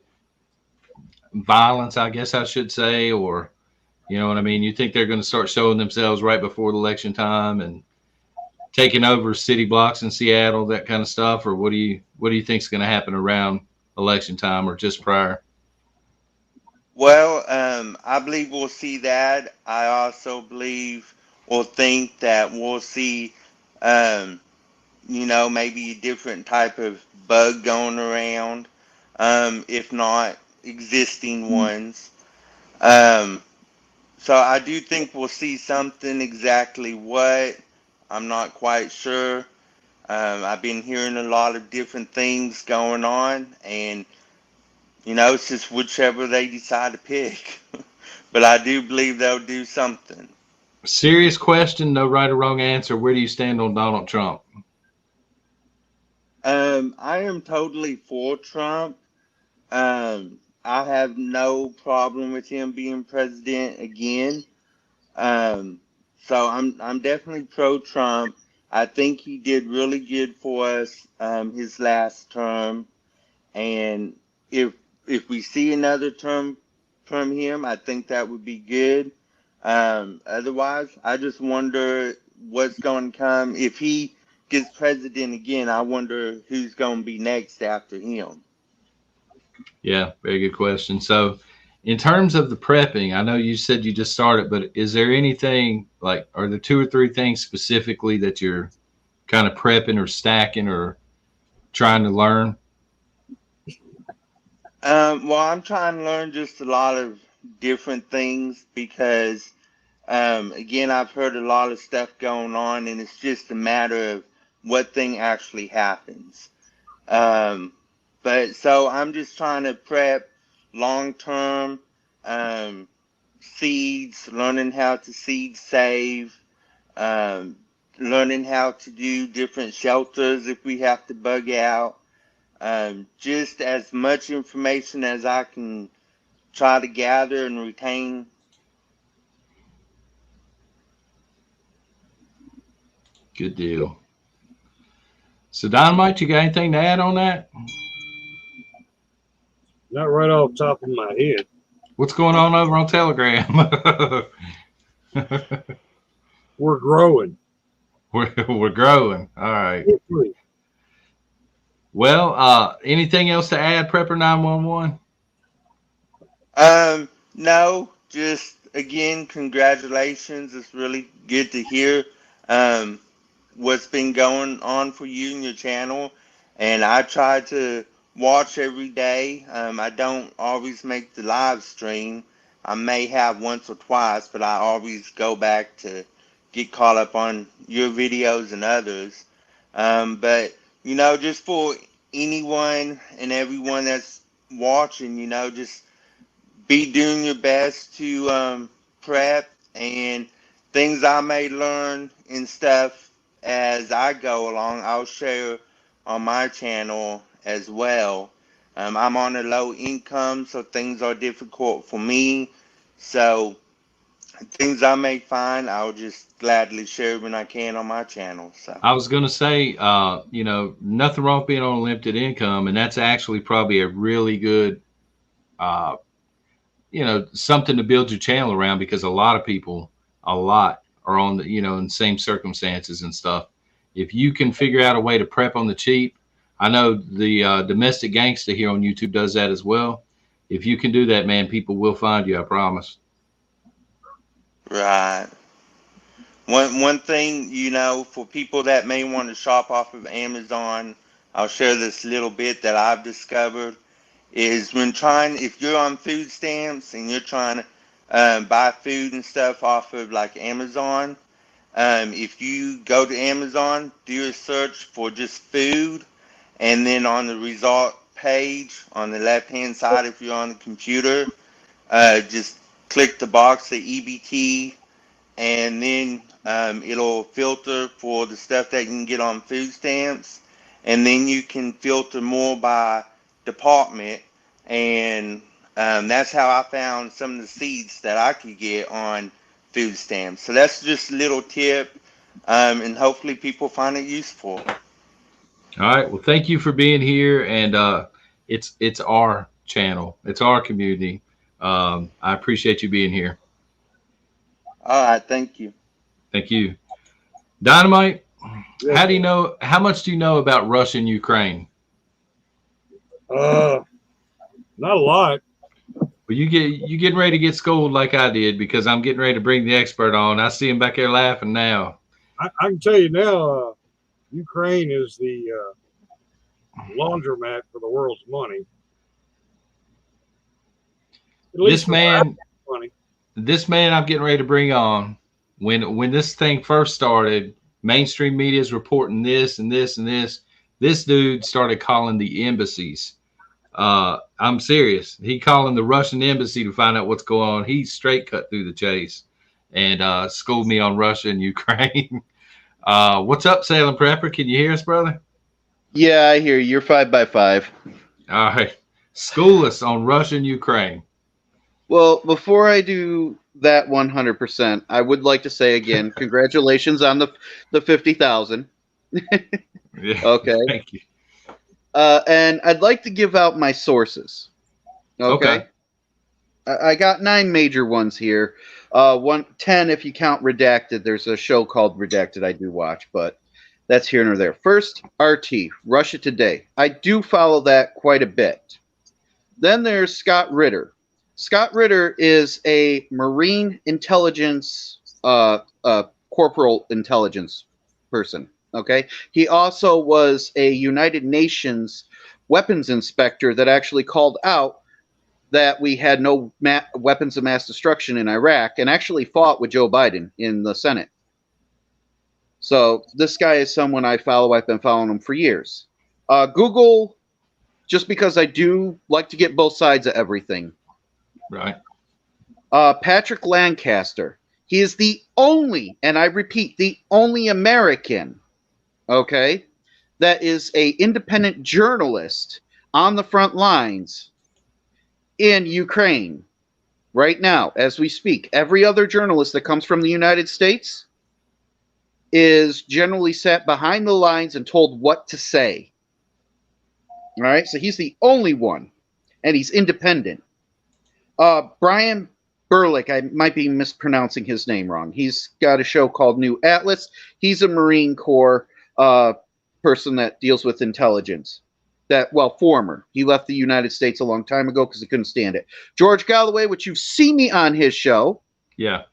violence, I guess I should say, or you know what I mean? You think they're going to start showing themselves right before the election time and taking over city blocks in Seattle, that kind of stuff, or what do you think is going to happen around election time or just prior? Well, I believe we'll see that. I also believe or think that we'll see, maybe a different type of bug going around, if not existing ones. So I do think we'll see something. Exactly what, I'm not quite sure. I've been hearing a lot of different things going on, and it's just whichever they decide to pick. But I do believe they'll do something. Serious question, no right or wrong answer. Where do you stand on Donald Trump? I am totally for Trump. I have no problem with him being president again. So I'm definitely pro Trump. I think he did really good for us his last term, and if we see another term from him, I think that would be good. Otherwise, I just wonder what's going to come if he gets president again. I wonder who's going to be next after him. Yeah, very good question. So, in terms of the prepping, I know you said you just started, but is there anything like, are there 2 or 3 things specifically that you're kind of prepping or stacking or trying to learn? Well, I'm trying to learn just a lot of different things because, again, I've heard a lot of stuff going on, and it's just a matter of what thing actually happens. But so I'm just trying to prep long-term seeds, learning how to seed save, learning how to do different shelters if we have to bug out. Just as much information as I can try to gather and retain. Good deal. So, Dynamite, you got anything to add on that? Not right off the top of my head. What's going on over on Telegram? We're growing. We're growing. All right. Well, anything else to add, Prepper 911? No, just again, congratulations. It's really good to hear what's been going on for you and your channel. And I try to watch every day. I don't always make the live stream. I may have once or twice, but I always go back to get caught up on your videos and others. But, just for anyone and everyone that's watching, you know, just be doing your best to prep, and things I may learn and stuff as I go along, I'll share on my channel as well. I'm on a low income, so things are difficult for me. So things I may find, I'll just gladly share when I can on my channel. So I was going to say, you know, nothing wrong with being on limited income, and that's actually probably a really good, you know, something to build your channel around, because a lot of people, are on the, you know, in the same circumstances and stuff. If you can figure out a way to prep on the cheap, I know the domestic gangster here on YouTube does that as well. If you can do that, man, people will find you, I promise. right. One thing, you know, for people that may want to shop off of Amazon, I'll share this little bit that I've discovered, is when trying, if you're on food stamps and you're trying to buy food and stuff off of like Amazon, if you go to Amazon, do a search for just food, and then on the result page on the left hand side, if you're on the computer, just click the box, the EBT, and then it'll filter for the stuff that you can get on food stamps, and then you can filter more by department, and that's how I found some of the seeds that I could get on food stamps. So that's just a little tip, and hopefully people find it useful. All right. Well, thank you for being here, and it's our channel, it's our community. I appreciate you being here. All right, thank you. Thank you. Dynamite, Yes, how do you know, how much do you know about Russia and Ukraine? Not a lot. Well, you getting ready to get schooled like I did, because I'm getting ready to bring the expert on. I see him back there laughing now. I can tell you now, Ukraine is the laundromat for the world's money. This man I'm getting ready to bring on, when this thing first started, mainstream media is reporting this and this and this. This dude started calling the embassies. I'm serious. He calling the Russian embassy to find out what's going on. He straight cut through the chase and schooled me on Russia and Ukraine. What's up, Salem Prepper? Can you hear us, brother? Yeah, I hear you. You're 5x5. All right. School us on Russia and Ukraine. Well, before I do that 100%, I would like to say again, congratulations on the 50,000. Yeah, okay. Thank you. And I'd like to give out my sources. Okay. I got 9 major ones here. 10 if you count Redacted. There's a show called Redacted I do watch, but that's here nor there. First, RT, Russia Today. I do follow that quite a bit. Then there's Scott Ritter. Scott Ritter is a Marine intelligence, corporal intelligence person. Okay. He also was a United Nations weapons inspector that actually called out that we had no weapons of mass destruction in Iraq, and actually fought with Joe Biden in the Senate. So this guy is someone I follow. I've been following him for years. Google, just because I do like to get both sides of everything. Right. Patrick Lancaster. He is the only, and I repeat, the only American, okay, that is a independent journalist on the front lines in Ukraine right now as we speak. Every other journalist that comes from the United States is generally sat behind the lines and told what to say. All right, so he's the only one, and he's independent. Brian Burlick, I might be mispronouncing his name wrong. He's got a show called New Atlas. He's a Marine Corps person that deals with intelligence. Former. He left the United States a long time ago because he couldn't stand it. George Galloway, which you've seen me on his show. Yeah.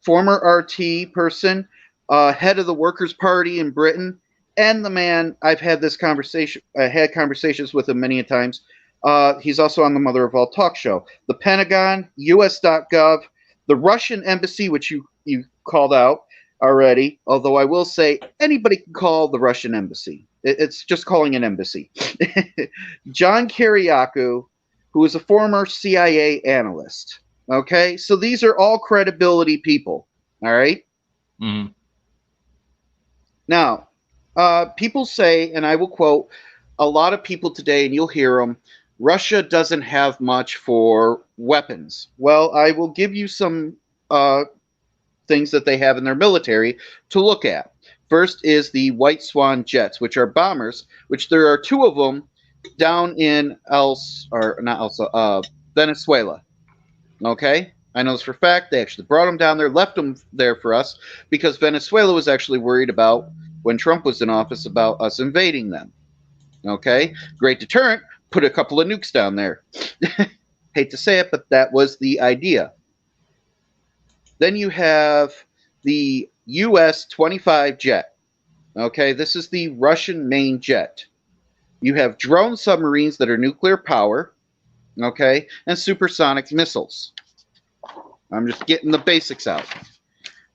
Former RT person, head of the Workers' Party in Britain, and the man I've had this conversation. I had conversations with him many a times. He's also on the Mother of All talk show. The Pentagon, US.gov, the Russian embassy, which you called out already. Although I will say anybody can call the Russian embassy. It's just calling an embassy. John Kiriakou, who is a former CIA analyst. Okay, so these are all credibility people. All right. Mm-hmm. Now, people say, and I will quote a lot of people today, and you'll hear them, Russia doesn't have much for weapons. Well, I will give you some things that they have in their military to look at. First is the White Swan jets, which are bombers, which there are 2 of them down in Venezuela. Okay? I know this for a fact. They actually brought them down there, left them there for us, because Venezuela was actually worried about, when Trump was in office, about us invading them. Okay? Great deterrent. Put a couple of nukes down there. Hate to say it, but that was the idea. Then you have the US-25 jet. Okay, this is the Russian main jet. You have drone submarines that are nuclear power, okay, and supersonic missiles. I'm just getting the basics out.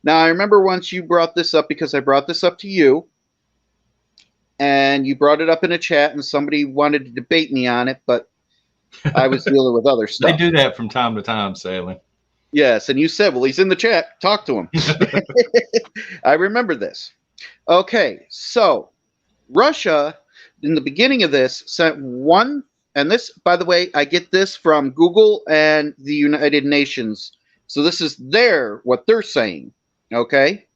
Now, I remember once you brought this up, because I brought this up to you, and you brought it up in a chat, and somebody wanted to debate me on it, but I was dealing with other stuff. They do that from time to time, Sailing. Yes, and you said, well, he's in the chat. Talk to him. I remember this. Okay, so Russia, in the beginning of this, sent one, and this, by the way, I get this from Google and the United Nations. So this is what they're saying, okay?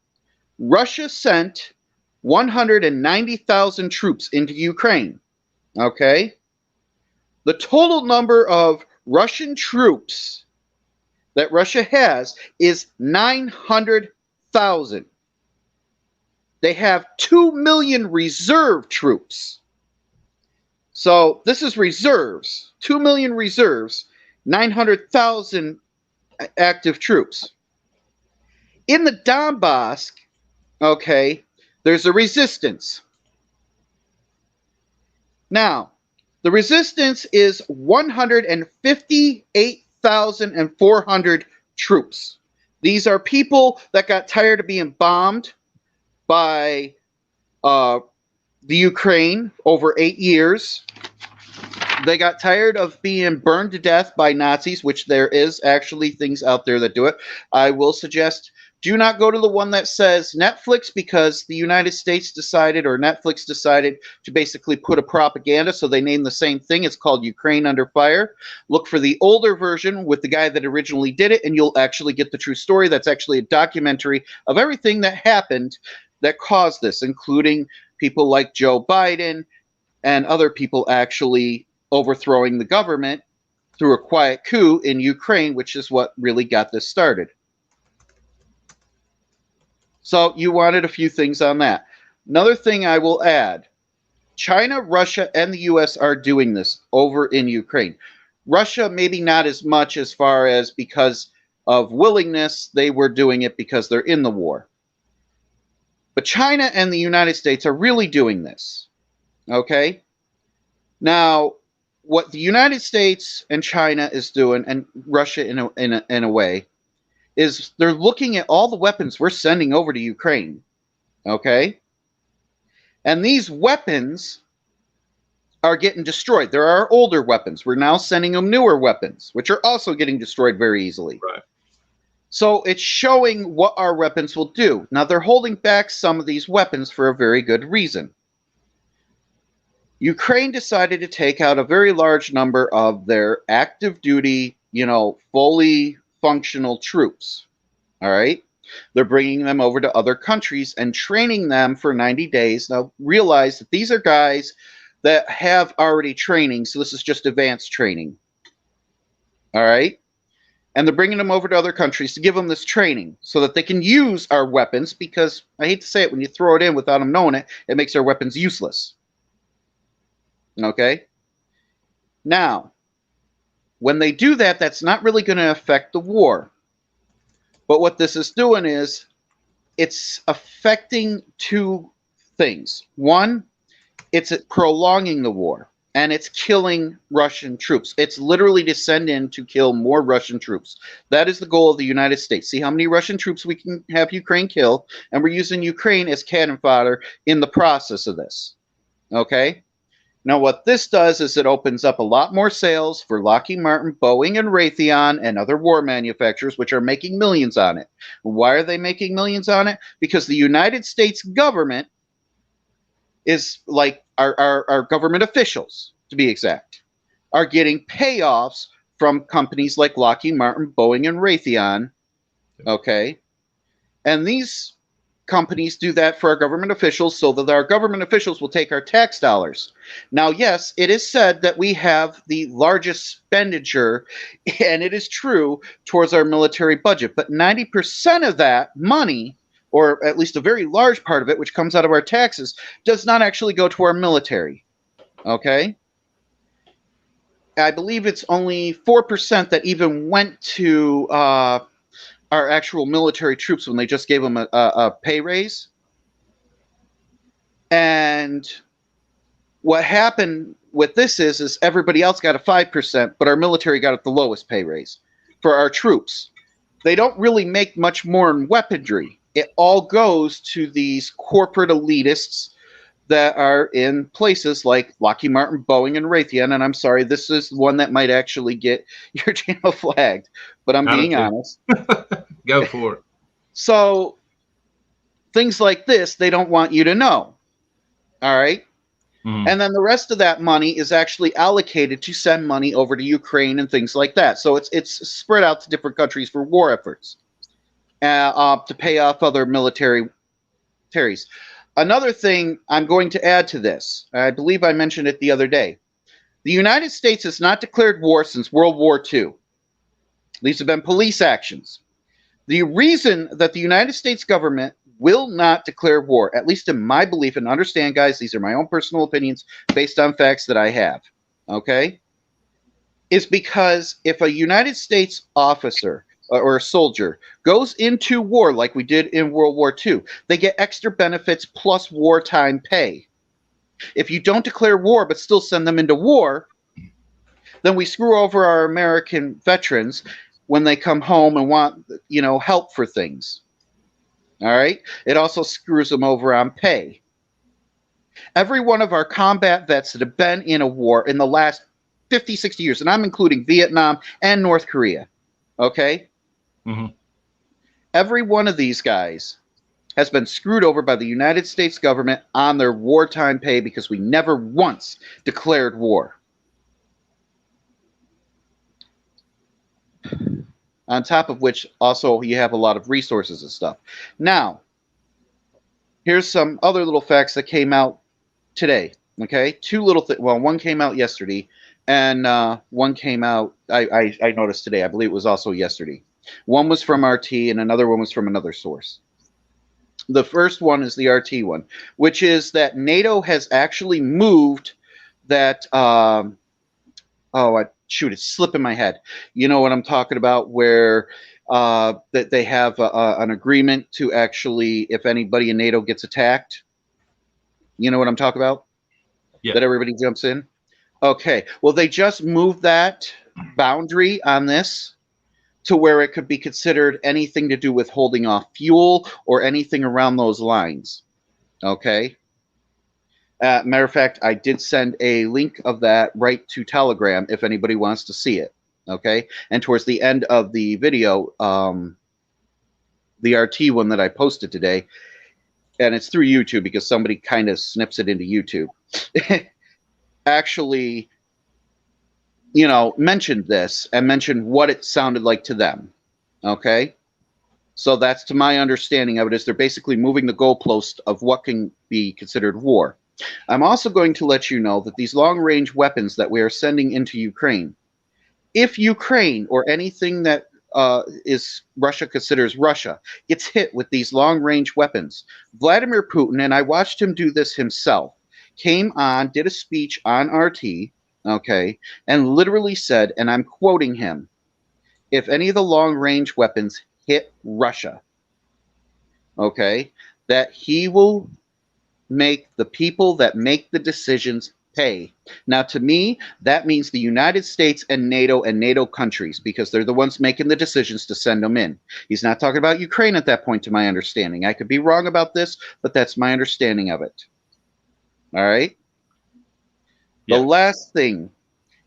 Russia sent 190,000 troops into Ukraine, okay? The total number of Russian troops that Russia has is 900,000. They have 2 million reserve troops. So this is reserves. 2 million reserves, 900,000 active troops. In the Donbass, okay, there's a resistance. Now, the resistance is 158,400 troops. These are people that got tired of being bombed by the Ukraine over 8 years. They got tired of being burned to death by Nazis, which there is actually things out there that do it. I will suggest, do not go to the one that says Netflix, because the United States decided, or Netflix decided, to basically put a propaganda, so they named the same thing. It's called Ukraine Under Fire. Look for the older version with the guy that originally did it, and you'll actually get the true story. That's actually a documentary of everything that happened that caused this, including people like Joe Biden and other people actually overthrowing the government through a quiet coup in Ukraine, which is what really got this started. So you wanted a few things on that. Another thing I will add, China, Russia, and the US are doing this over in Ukraine. Russia, maybe not as much as far as because of willingness. They were doing it because they're in the war. But China and the United States are really doing this. Okay? Now, what the United States and China is doing, and Russia in a way, is they're looking at all the weapons we're sending over to Ukraine. Okay? And these weapons are getting destroyed. There are older weapons. We're now sending them newer weapons, which are also getting destroyed very easily. Right. So it's showing what our weapons will do. Now, they're holding back some of these weapons for a very good reason. Ukraine decided to take out a very large number of their active duty, fully functional troops. All right? They're bringing them over to other countries and training them for 90 days. Now, realize that these are guys that have already training, so this is just advanced training. All right? And they're bringing them over to other countries to give them this training so that they can use our weapons, because I hate to say it, when you throw it in without them knowing it, it makes our weapons useless. Okay? Now, when they do that, that's not really going to affect the war. But what this is doing is it's affecting two things. One, it's prolonging the war, and it's killing Russian troops. It's literally to send in to kill more Russian troops. That is the goal of the United States. See how many Russian troops we can have Ukraine kill, and we're using Ukraine as cannon fodder in the process of this. Okay. Now, what this does is it opens up a lot more sales for Lockheed Martin, Boeing, and Raytheon, and other war manufacturers, which are making millions on it. Why are they making millions on it? Because the United States government is like our government officials, to be exact, are getting payoffs from companies like Lockheed Martin, Boeing, and Raytheon. Okay. And these companies do that for our government officials so that our government officials will take our tax dollars. Now, yes, it is said that we have the largest expenditure, and it is true, towards our military budget, but 90% of that money, or at least a very large part of it, which comes out of our taxes, does not actually go to our military. Okay? I believe it's only 4% that even went to our actual military troops when they just gave them a pay raise. And what happened with this is everybody else got a 5%, but our military got the lowest pay raise for our troops. They don't really make much more in weaponry. It all goes to these corporate elitists that are in places like Lockheed Martin, Boeing, and Raytheon. And I'm sorry, this is one that might actually get your channel flagged, but I'm being honest. Go for it. So things like this, they don't want you to know. All right. Mm-hmm. And then the rest of that money is actually allocated to send money over to Ukraine and things like that. So it's spread out to different countries for war efforts to pay off other militaries. Another thing I'm going to add to this, I believe I mentioned it the other day. The United States has not declared war since World War II. These have been police actions. The reason that the United States government will not declare war, at least in my belief, and understand, guys, these are my own personal opinions based on facts that I have, okay, is because if a United States officer or a soldier goes into war like we did in World War II, they get extra benefits plus wartime pay. If you don't declare war but still send them into war, then we screw over our American veterans when they come home and want, help for things. All right? It also screws them over on pay. Every one of our combat vets that have been in a war in the last 50, 60 years, and I'm including Vietnam and North Korea, okay? Mm-hmm. Every one of these guys has been screwed over by the United States government on their wartime pay because we never once declared war. On top of which, also, you have a lot of resources and stuff. Now, here's some other little facts that came out today, okay? Two little things. Well, one came out yesterday, and one came out, I noticed today. I believe it was also yesterday. One was from RT, and another one was from another source. The first one is the RT one, which is that NATO has actually moved that, shoot, it's slipping my head. You know what I'm talking about, where that they have an agreement to actually, if anybody in NATO gets attacked, you know what I'm talking about? Yeah. That everybody jumps in? Okay. Well, they just moved that boundary on this to where it could be considered anything to do with holding off fuel or anything around those lines. Okay. Matter of fact, I did send a link of that right to Telegram if anybody wants to see it. Okay. And towards the end of the video, the RT one that I posted today, and it's through YouTube because somebody kind of snips it into YouTube, actually, mentioned this and mentioned what it sounded like to them. Okay. So that's, to my understanding of it, is they're basically moving the goalpost of what can be considered war. I'm also going to let you know that these long-range weapons that we are sending into Ukraine, if Ukraine or anything that is Russia considers Russia gets hit with these long-range weapons, Vladimir Putin, and I watched him do this himself, came on, did a speech on RT, okay, and literally said, and I'm quoting him, if any of the long-range weapons hit Russia, okay, that he will make the people that make the decisions pay. Now, to me, that means the United States and NATO countries, because they're the ones making the decisions to send them in. He's not talking about Ukraine at that point, to my understanding. I could be wrong about this, but that's my understanding of it. All right? The last thing,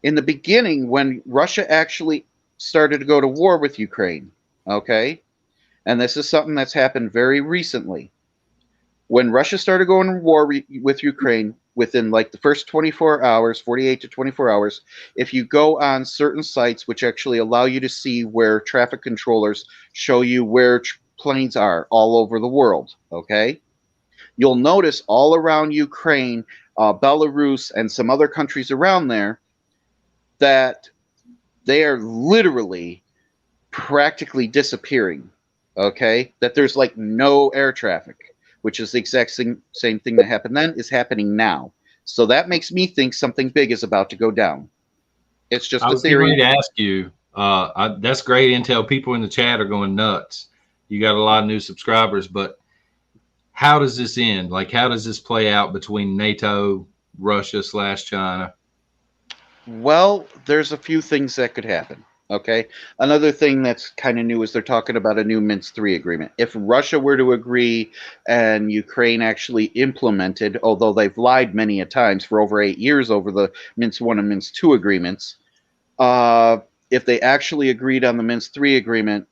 in the beginning, when Russia actually started to go to war with Ukraine, okay, and this is something that's happened very recently. When Russia started going to war with Ukraine, within like the first 24 hours, 48 to 24 hours, if you go on certain sites which actually allow you to see where traffic controllers show you where planes are all over the world, okay, you'll notice all around Ukraine, Belarus, and some other countries around there that they are literally practically disappearing, okay, that there's like no air traffic, which is the exact same thing that happened then is happening now. So that makes me think something big is about to go down. It's just I a was getting ready theory. to ask you, that's great intel. People in the chat are going nuts. You got a lot of new subscribers, but how does this end? Like, how does this play out between NATO, Russia / China? Well, there's a few things that could happen. Okay. Another thing that's kind of new is they're talking about a new Minsk III agreement. If Russia were to agree and Ukraine actually implemented, although they've lied many a times for over 8 years over the Minsk I and Minsk II agreements, if they actually agreed on the Minsk III agreement,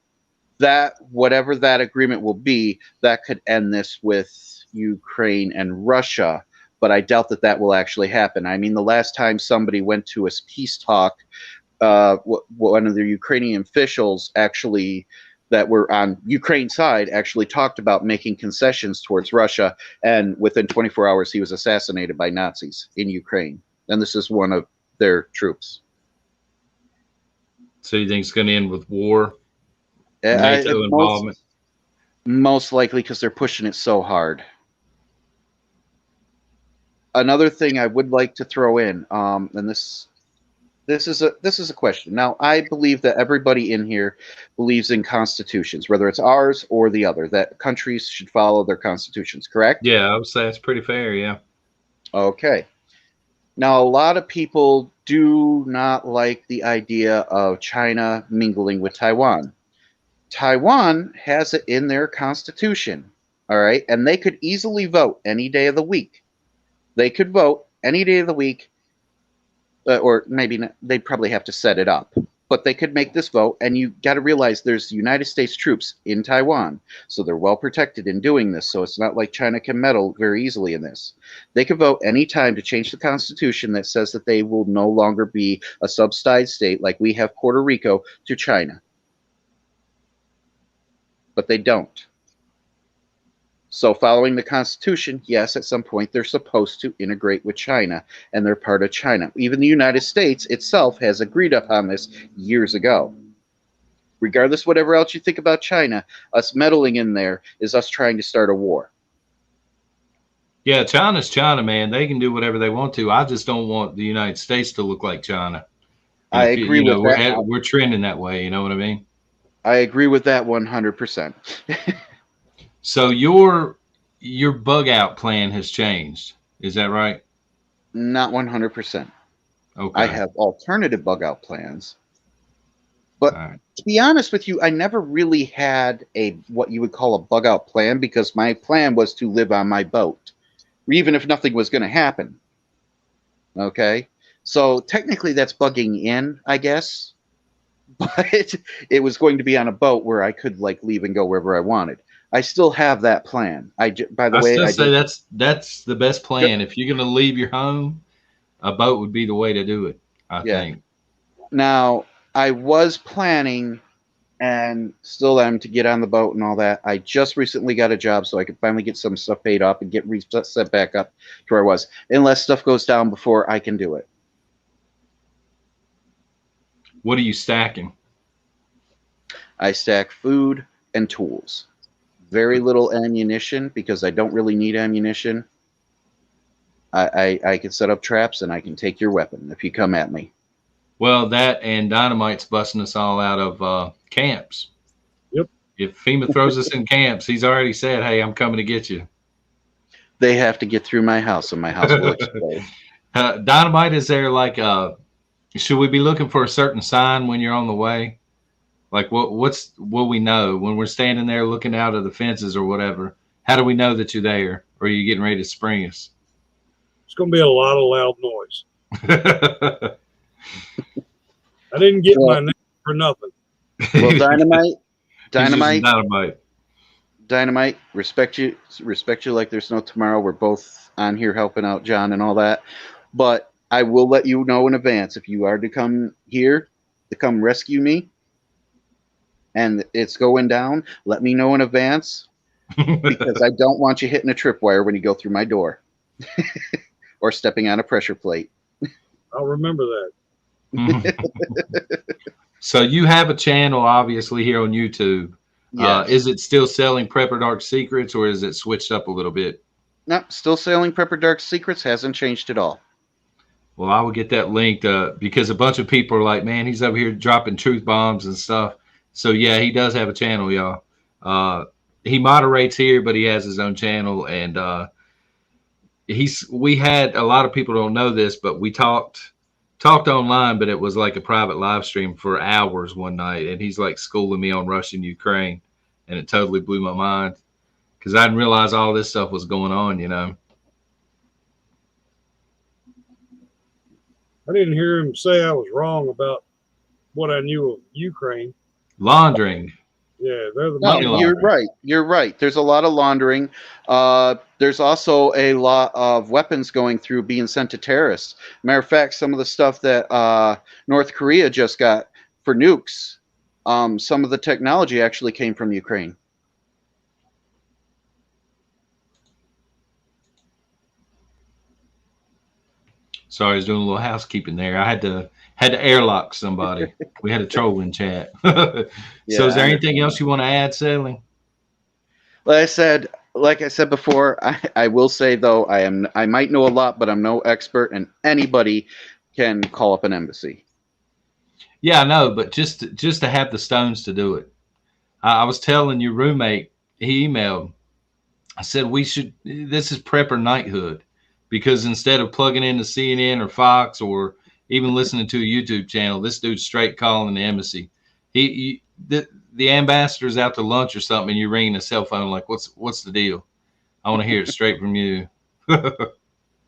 that whatever that agreement will be, that could end this with Ukraine and Russia. But I doubt that that will actually happen. I mean, the last time somebody went to a peace talk, one of the Ukrainian officials actually that were on Ukraine's side actually talked about making concessions towards Russia, and within 24 hours he was assassinated by Nazis in Ukraine. And this is one of their troops. So you think it's going to end with war? NATO involvement? Most likely, because they're pushing it so hard. Another thing I would like to throw in, and this is a question. Now, I believe that everybody in here believes in constitutions, whether it's ours or the other, that countries should follow their constitutions, correct? Yeah, I would say that's pretty fair, yeah. Okay. Now, a lot of people do not like the idea of China mingling with Taiwan. Taiwan has it in their constitution, all right? And they could easily vote any day of the week. They could vote any day of the week, or maybe not, they'd probably have to set it up. But they could make this vote, and you got to realize there's United States troops in Taiwan, so they're well protected in doing this, so it's not like China can meddle very easily in this. They could vote any time to change the constitution that says that they will no longer be a subsidized state like we have Puerto Rico to China. But they don't. So following the Constitution, yes, at some point they're supposed to integrate with China, and they're part of China. Even the United States itself has agreed upon this years ago. Regardless of whatever else you think about China, us meddling in there is us trying to start a war. Yeah, China's China, man. They can do whatever they want to. I just don't want the United States to look like China. And I agree with that. We're trending that way, you know what I mean? I agree with that 100%. So your bug out plan has changed. Is that right? Not 100%. Okay. I have alternative bug out plans. But to be honest with you, I never really had what you would call a bug out plan, because my plan was to live on my boat, even if nothing was going to happen. Okay? So technically that's bugging in, I guess. But it was going to be on a boat where I could like leave and go wherever I wanted. I still have that plan. By the way, I say that's the best plan. If you're going to leave your home, a boat would be the way to do it, I think. Now, I was planning and still am to get on the boat and all that. I just recently got a job so I could finally get some stuff paid off and get set back up to where I was. Unless stuff goes down before I can do it. What are you stacking? I stack food and tools. Very little ammunition, because I don't really need ammunition. I can set up traps and I can take your weapon if you come at me. Well, that and Dynamite's busting us all out of camps. Yep. If FEMA throws us in camps, he's already said, hey, I'm coming to get you. They have to get through my house, and my house will explode. Dynamite, is there like should we be looking for a certain sign when you're on the way? Like what we know when we're standing there looking out of the fences or whatever? How do we know that you're there, or are you getting ready to spring us? It's going to be a lot of loud noise. I didn't get my name for nothing. Well, Dynamite, respect you like there's no tomorrow. We're both on here helping out John and all that. But I will let you know in advance if you are to come here to come rescue me and it's going down, let me know in advance because I don't want you hitting a tripwire when you go through my door or stepping on a pressure plate. I'll remember that. So you have a channel, obviously, here on YouTube. Yes. Is it still selling Prepper Dark Secrets, or is it switched up a little bit? No, still selling Prepper Dark Secrets. Hasn't changed at all. Well, I will get that linked because a bunch of people are like, man, he's over here dropping truth bombs and stuff. So, yeah, he does have a channel, y'all. He moderates here, but he has his own channel. And we had a lot of people don't know this, but we talked online, but it was like a private live stream for hours one night. And he's like schooling me on Russian Ukraine. And it totally blew my mind because I didn't realize all this stuff was going on, you know. I didn't hear him say I was wrong about what I knew of Ukraine. Laundering. Yeah, they're the No, you're right. You're right. There's a lot of laundering. There's also a lot of weapons going through being sent to terrorists. Matter of fact, some of the stuff that North Korea just got for nukes, some of the technology actually came from Ukraine. Sorry, I was doing a little housekeeping there. I had to airlock somebody. We had a troll in chat. So is there anything else you want to add, Sailing? Like I said before, I will say though, I might know a lot, but I'm no expert, and anybody can call up an embassy. Yeah, I know, but just to have the stones to do it. I was telling your roommate, he emailed. I said this is prepper knighthood, because instead of plugging into CNN or Fox or even listening to a YouTube channel, this dude's straight calling the embassy. The ambassador's out to lunch or something, and you're ringing a cell phone like, what's the deal? I want to hear it straight from you.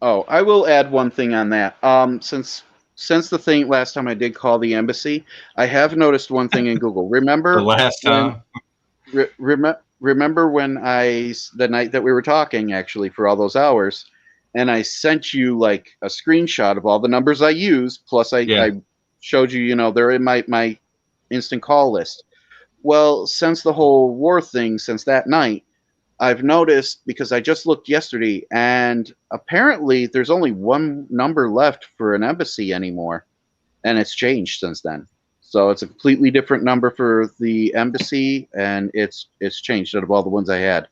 Oh, I will add one thing on that. Since the thing last time I did call the embassy, I have noticed one thing in Google. Remember the last time? Remember when the night that we were talking, actually, for all those hours, and I sent you like a screenshot of all the numbers I use, plus I showed you, they're in my instant call list. Well, since the whole war thing, since that night, I've noticed, because I just looked yesterday, and apparently there's only one number left for an embassy anymore, and it's changed since then. So it's a completely different number for the embassy, and it's changed out of all the ones I had.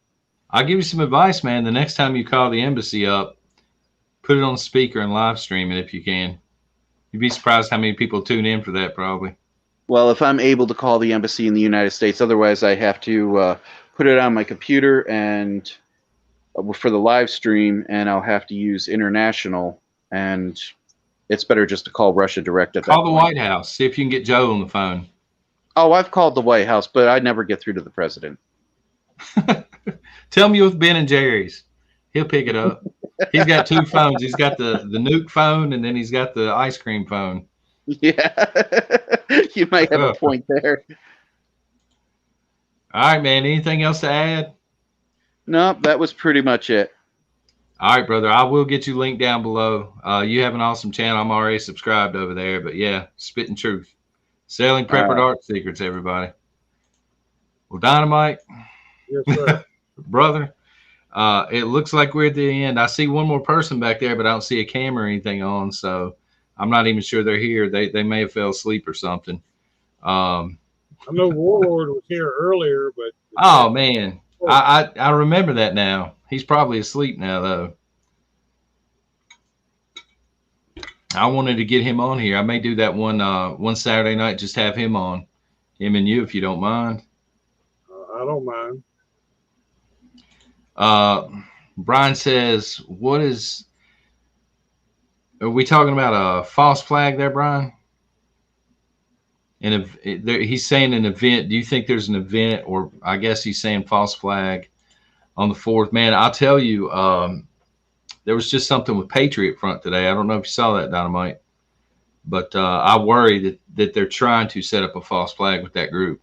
I'll give you some advice, man. The next time you call the embassy up, put it on speaker and live stream it if you can. You'd be surprised how many people tune in for that, probably. Well, if I'm able to call the embassy in the United States, otherwise I have to put it on my computer and for the live stream, and I'll have to use international, and it's better just to call Russia direct at that point. Call the White House. See if you can get Joe on the phone. Oh, I've called the White House, but I never get through to the president. Tell me with Ben and Jerry's. He'll pick it up. He's got two phones. He's got the nuke phone, and then he's got the ice cream phone. Yeah, you might have a point there. All right, man. Anything else to add? No, that was pretty much it. All right, brother. I will get you linked down below. You have an awesome channel. I'm already subscribed over there. But yeah, spitting truth. Selling Prepper Dark Secrets, everybody. Well, Dynamite. Yes, sir. Brother, it looks like we're at the end. I see one more person back there, but I don't see a camera or anything on. So I'm not even sure they're here. They may have fell asleep or something. I know Warlord was here earlier, but oh man, I remember that now. He's probably asleep now though. I wanted to get him on here. I may do that one Saturday night. Just have him on, him and you, if you don't mind. I don't mind. Brian says, are we talking about a false flag there, Brian? And he's saying an event. Do you think there's an event, or I guess he's saying false flag on the 4th? Man, I'll tell you, there was just something with Patriot Front today. I don't know if you saw that, Dynamite, but I worry that they're trying to set up a false flag with that group.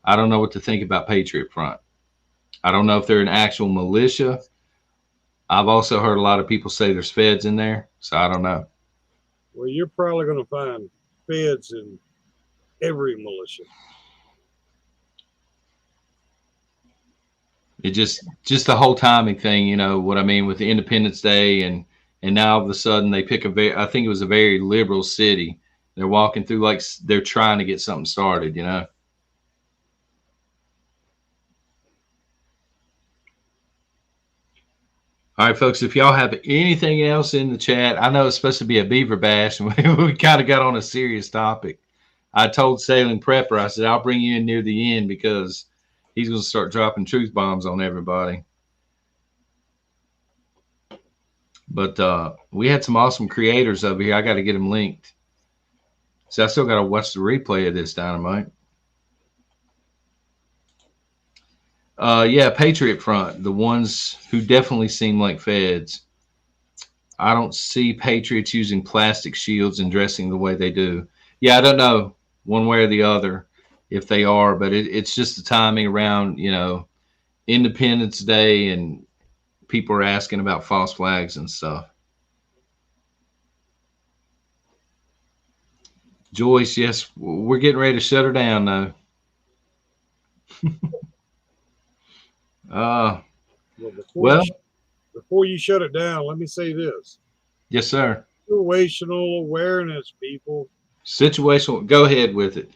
I don't know what to think about Patriot Front. I don't know if they're an actual militia. I've also heard a lot of people say there's feds in there, so I don't know. Well, you're probably going to find feds in every militia. It just the whole timing thing, you know what I mean, with the Independence Day, and now all of a sudden they pick I think it was a very liberal city. They're walking through like they're trying to get something started, you know. All right, folks, if y'all have anything else in the chat, I know it's supposed to be a beaver bash, and we kind of got on a serious topic. I told Sailing Prepper, I said, I'll bring you in near the end because he's going to start dropping truth bombs on everybody. But we had some awesome creators over here. I got to get them linked. So I still got to watch the replay of this, Dynamite. Yeah, Patriot Front, the ones who definitely seem like feds. I don't see patriots using plastic shields and dressing the way they do. Yeah, I don't know one way or the other if they are, but it's just the timing around, you know, Independence Day, and people are asking about false flags and stuff. Joyce, yes, we're getting ready to shut her down though. Before you shut it down, let me say this. Yes, sir. Situational awareness, people. Situational. Go ahead with it.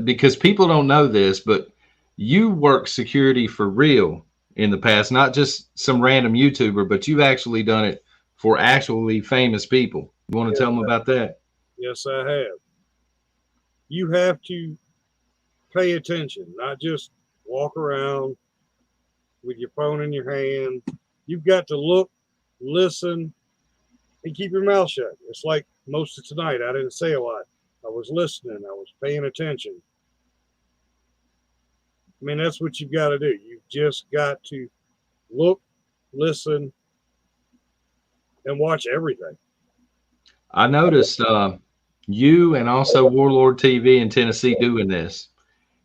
Because people don't know this, but you work security for real in the past, not just some random YouTuber, but you've actually done it for actually famous people. You want to tell them about that? Yes, I have. You have to pay attention, not just walk around with your phone in your hand. You've got to look, listen, and keep your mouth shut. It's like most of tonight, I didn't say a lot. I was listening. I was paying attention. I mean, that's what you've got to do. You've just got to look, listen, and watch everything. I noticed you and also Warlord TV in Tennessee doing this.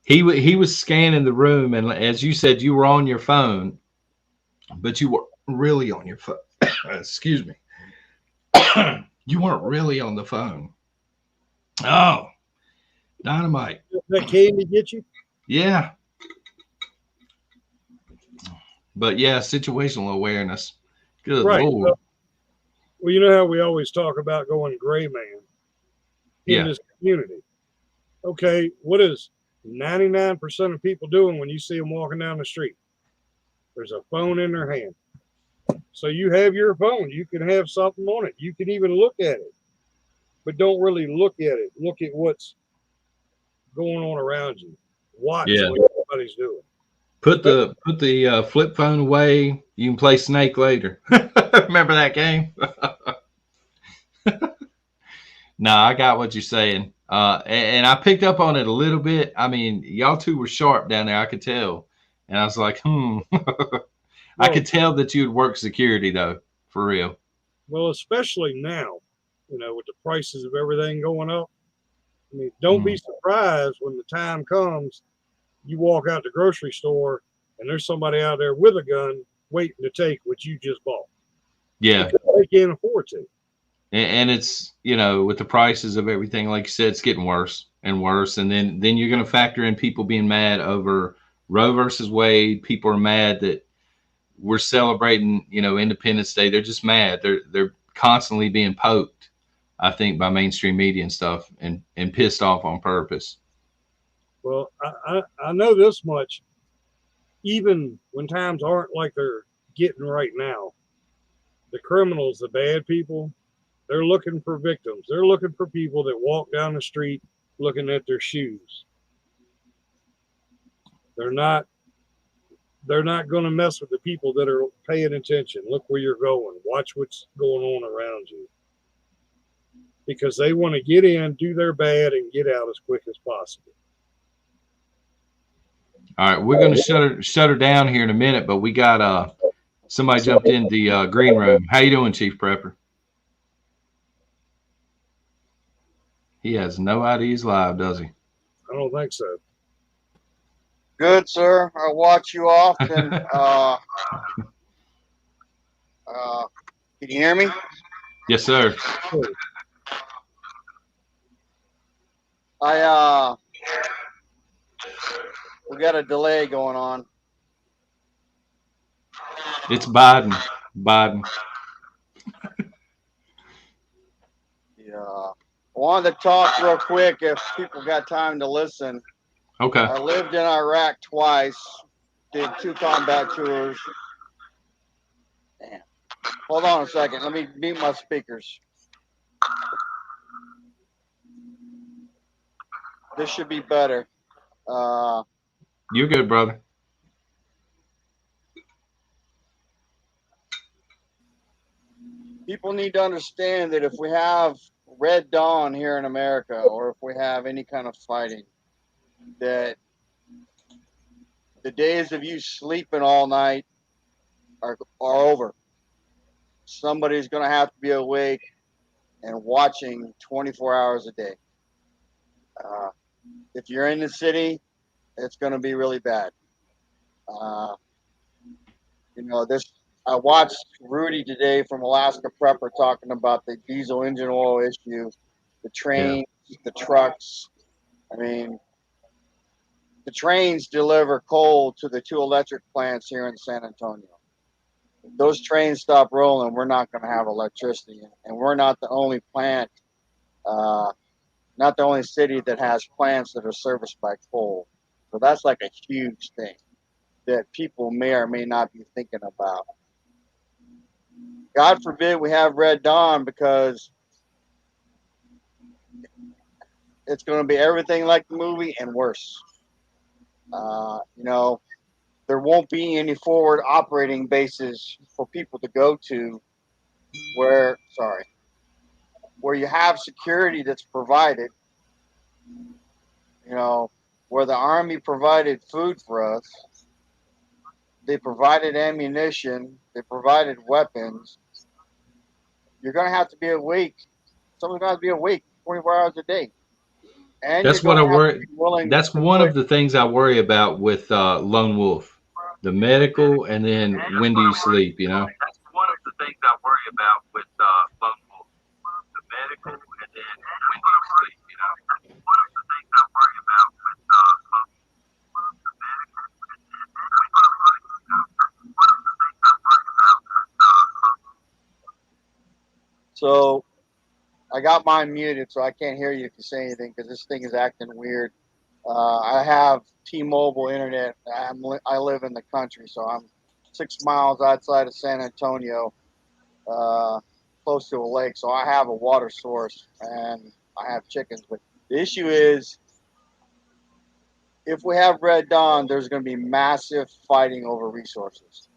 He was scanning the room, and as you said, you were on your phone, but you were really on your phone. Excuse me. You weren't really on the phone. Oh, Dynamite. That candy get you? Yeah. But yeah, situational awareness. Good Lord. Well, you know how we always talk about going gray man in this community. Okay, what is 99% of people doing when you see them walking down the street? There's a phone in their hand. So you have your phone. You can have something on it. You can even look at it. But don't really look at it. Look at what's going on around you. Watch what everybody's doing. Put the flip phone away. You can play Snake later. Remember that game? No, I got what you're saying. And I picked up on it a little bit. I mean, y'all two were sharp down there. I could tell. And I was like, I could tell that you'd work security, though, for real. Well, especially now, you know, with the prices of everything going up. I mean, don't be surprised when the time comes, you walk out the grocery store and there's somebody out there with a gun waiting to take what you just bought. Yeah. Because they can't afford to. And it's, you know, with the prices of everything, like you said, it's getting worse and worse. And then you're going to factor in people being mad over Roe versus Wade. People are mad that we're celebrating, you know, Independence Day. They're just mad. They're constantly being poked, I think, by mainstream media and stuff, and pissed off on purpose. Well, I know this much. Even when times aren't like they're getting right now, the criminals, the bad people, they're looking for victims. They're looking for people that walk down the street looking at their shoes. They're not going to mess with the people that are paying attention. Look where you're going. Watch what's going on around you. Because they want to get in, do their bad, and get out as quick as possible. All right, we're going to shut her down here in a minute, but we got Somebody jumped in the green room. How you doing, Chief Prepper? He has no idea he's live, does he? I don't think so. Good, sir. I watch you often. Can you hear me? Yes, sir. We got a delay going on. It's Biden. Biden. Yeah. I wanted to talk real quick if people got time to listen. Okay. I lived in Iraq twice, did 2 combat tours. Damn. Hold on a second. Let me mute my speakers. This should be better. You're good, brother. People need to understand that if we have Red Dawn here in America, or if we have any kind of fighting, that the days of you sleeping all night are over. Somebody's going to have to be awake and watching 24 hours a day. If you're in the city, it's going to be really bad. You know, I watched Rudy today from Alaska Prepper talking about the diesel engine oil issue, the trains, the trucks. I mean, the trains deliver coal to the 2 electric plants here in San Antonio. If those trains stop rolling, we're not going to have electricity. And we're not the only plant, not the only city that has plants that are serviced by coal. So that's like a huge thing that people may or may not be thinking about. God forbid we have Red Dawn, because it's going to be everything like the movie and worse. You know, there won't be any forward operating bases for people to go to where you have security that's provided, you know, where the Army provided food for us. They provided ammunition. They provided weapons. You're going to have to be awake. Someone's going to have to be awake 24 hours a day. And That's you're what I going to have worry. to be willing That's to one put, of the things I worry about with Lone Wolf, the medical, and then when do you sleep? You know. That's one of the things I worry about with Lone Wolf, the medical, and then when do you sleep? You know. That's one of the things I worry about with Lone Wolf, the medical, and then when do you sleep? You know. That's one of the things I worry about with Lone Wolf. So I got mine muted, so I can't hear you if you say anything, because this thing is acting weird. I have T-Mobile internet. I live in the country, so I'm 6 miles outside of San Antonio, close to a lake. So I have a water source and I have chickens. But the issue is, if we have Red Dawn, there's going to be massive fighting over resources.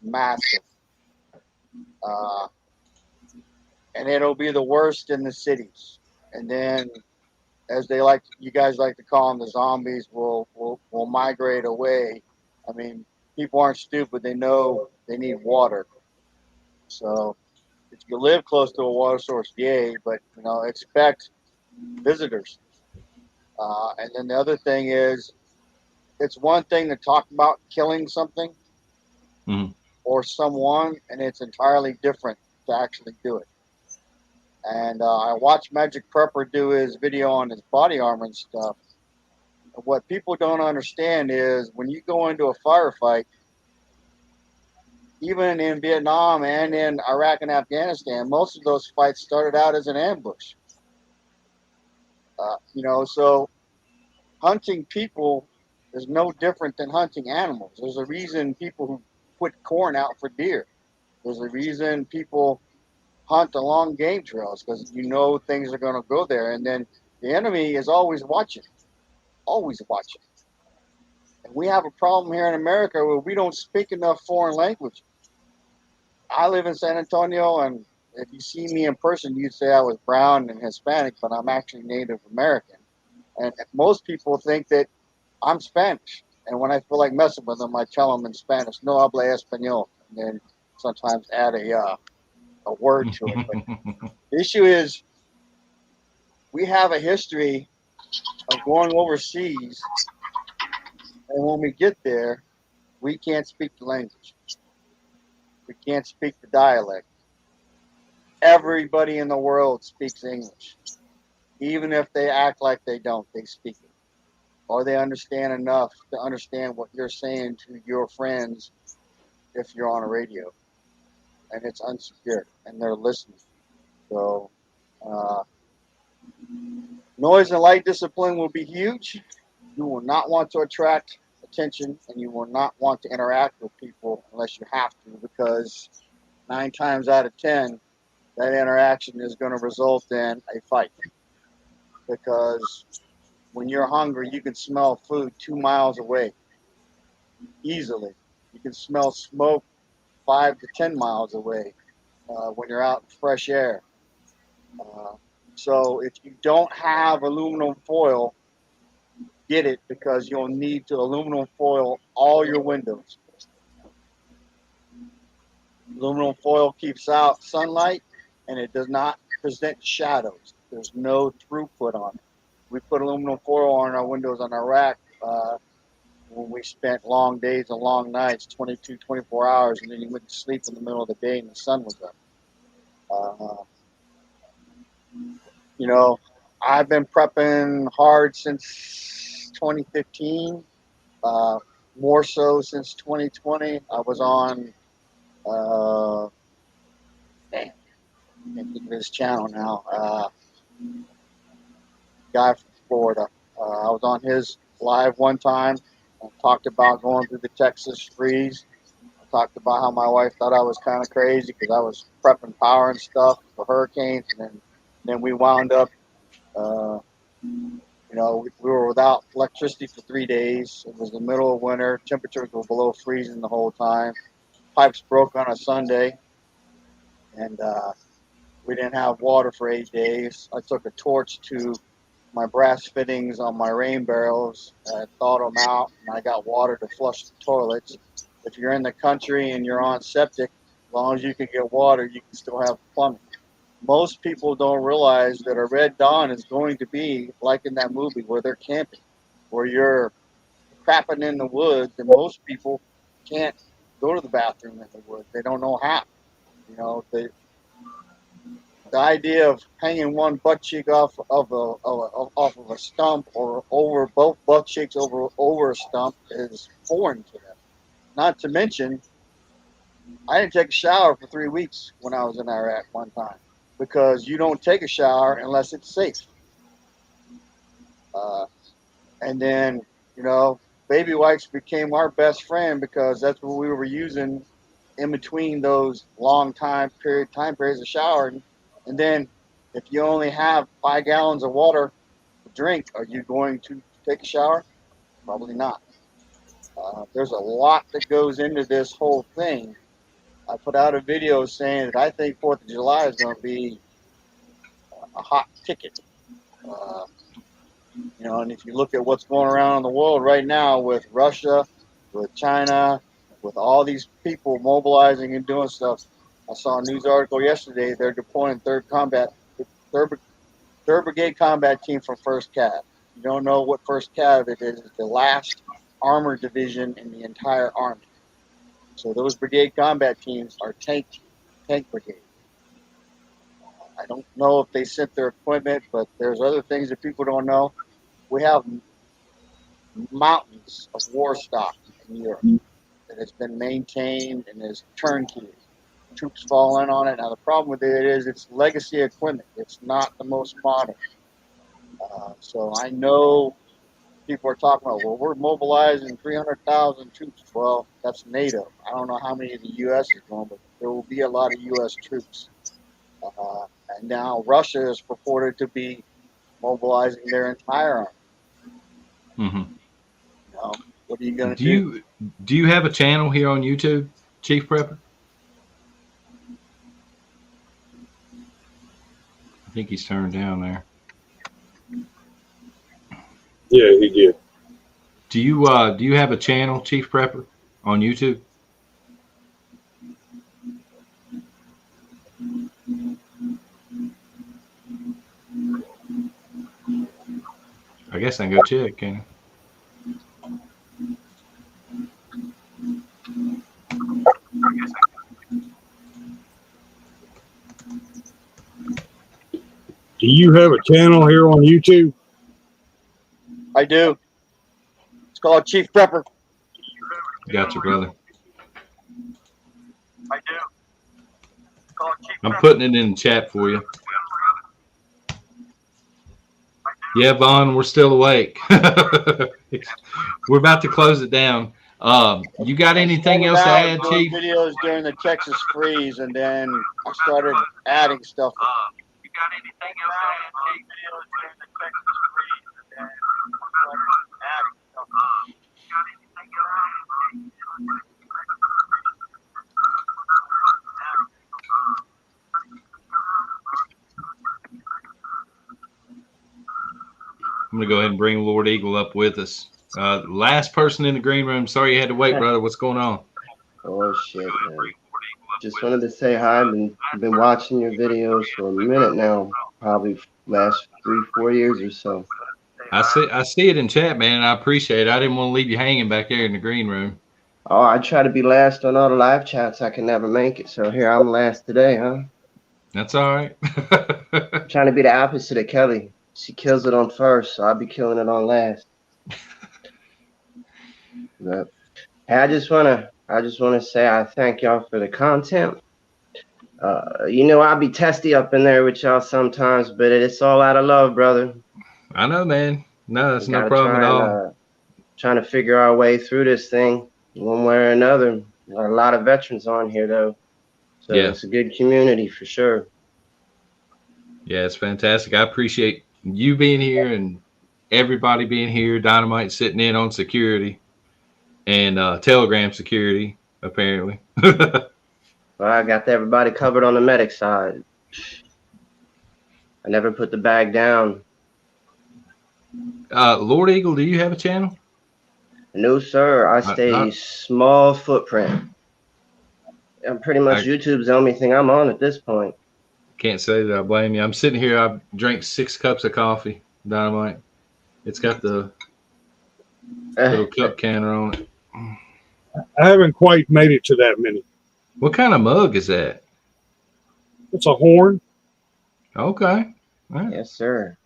Massive. And it'll be the worst in the cities. And then, as you guys like to call them, the zombies will migrate away. I mean, people aren't stupid. They know they need water. So if you live close to a water source, yay, but, you know, expect visitors. And then the other thing is, it's one thing to talk about killing something or someone, and it's entirely different to actually do it. And I watched Magic Prepper do his video on his body armor and stuff. And what people don't understand is, when you go into a firefight, even in Vietnam and in Iraq and Afghanistan, most of those fights started out as an ambush. You know, so hunting people is no different than hunting animals. There's a reason people who put corn out for deer. There's a reason people hunt along game trails, because you know things are going to go there. And then the enemy is always watching. Always watching. And we have a problem here in America where we don't speak enough foreign languages. I live in San Antonio, and if you see me in person, you'd say I was brown and Hispanic, but I'm actually Native American. And most people think that I'm Spanish. And when I feel like messing with them, I tell them in Spanish, no habla español. and then sometimes add a word to it. But the issue is we have a history of going overseas, and when we get there, we can't speak the language. We can't speak the dialect. Everybody in the world speaks English. Even if they act like they don't, they speak it. Or they understand enough to understand what you're saying to your friends if you're on a radio. And it's unsecured, and they're listening. So, noise and light discipline will be huge. You will not want to attract attention, and you will not want to interact with people unless you have to, because 9 times out of 10, that interaction is going to result in a fight. Because when you're hungry, you can smell food 2 miles away easily. You can smell smoke 5 to 10 miles away when you're out in fresh air. So if you don't have aluminum foil, get it, because you'll need to aluminum foil all your windows. Aluminum foil keeps out sunlight, and it does not present shadows. There's no throughput on it. We put aluminum foil on our windows on our rack when we spent long days and long nights, 22, 24 hours, and then you went to sleep in the middle of the day and the sun was up. You know, I've been prepping hard since 2015, more so since 2020. I was on, I can't think of his channel now, guy from Florida. I was on his live one time. I talked about going through the Texas freeze. I talked about how my wife thought I was kind of crazy because I was prepping power and stuff for hurricanes, and then we wound up, you know, we were without electricity for 3 days. It was the middle of winter. Temperatures were below freezing the whole time. Pipes broke on a Sunday, and we didn't have water for 8 days. I took a torch to my brass fittings on my rain barrels, thawed them out, and I got water to flush the toilets. If you're in the country and you're on septic, as long as you can get water, you can still have plumbing. Most people don't realize that a red dawn is going to be like in that movie where they're camping, where you're crapping in the woods, and most people can't go to the bathroom in the woods. They don't know how. You know, the idea of hanging one butt cheek off of a stump or over both butt cheeks over a stump is foreign to them. Not to mention, I didn't take a shower for 3 weeks when I was in Iraq one time, because you don't take a shower unless it's safe. And then, you know, baby wipes became our best friend because that's what we were using in between those long time periods of showering. And then if you only have 5 gallons of water to drink, are you going to take a shower? Probably not. There's a lot that goes into this whole thing. I put out a video saying that I think 4th of July is going to be a hot ticket. You know, and if you look at what's going around in the world right now with Russia, with China, with all these people mobilizing and doing stuff, I saw a news article yesterday. They're deploying 3rd Brigade Combat Team from 1st Cav. You don't know what 1st Cav it is. It's the last armored division in the entire army. So those brigade combat teams are tank brigade. I don't know if they sent their equipment, but there's other things that people don't know. We have mountains of war stock in Europe that has been maintained and is turnkey. Troops fall in on it. Now the problem with it is it's legacy equipment. It's not the most modern. So I know people are talking about, well, we're mobilizing 300,000 troops. Well, that's NATO. I don't know how many of the U.S. is going, but there will be a lot of U.S. troops. And now Russia is purported to be mobilizing their entire army. Mm-hmm. You know, what are you going to do? Do you have a channel here on YouTube, Chief Prepper? I think he's turned down there. Yeah, he did. Do you have a channel, Chief Prepper, on YouTube? guess I can go check, can I? Do you have a channel here on YouTube? I do. It's called Chief Prepper. Gotcha, brother. I do. It's called Chief I'm Prepper. putting it in the chat for you. Yeah, Vaughn, we're still awake. We're about to close it down. You got anything else to add, doing Chief? videos during the Texas freeze, and then I started adding stuff. You got anything else to add? Videos during the Texas freeze, and then started adding stuff. You got anything else to add? I'm going to go ahead and bring Lord Eagle up with us. Last person in the green room. Sorry you had to wait, brother. What's going on? Oh, shit, man. Just wanted to say hi. I've been watching your videos for a minute now, probably last 3-4 years or so. I see it in chat, man, and I appreciate it. I didn't want to leave you hanging back there in the green room. Oh, I try to be last on all the live chats. I can never make it, so here I'm last today, huh? That's all right. I'm trying to be the opposite of Kelly. She kills it on first, so I'll be killing it on last. But hey, I just wanna say I thank y'all for the content. You know, I'll be testy up in there with y'all sometimes, but it's all out of love, brother. I know, man. No, that's We no gotta problem at try all. and, trying to figure our way through this thing one way or another. There are a lot of veterans on here, though, so Yeah. it's a good community for sure. Yeah, it's fantastic. I appreciate you being here and everybody being here. Dynamite sitting in on security and Telegram security, apparently. Well, I got everybody covered on the medic side. I never put the bag down. Lord Eagle, do you have a channel? No, sir. I stay small footprint. I'm pretty much YouTube's the only thing I'm on at this point. Can't say that I blame you. I'm sitting here. I drank 6 cups of coffee, Dynamite. It's got the little cup canner on it. I haven't quite made it to that many. What kind of mug is that? It's a horn. Okay. All right. Yes, sir.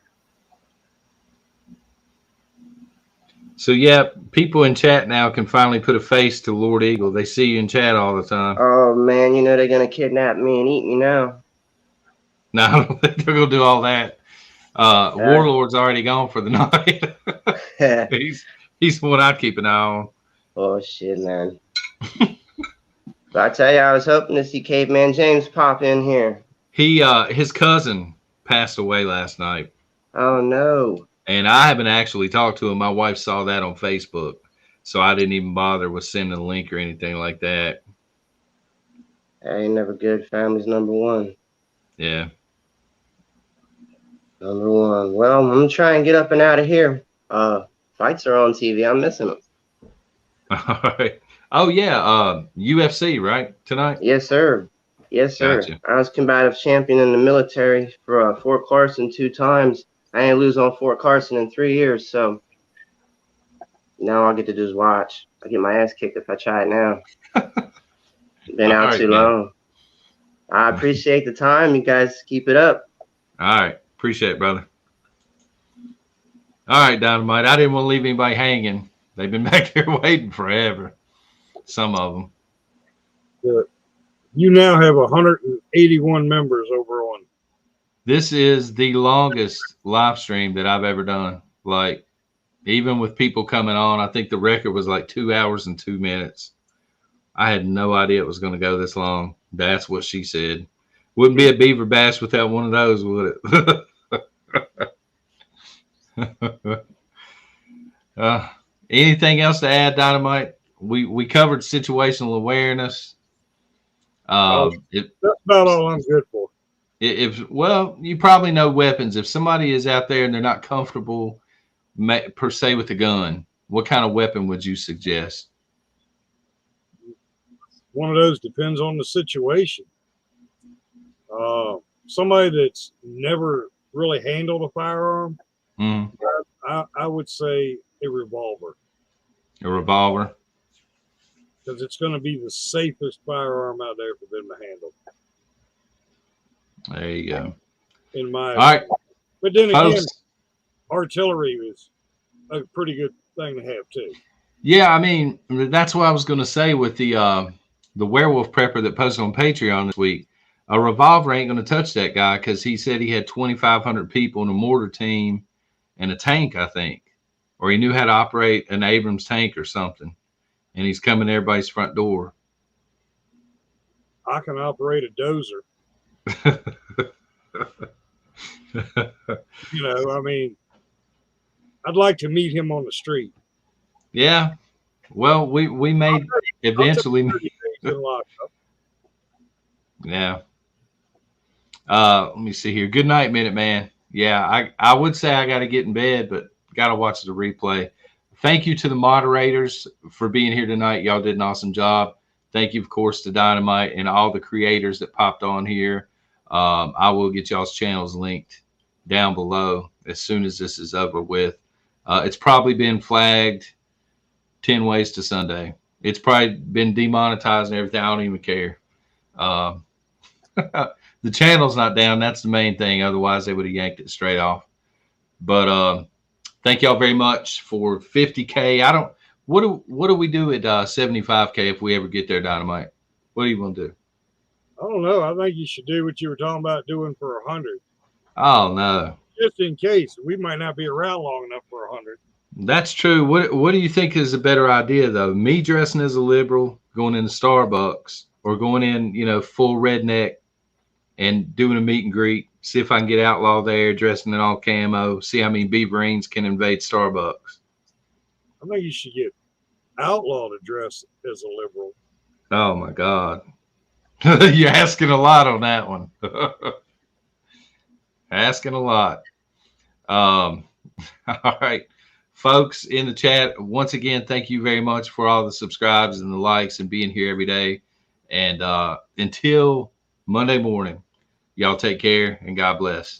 So, yeah, people in chat now can finally put a face to Lord Eagle. They see you in chat all the time. Oh, man, you know they're going to kidnap me and eat me now. No, I don't think they're going to do all that. Warlord's already gone for the night. he's the one I'd keep an eye on. Oh, shit, man. But I tell you, I was hoping to see Caveman James pop in here. His cousin passed away last night. Oh, no. And I haven't actually talked to him. My wife saw that on Facebook, so I didn't even bother with sending a link or anything like that. Ain't never good. Family's number one. Yeah. Number one. Well, I'm going to try and get up and out of here. Fights are on TV. I'm missing them. All right. Oh, yeah. UFC, right? Tonight? Yes, sir. Yes, sir. Gotcha. I was combative champion in the military for Fort Carson 2 times. I ain't lose on Fort Carson in 3 years, so now all I get to do is watch. I get my ass kicked if I try it now. Been out too long. I appreciate the time. You guys keep it up. All right. Appreciate it, brother. All right, Dynamite. I didn't want to leave anybody hanging. They've been back there waiting forever. Some of them. Good. You now have 181 members over on. This is the longest live stream that I've ever done. Like, even with people coming on, I think the record was like 2 hours and 2 minutes. I had no idea it was going to go this long. That's what she said. Wouldn't be a Beaver Bash without one of those, would it? Anything else to add, Dynamite? We covered situational awareness. That's about all I'm good for. Well, you probably know weapons. If somebody is out there and they're not comfortable per se with a gun, what kind of weapon would you suggest? One of those depends on the situation. Somebody that's never really handled a firearm, I would say a revolver. A revolver. Because it's going to be the safest firearm out there for them to handle. There you go. In my all right, but then folks, again, artillery is a pretty good thing to have too. Yeah, I mean, that's what I was going to say with the werewolf prepper that posted on Patreon this week. A revolver ain't going to touch that guy because he said he had 2,500 people in a mortar team and a tank, I think, or he knew how to operate an Abrams tank or something, and he's coming to everybody's front door. I can operate a dozer. You know, I mean, I'd like to meet him on the street. Yeah. Well, we may eventually. Yeah. Let me see here. Good night, Minute Man. Yeah, I would say I got to get in bed, but got to watch the replay. Thank you to the moderators for being here tonight. Y'all did an awesome job. Thank you, of course, to Dynamite and all the creators that popped on here. I will get y'all's channels linked down below as soon as this is over with. It's probably been flagged 10 ways to Sunday. It's probably been demonetized and everything. I don't even care. The channel's not down. That's the main thing. Otherwise, they would have yanked it straight off. But thank y'all very much for 50K. What do we do at 75K if we ever get there, Dynamite? What do you want to do? I don't know. I think you should do what you were talking about doing for 100. Oh, no. Just in case. We might not be around long enough for 100. That's true. What do you think is a better idea, though? Me dressing as a liberal, going into Starbucks, or going in, full redneck and doing a meet and greet, see if I can get Outlaw there dressing in all camo, see how many Beaverines can invade Starbucks. I think you should get Outlaw to dress as a liberal. Oh, my God. You're asking a lot on that one. Asking a lot. All right. Folks in the chat, once again, thank you very much for all the subscribes and the likes and being here every day. And until Monday morning, y'all take care and God bless.